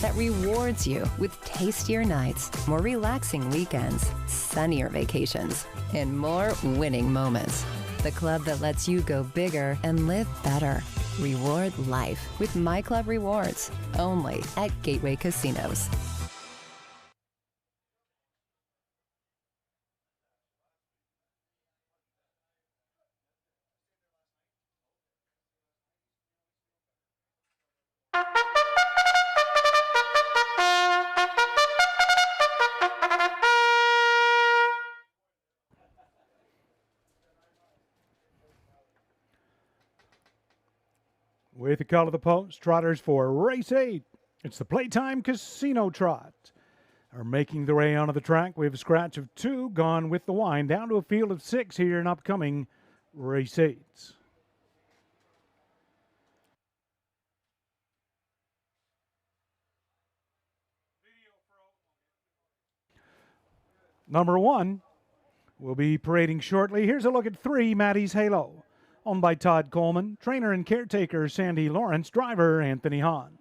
That rewards you with tastier nights, more relaxing weekends, sunnier vacations, and more winning moments. The club that lets you go bigger and live better. Reward life with My Club Rewards, only at Gateway Casinos. With the call of the post, trotters for race 8. It's the Playtime Casino Trot. Are making their way onto the track. We have a scratch of 2, Gone with the Wine, down to a field of 6 here in upcoming race 8. Number 1 will be parading shortly. Here's a look at 3, Maddie's Halo. Owned by Todd Coleman, trainer and caretaker Sandy Lawrence, driver Anthony Hahn.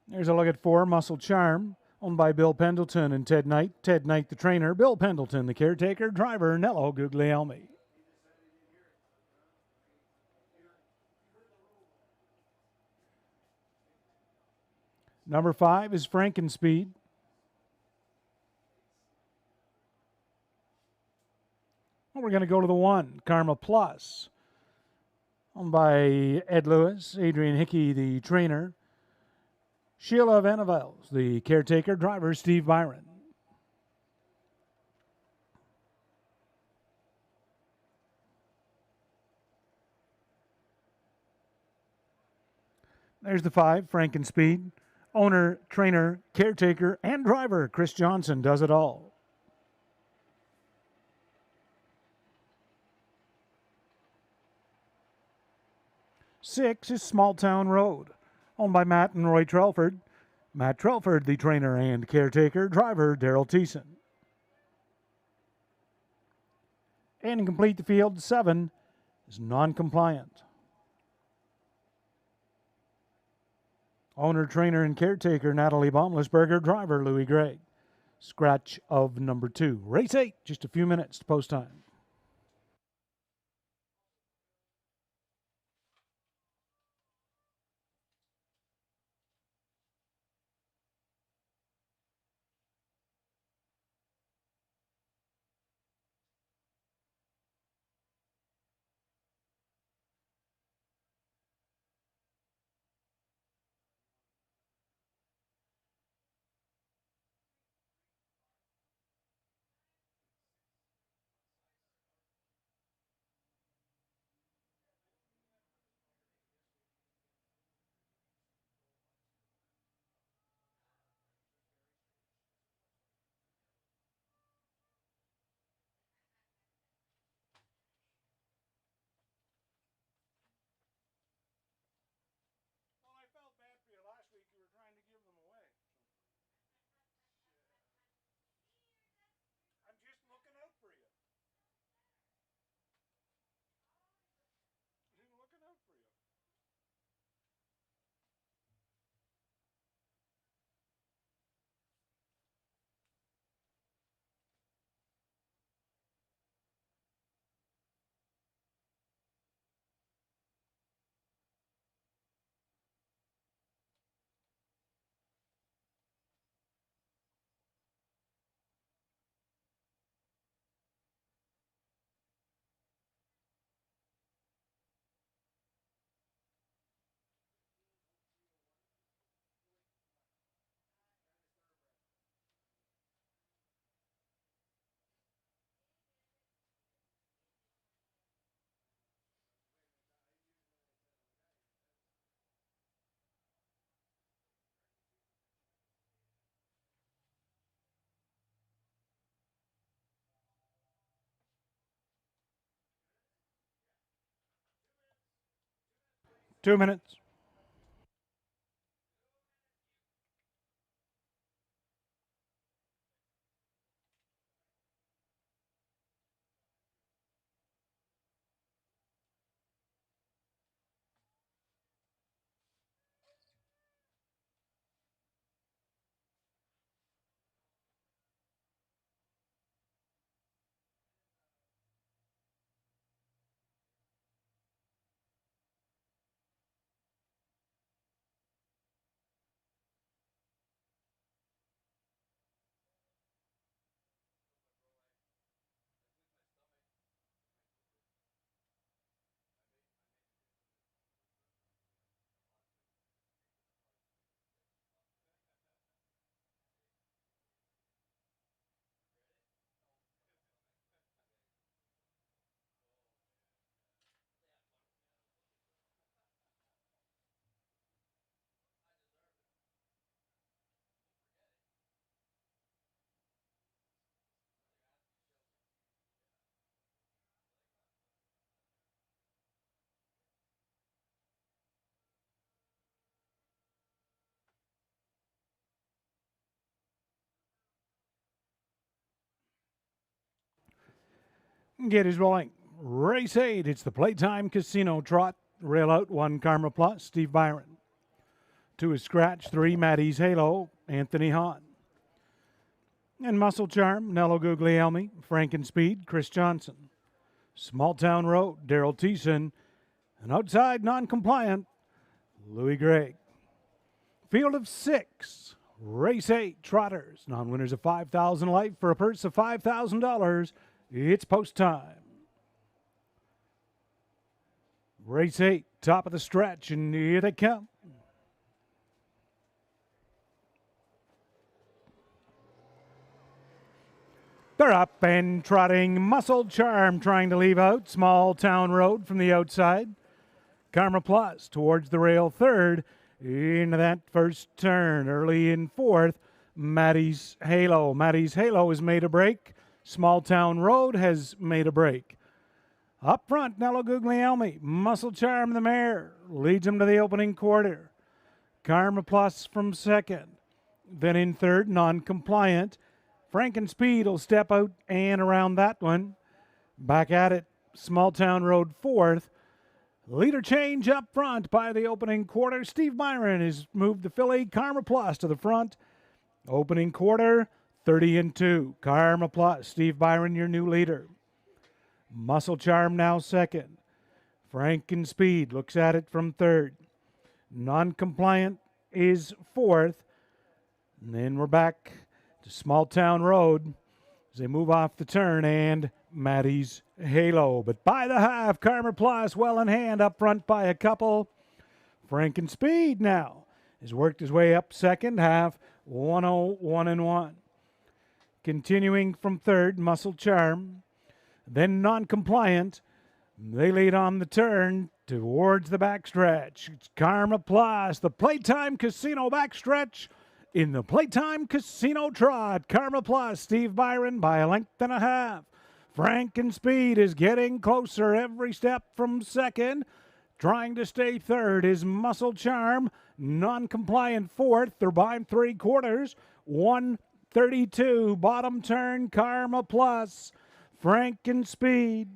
There's a look at 4, Muscle Charm, owned by Bill Pendleton and Ted Knight. Ted Knight, the trainer, Bill Pendleton, the caretaker, driver Nello Guglielmi. Number 5 is Frankenspeed. Well, we're going to go to the 1, Karma Plus, owned by Ed Lewis, Adrian Hickey, the trainer, Sheila Vanavels, the caretaker, driver Steve Byron. There's the 5, Frankenspeed. Owner, trainer, caretaker, and driver Chris Johnson does it all. 6 is Small Town Road, owned by Matt and Roy Trelford. Matt Trelford, the trainer and caretaker, driver Daryl Thiessen. And to complete the field, 7 is Non-Compliant. Owner, trainer, and caretaker Natalie Baumlisberger, driver Louis Gregg. Scratch of number 2. Race 8, just a few minutes to post time. 2 minutes. Get his rolling. Race 8. It's the Playtime Casino Trot. Rail out 1, Karma Plus, Steve Byron. 2 is Scratch. 3, Maddie's Halo, Anthony Hahn. And Muscle Charm, Nello Guglielmi, Frankenspeed, Chris Johnson. Small Town Road, Daryl Thiessen. And outside, non-compliant, Louis Gregg. Field of 6. Race 8, Trotters. Non-winners of $5,000 life for a purse of $5,000. It's post time. Race 8, top of the stretch, and here they come. They're up and trotting. Muscle Charm trying to leave out. Small Town Road from the outside. Karma Plus towards the rail third. Into that first turn. Early in fourth, Maddie's Halo. Maddie's Halo has made a break. Small Town Road has made a break. Up front, Nello Guglielmi. Muscle Charm, the mare, leads him to the opening quarter. Karma Plus from second. Then in third, non-compliant. Frankenspeed will step out and around that one. Back at it, Small Town Road fourth. Leader change up front by the opening quarter. Steve Byron has moved the filly. Karma Plus to the front. Opening quarter, 30-2. Karma Plus. Steve Byron, your new leader. Muscle Charm now second. Frankenspeed looks at it from third. Non-compliant is fourth. And then we're back to Small Town Road as they move off the turn, and Maddie's Halo. But by the half, Karma Plus well in hand up front by a couple. Frankenspeed now has worked his way up second half, 101-1. Continuing from third, Muscle Charm. Then non-compliant. They lead on the turn towards the backstretch. It's Karma Plus, the Playtime Casino backstretch in the Playtime Casino Trot. Karma Plus, Steve Byron by a length and a half. Frankenspeed is getting closer every step from second. Trying to stay third is Muscle Charm. Non-compliant fourth. They're by 3/4. 132. Bottom turn, Karma Plus. Frankenspeed.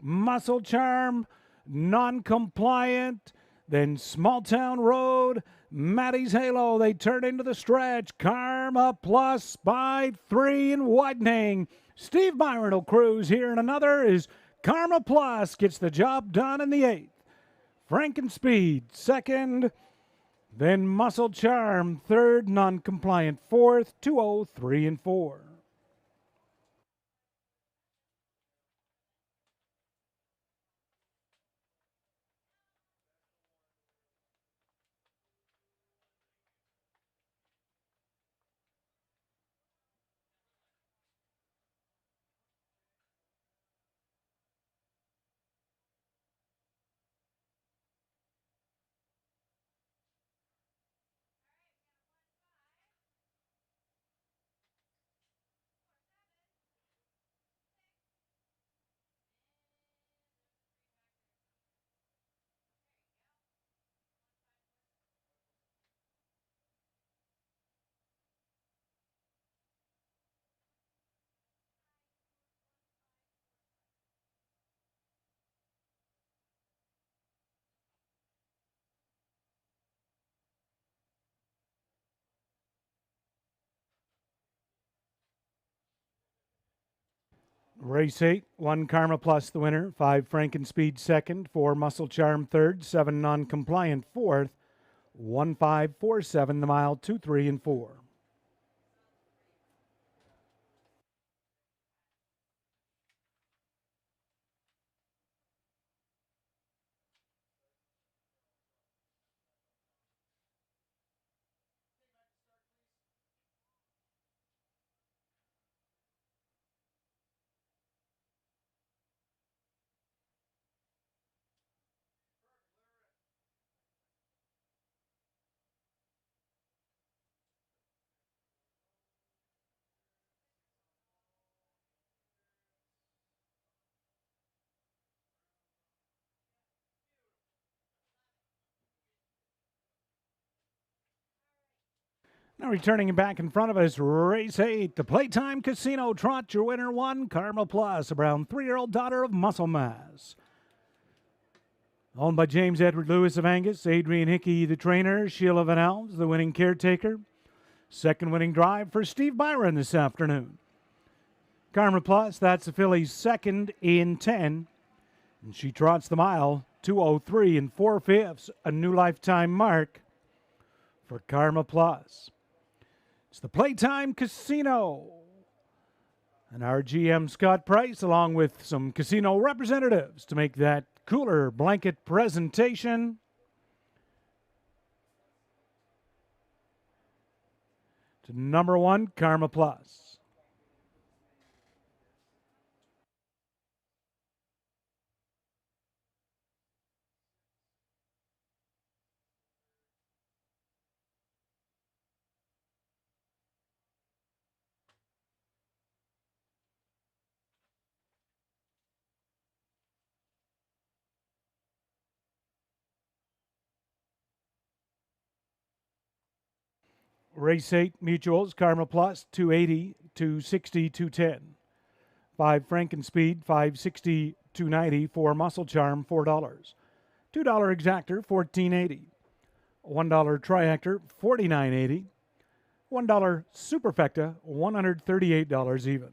Muscle Charm. Non-compliant. Then Small Town Road. Maddie's Halo. They turn into the stretch. Karma Plus by 3 and widening. Steve Byron will cruise here, and another is Karma Plus gets the job done in the 8th. Frankenspeed second, then Muscle Charm third, non-compliant fourth, 203-4. Race 8, 1 Karma Plus the winner, 5 Frankenspeed second, 4 Muscle Charm third, 7 Non-Compliant fourth, 1-5-4-7 the mile, 2, 3, and 4. Now returning back in front of us, race 8, the Playtime Casino Trot. Your winner, 1 Karma Plus, a brown 3-year-old daughter of Muscle Mass. Owned by James Edward Lewis of Angus, Adrian Hickey, the trainer, Sheila Van Elves, the winning caretaker. Second winning drive for Steve Byron this afternoon. Karma Plus, that's the filly's second in 10. And she trots the mile, 2:03 and 4/5, a new lifetime mark for Karma Plus. It's the Playtime Casino. And our GM, Scott Price, along with some casino representatives to make that cooler blanket presentation. To number 1, Karma Plus. Race 8 mutuals, Karma Plus, 280, 260, 210. 5 Frankenspeed, 560, 290. 4 Muscle Charm, $4. $2 Exactor, $14.80. $1 Triactor, $49.80. $1 Superfecta, $138 even.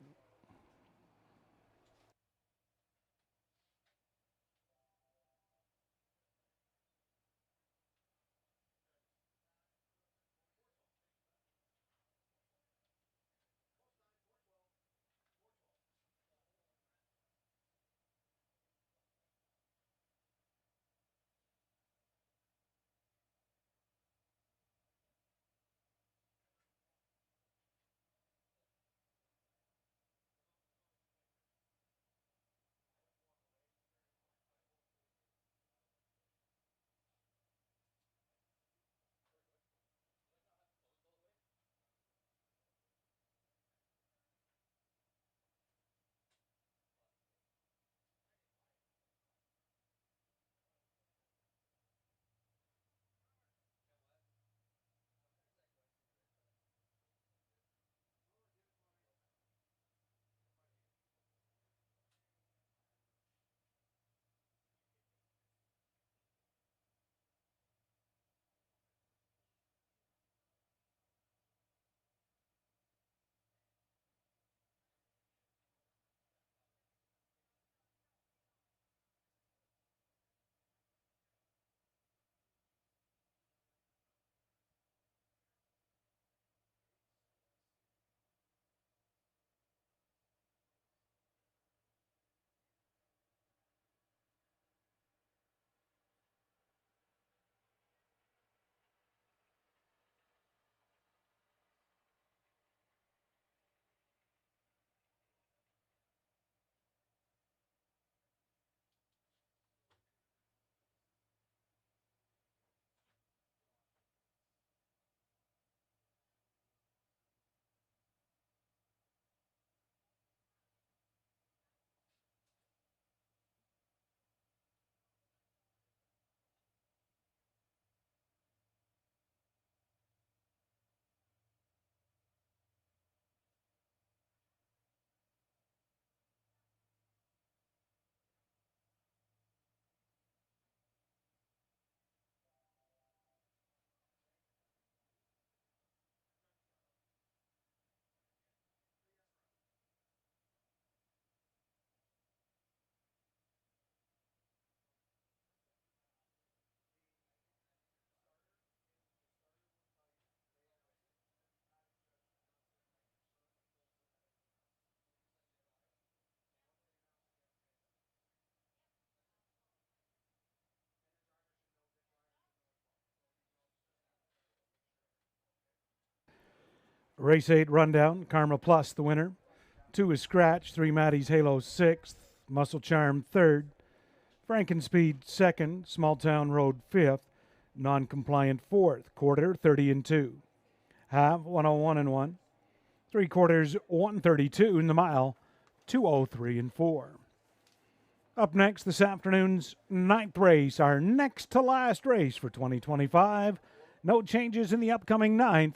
Race 8 rundown, Karma Plus the winner. 2 is Scratch, 3 Maddie's Halo 6th, Muscle Charm 3rd, Frankenspeed 2nd, Small Town Road 5th, Non-Compliant 4th, quarter 30 and 2. Half 101 and 1. 3/4 132 in the mile 203 and 4. Up next this afternoon's 9th race, our next to last race for 2025. No changes in the upcoming 9th.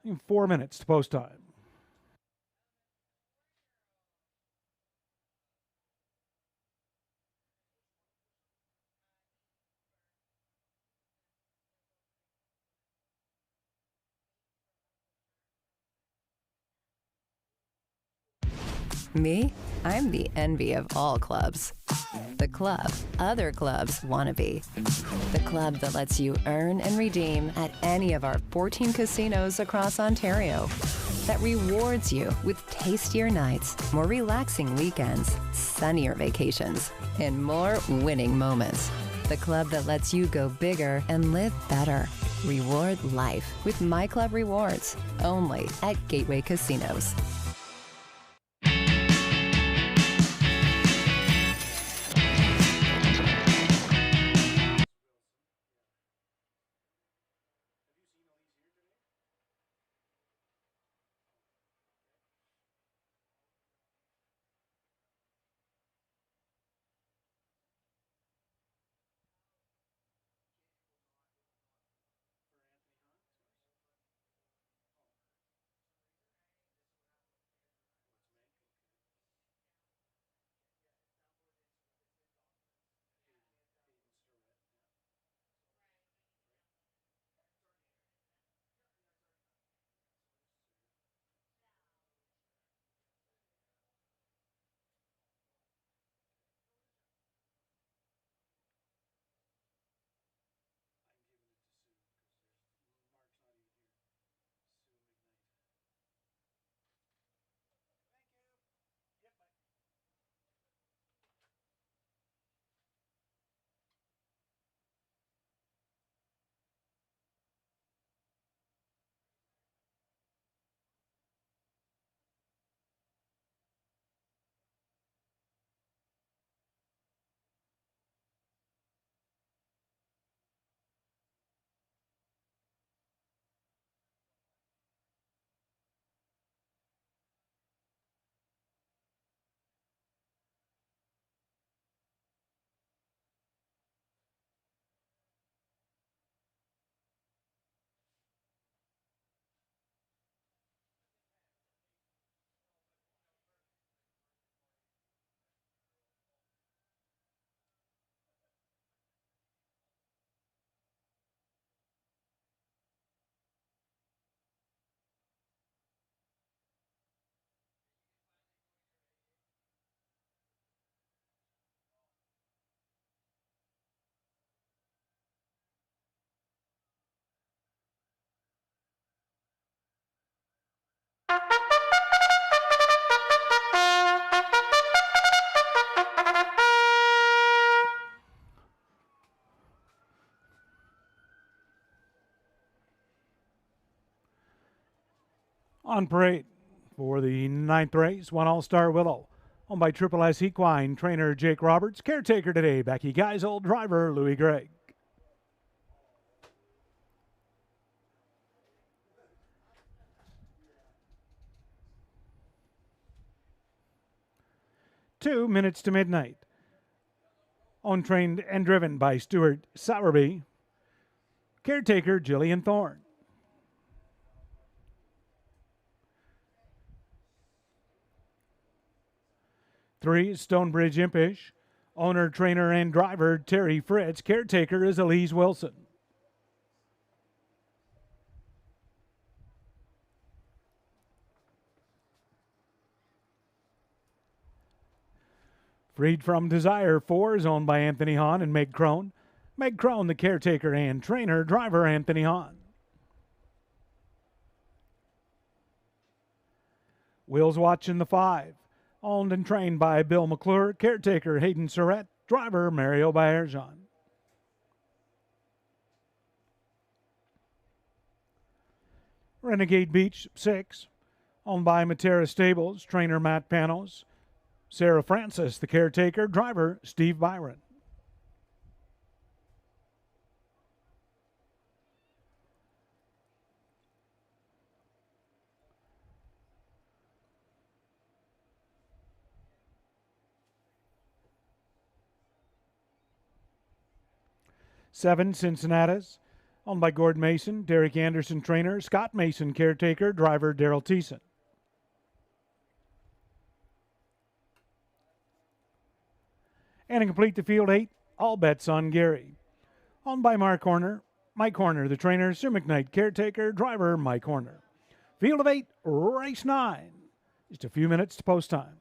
In 4 minutes to post time. Me? I'm the envy of all clubs. The club other clubs want to be. The club that lets you earn and redeem at any of our 14 casinos across Ontario. That rewards you with tastier nights, more relaxing weekends, sunnier vacations, and more winning moments. The club that lets you go bigger and live better. Reward life with My Club Rewards, only at Gateway Casinos. On parade for the 9th race, 1 All-Star Willow. Owned by Triple S Equine, trainer Jake Roberts. Caretaker today, Becky Geisel, driver Louis Gregg. Two minutes to midnight. Owned, trained, and driven by Stuart Sowerby. Caretaker Jillian Thorne. Three, Stonebridge Impish. Owner, trainer, and driver Terry Fritz. Caretaker is Elise Wilson. Freed from Desire 4 is owned by Anthony Hahn and Meg Crone. Meg Crone, the caretaker and trainer, driver Anthony Hahn. Wheels watching the 5. Owned and trained by Bill McClure, caretaker Hayden Surratt, driver Mario Baerjan. Renegade Beach 6, owned by Matera Stables, trainer Matt Panos, Sarah Francis, the caretaker, driver Steve Byron. Seven, Cincinnati's, owned by Gord Mason, Derek Anderson, trainer, Scott Mason, caretaker, driver Daryl Thiessen. And to complete the field 8, all bets on Gary. Owned by Mike Horner, the trainer, Sue McKnight, caretaker, driver Mike Horner. Field of 8, race 9. Just a few minutes to post time.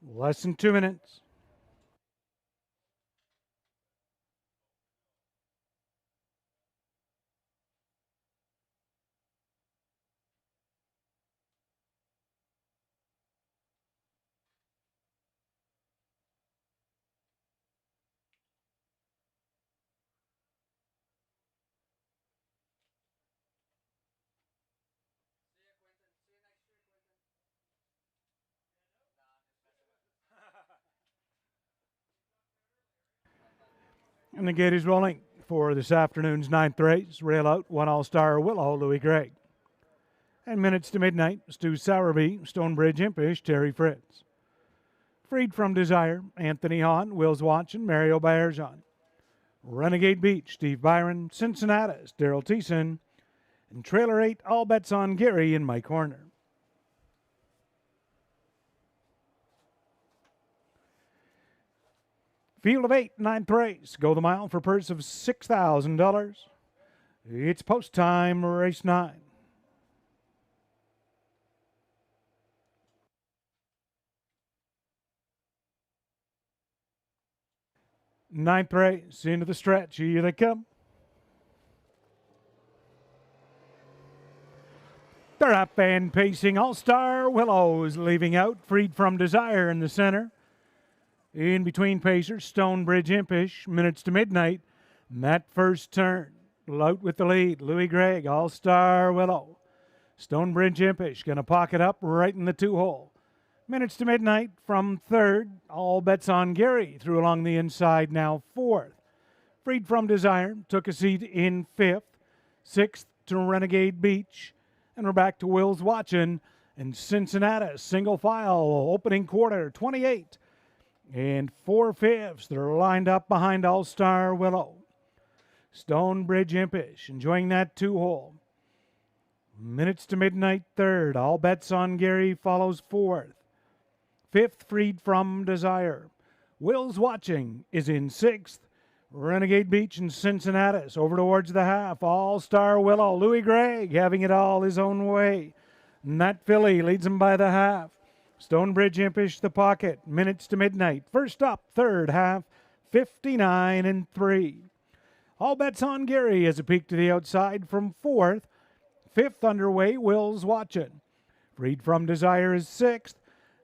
Less than 2 minutes. And the gate is rolling for this afternoon's 9th race. Rail out, 1 All-Star Willow, Louis Gregg. And minutes to midnight, Stu Sowerby, Stonebridge Impish, Terry Fritz. Freed from Desire, Anthony Hahn, Wills Watson, Mario Baerjan. Renegade Beach, Steve Byron, Cincinnati's, Daryl Thiessen. And Trailer 8, all bets on Gary and Mike Horner. Field of 8, 9th race. Go the mile for a purse of $6,000. It's post time, race 9. Ninth race into the stretch. Here they come. They're up and pacing. All-Star Willows leaving out. Freed from Desire in the center. In between pacers, Stonebridge Impish. Minutes to midnight. And that first turn. Out with the lead. Louis Gregg, All-Star Willow. Stonebridge Impish going to pocket up right in the 2-hole. Minutes to midnight from third. All bets on Gary. Through along the inside now fourth. Freed from Desire. Took a seat in fifth. Sixth to Renegade Beach. And we're back to Will's Watching and Cincinnati. Single file. Opening quarter 28. And 4/5. They're lined up behind All-Star Willow. Stonebridge Impish enjoying that 2-hole. Minutes to midnight third. All bets on Gary follows fourth. Fifth, Freed from Desire. Will's Watching is in sixth. Renegade Beach and Cincinnati over towards the half. All-Star Willow. Louis Gregg having it all his own way. And that filly leads him by the half. Stonebridge Impish the pocket. Minutes to midnight. First up, third half, 59-3. All bets on Gary as a peek to the outside from fourth. Fifth underway, Will's Watching. Freed from Desire is sixth.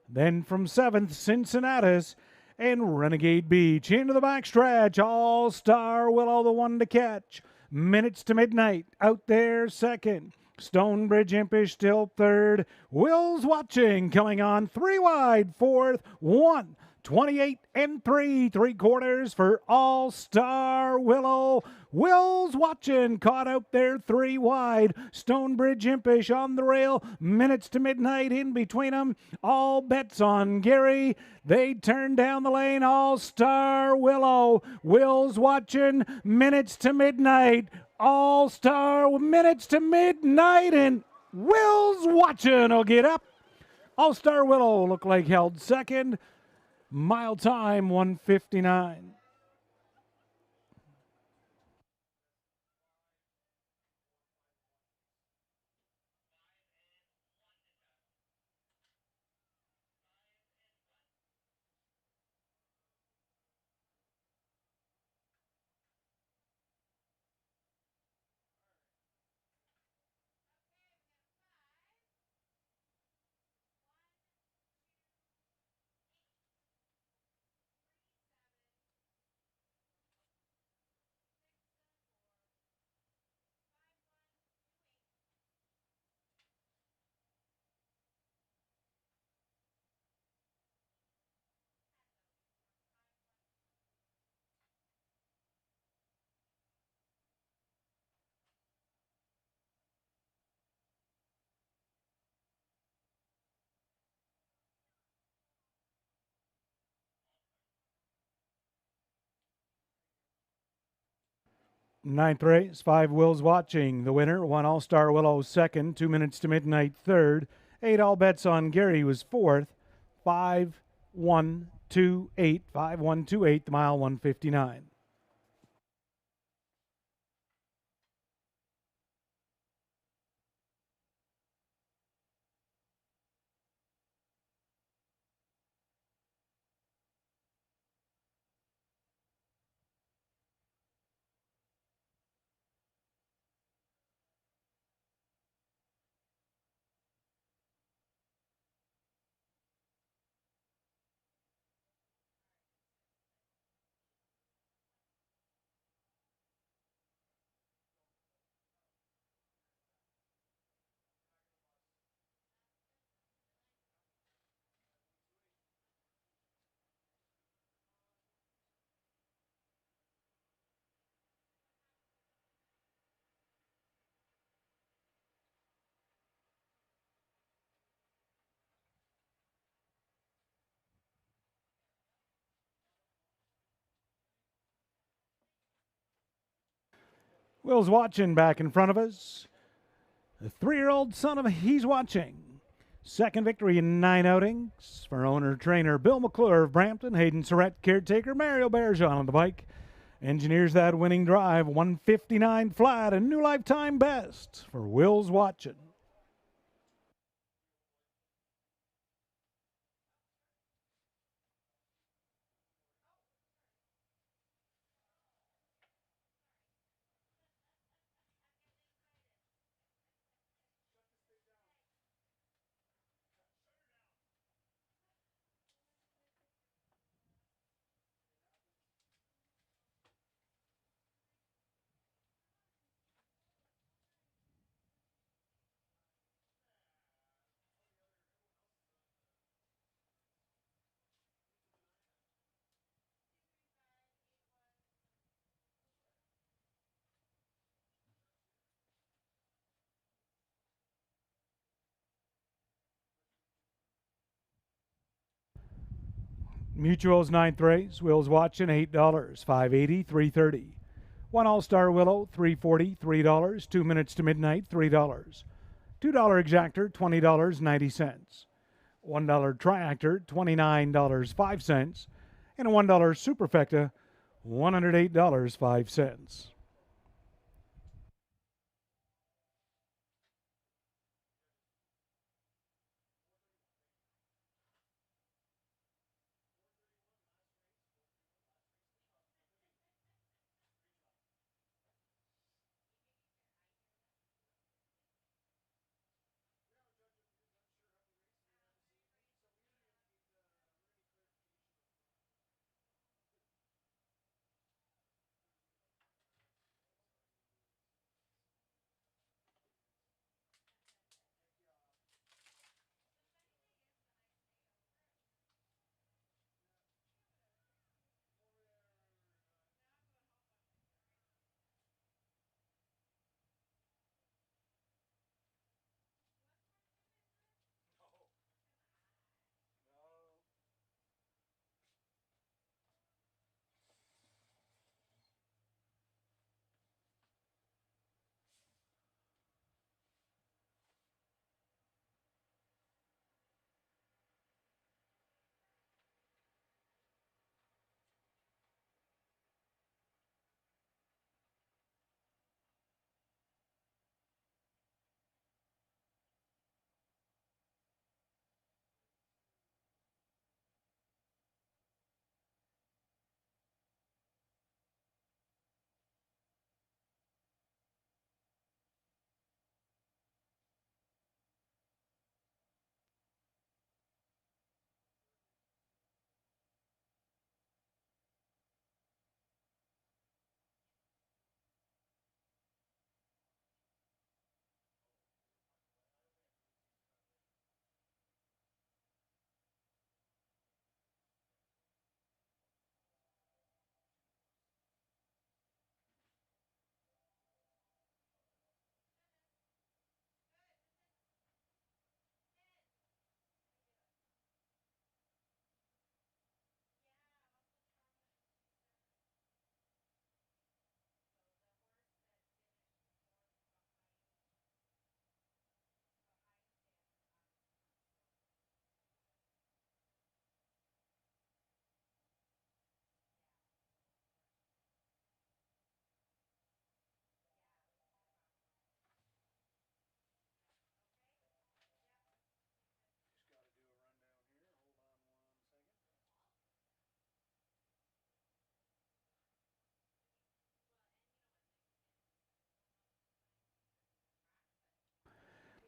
Then from seventh, Cincinnati and Renegade Beach. Into the backstretch, All-Star Willow the one to catch. Minutes to midnight, out there second. Stonebridge Impish still third. Will's Watching coming on 3 wide, fourth, 1:28-3, 3/4 for All-Star Willow. Will's Watching caught out there 3 wide. Stonebridge Impish on the rail. Minutes to midnight in between them. All bets on Gary. They turn down the lane. All-Star Willow. Will's Watching. Minutes to midnight. All-Star minutes to midnight, and Will's Watching will get up. All-Star Willow looked like held second. Mile time 1:59. Ninth race, 5 Will's Watching. The winner, 1 All-Star Willow second, 2 minutes to midnight third. 8 All Bets on Gary was fourth. 5-1-2-8, 5-1-2-8, the mile 1:59. Will's Watching back in front of us. The 3-year-old son of He's Watching. Second victory in 9 outings for owner-trainer Bill McClure of Brampton. Hayden Surratt, caretaker. Mario Bergeron on the bike. Engineers that winning drive. 1:59 flat. A new lifetime best for Will's Watching. Mutual's ninth race, Will's watching $8, $5.80, $3.30. One All-Star Willow, $3.40, $3. 2 minutes to midnight, $3. $2 Exactor, $20.90. $1 Triactor, $29.05. And a $1 Superfecta, $108.05.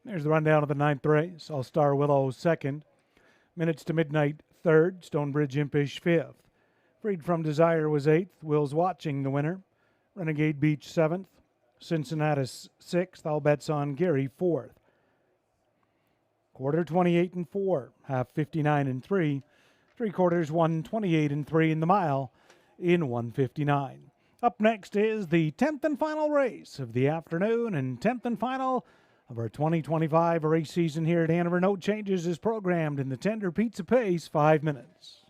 There's the rundown of the ninth race. All-Star Willow second. Minutes to midnight third. Stonebridge Impish fifth. Freed from Desire was eighth. Will's Watching the winner. Renegade Beach seventh. Cincinnatus sixth. All bets on Gary fourth. Quarter 28 and 4. Half 59 and 3. 3/4 128 and 3 in the mile in 159. Up next is the 10th and final race of the afternoon and 10th and final of our 2025 race season here at Hanover. No changes is programmed in the tender pizza pace, 5 minutes.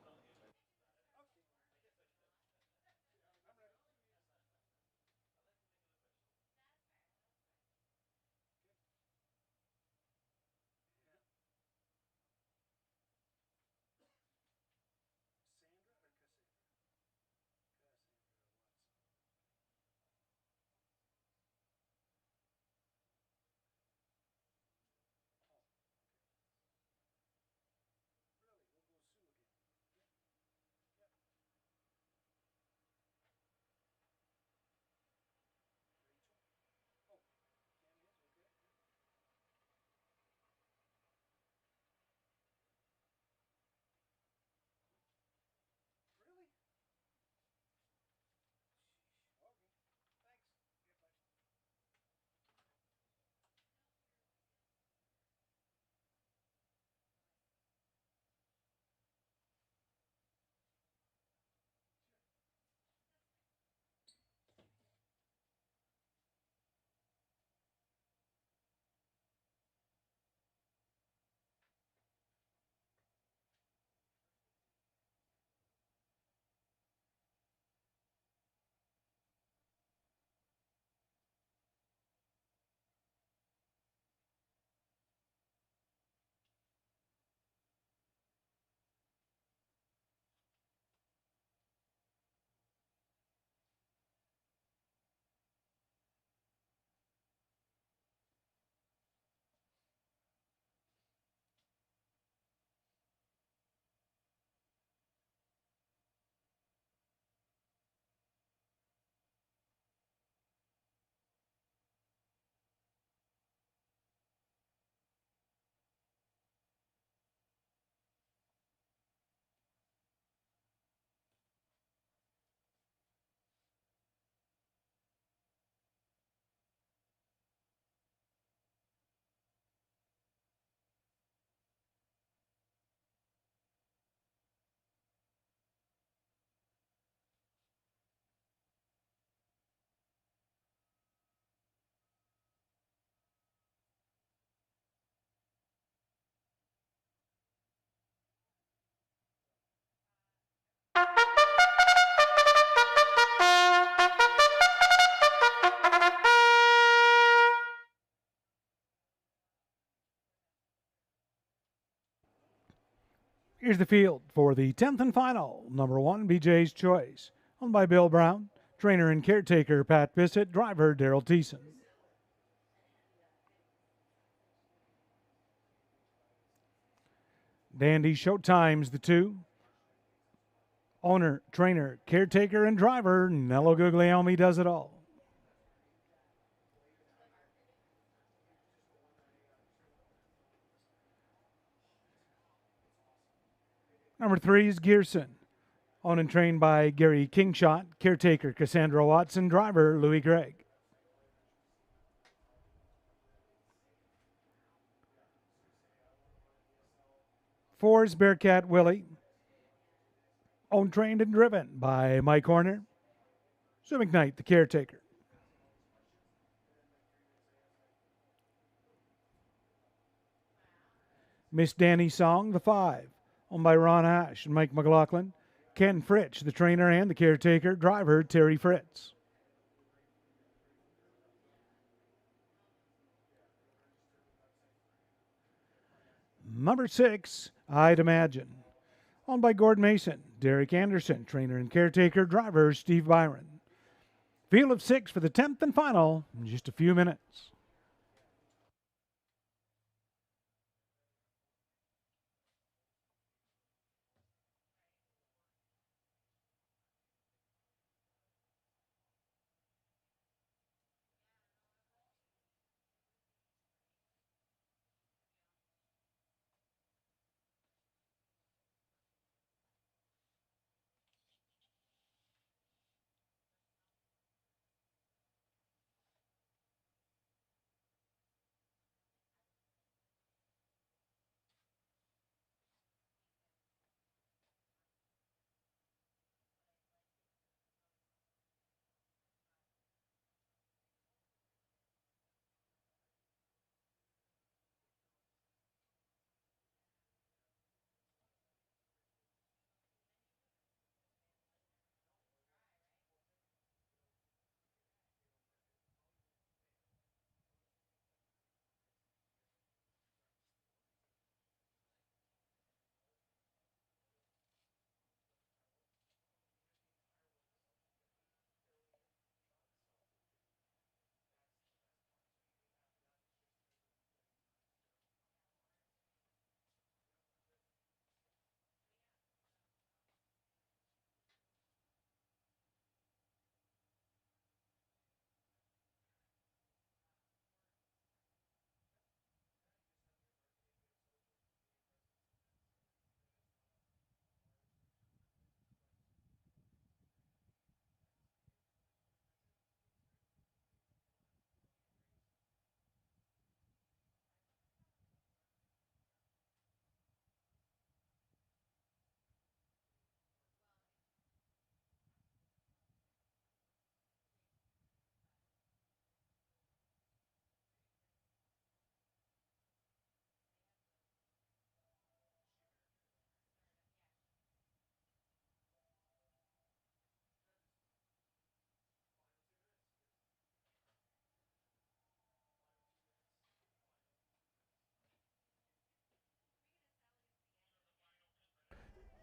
Here's the field for the 10th and final. Number 1, BJ's Choice. Owned by Bill Brown. Trainer and caretaker Pat Bissett. Driver Daryl Thiessen. Dandy Showtime's the 2. Owner, trainer, caretaker, and driver Nello Guglielmi does it all. Number 3 is Gearson. Owned and trained by Gary Kingshot, caretaker Cassandra Watson, driver Louis Gregg. Four is Bearcat Willie. Owned, trained, and driven by Mike Horner. Sue McKnight, the caretaker. Miss Danny Song, the 5. Owned by Ron Ash and Mike McLaughlin. Ken Fritch, the trainer and the caretaker. Driver Terry Fritz. Number 6, I'd Imagine. Owned by Gord Mason, Derek Anderson, trainer and caretaker, driver Steve Byron. Field of 6 for the 10th and final in just a few minutes.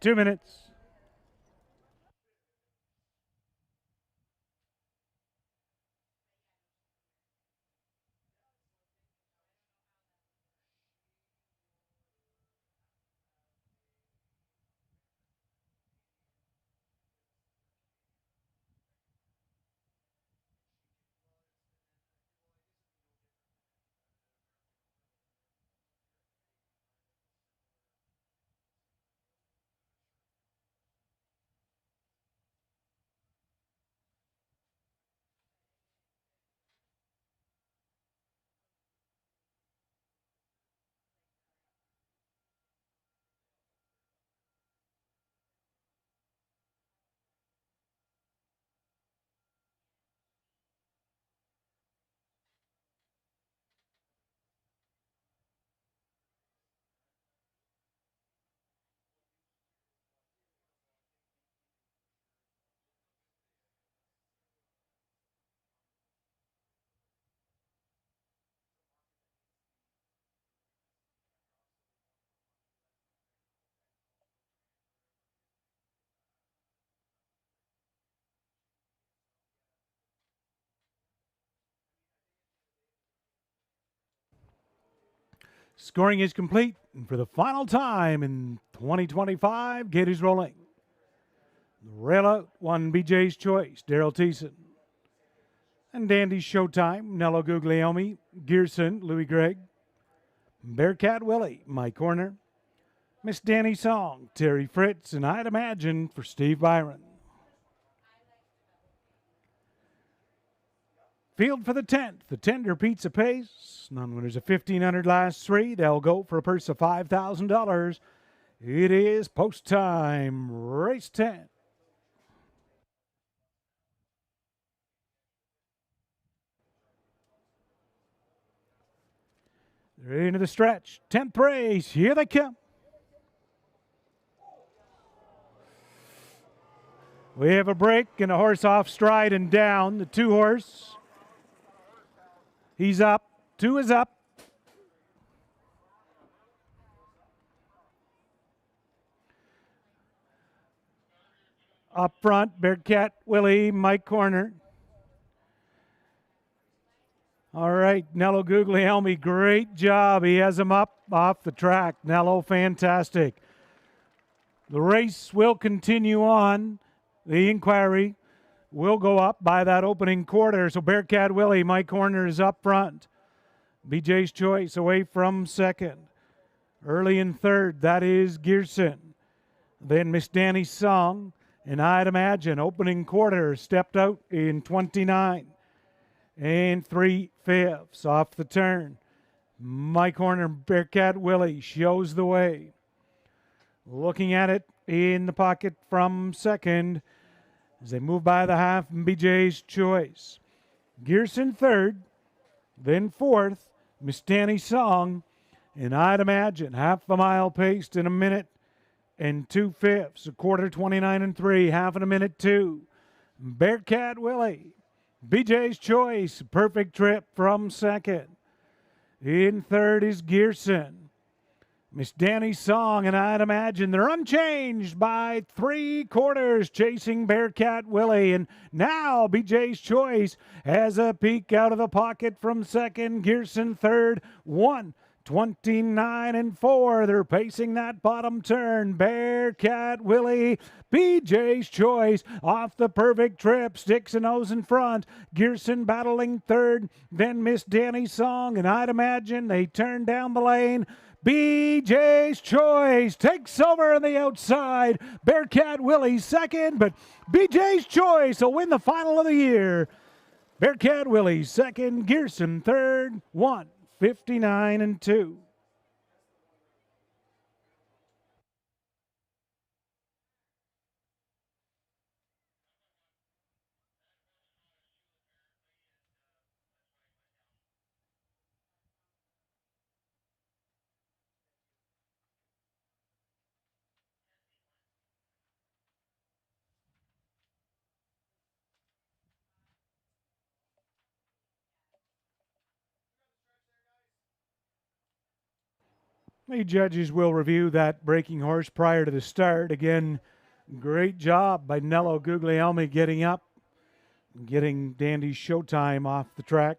Two minutes. Scoring is complete. And for the final time in 2025, gate is rolling. Rail out, 1 BJ's Choice, Daryl Thiessen. And Dandy's Showtime, Nello Guglielmi, Gearson, Louis Gregg. Bearcat Willie, Mike Horner. Miss Danny Song, Terry Fritz, and I'd Imagine for Steve Byron. Field for the 10th, the Tender Pizza Pace. Non-winners of 1,500 last 3. They'll go for a purse of $5,000. It is post time, race 10. They're into the stretch. 10th race, here they come. We have a break and a horse off stride and down. The 2 horse. He's up. 2 is up. Up front, Bearcat Willie, Mike Corner. All right, Nello Guglielmi, great job. He has him up off the track. Nello, fantastic. The race will continue on. The inquiry will go up by that opening quarter. So Bearcat Willie, Mike Horner is up front. BJ's Choice away from second. Early in third, that is Gearson. Then Miss Danny Song and I'd Imagine. Opening quarter stepped out in 29. And 3/5 off the turn. Mike Horner, Bearcat Willie shows the way. Looking at it in the pocket from second as they move by the half, BJ's Choice. Gearson third, then fourth, Miss Danny Song, and I'd Imagine. Half a mile paced in a minute and 2/5. A quarter 29 and 3, half in a minute 2. Bearcat Willie. BJ's Choice, perfect trip from second. In third is Gearson. Miss Danny Song and I'd Imagine. They're unchanged by 3/4, chasing Bearcat Willie. And now BJ's Choice has a peek out of the pocket from second. Gearson third, 1:29 and 4. They're pacing that bottom turn. Bearcat Willie, BJ's Choice off the perfect trip, sticks a nose in front. Gearson battling third, then Miss Danny Song and I'd Imagine. They turn down the lane. BJ's Choice takes over on the outside. Bearcat Willie second, but BJ's Choice will win the final of the year. Bearcat Willie second, Gearson third, 1:59 and 2. The judges will review that breaking horse prior to the start. Again, great job by Nello Guglielmi getting up, getting Dandy's Showtime off the track.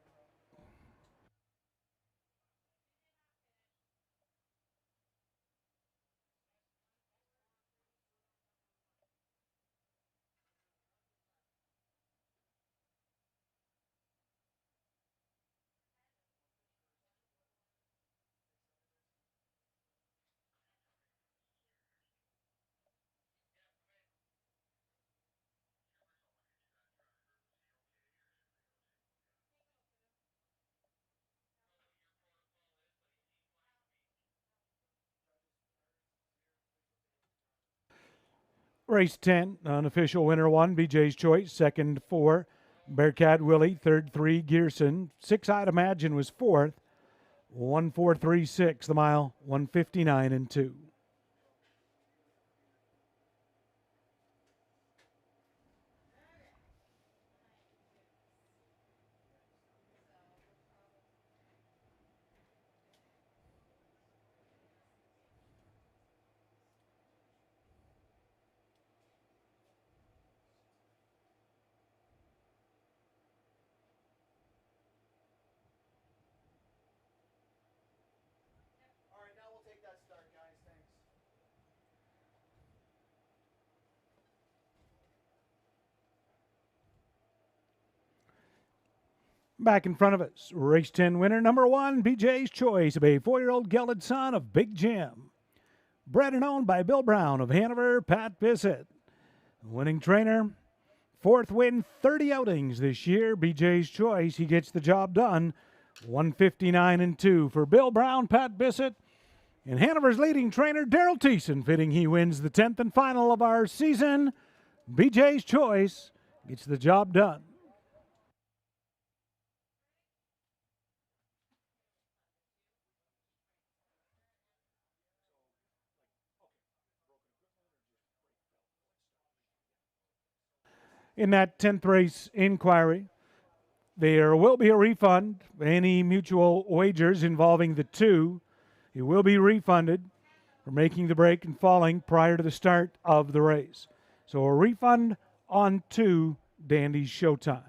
Race 10, unofficial winner 1, BJ's Choice. Second 4, Bearcat Willie. Third 3, Gearson. 6, I'd Imagine, was fourth. 1:436 the mile, 1:59 and 2. Back in front of us, race 10 winner number 1, BJ's Choice, a 4-year-old gelded son of Big Jim. Bred and owned by Bill Brown of Hanover, Pat Bissett. Winning trainer, 4th win, 30 outings this year. BJ's Choice, he gets the job done. 159-2 for Bill Brown, Pat Bissett, and Hanover's leading trainer, Daryl Thiessen, fitting he wins the 10th and final of our season. BJ's Choice gets the job done. In that 10th race inquiry, there will be a refund. Any mutual wagers involving the two, it will be refunded for making the break and falling prior to the start of the race. So a refund on 2 Dandy's Showtime.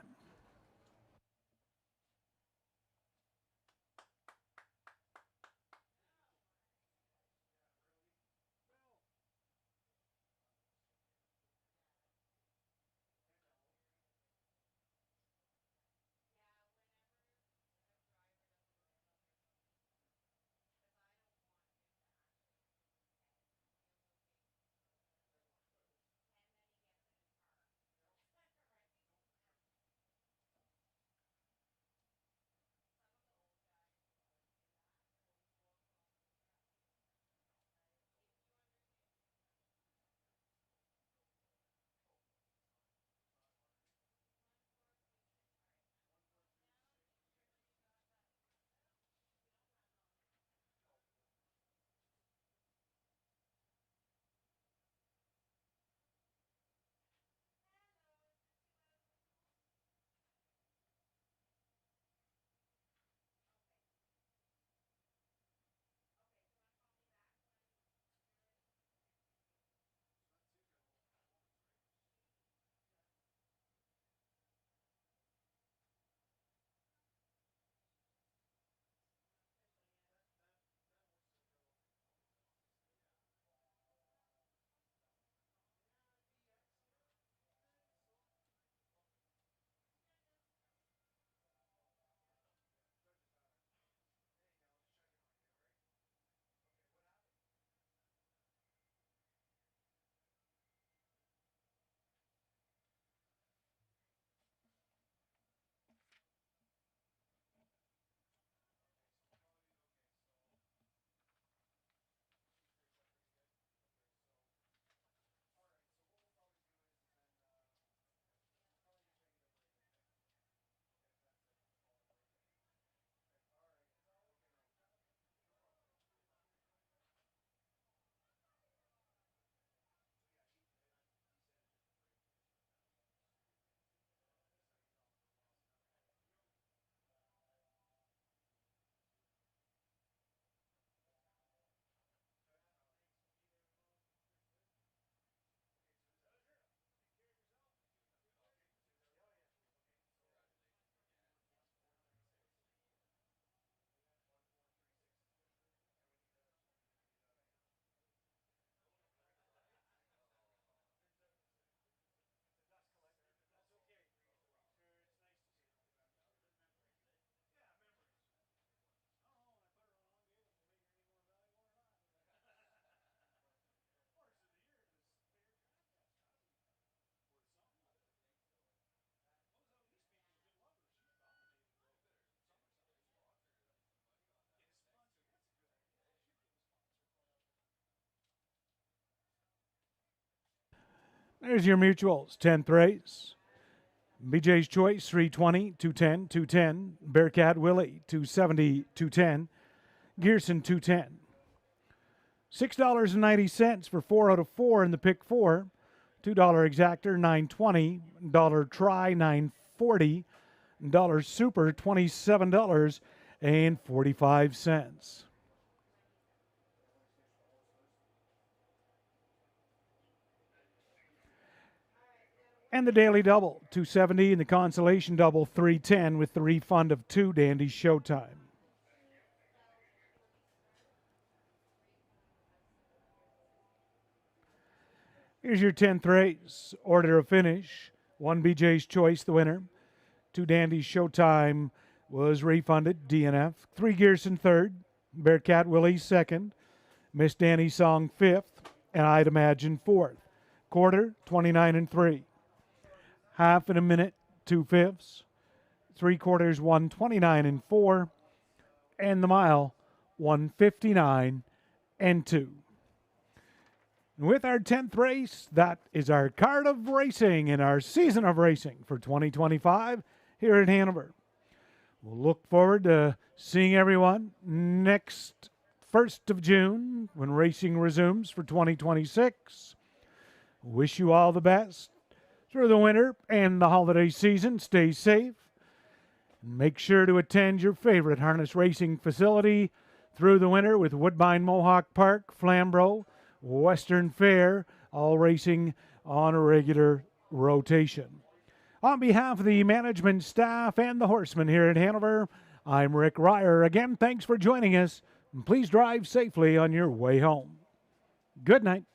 There's your mutuals. 10th race. BJ's Choice, 320, 210, 210. Bearcat Willie, 270, 210. Gearson, 210. $6.90 for 4 out of 4 in the pick 4. $2 exactor, $9.20. $1 try, $9.40. $1 super, $27.45. And the daily double, $270, and the consolation double, $310, with the refund of 2 Dandy's Showtime. Here's your 10th race. Order of finish. 1 BJ's Choice, the winner. 2 Dandy's Showtime, was refunded. DNF. 3 Gearson third. Bearcat Willie second. Miss Danny Song fifth. And I'd Imagine fourth. Quarter, 29 3. Half in a minute, 2/5. 3/4, 1:29 4. And the mile, 1:59 2. And with our 10th race, that is our card of racing and our season of racing for 2025 here at Hanover. We'll look forward to seeing everyone next 1st of June when racing resumes for 2026. Wish you all the best through the winter and the holiday season. Stay safe. And make sure to attend your favorite harness racing facility through the winter with Woodbine Mohawk Park, Flamborough, Western Fair, all racing on a regular rotation. On behalf of the management staff and the horsemen here at Hanover, I'm Rick Ryer. Again, thanks for joining us, and please drive safely on your way home. Good night.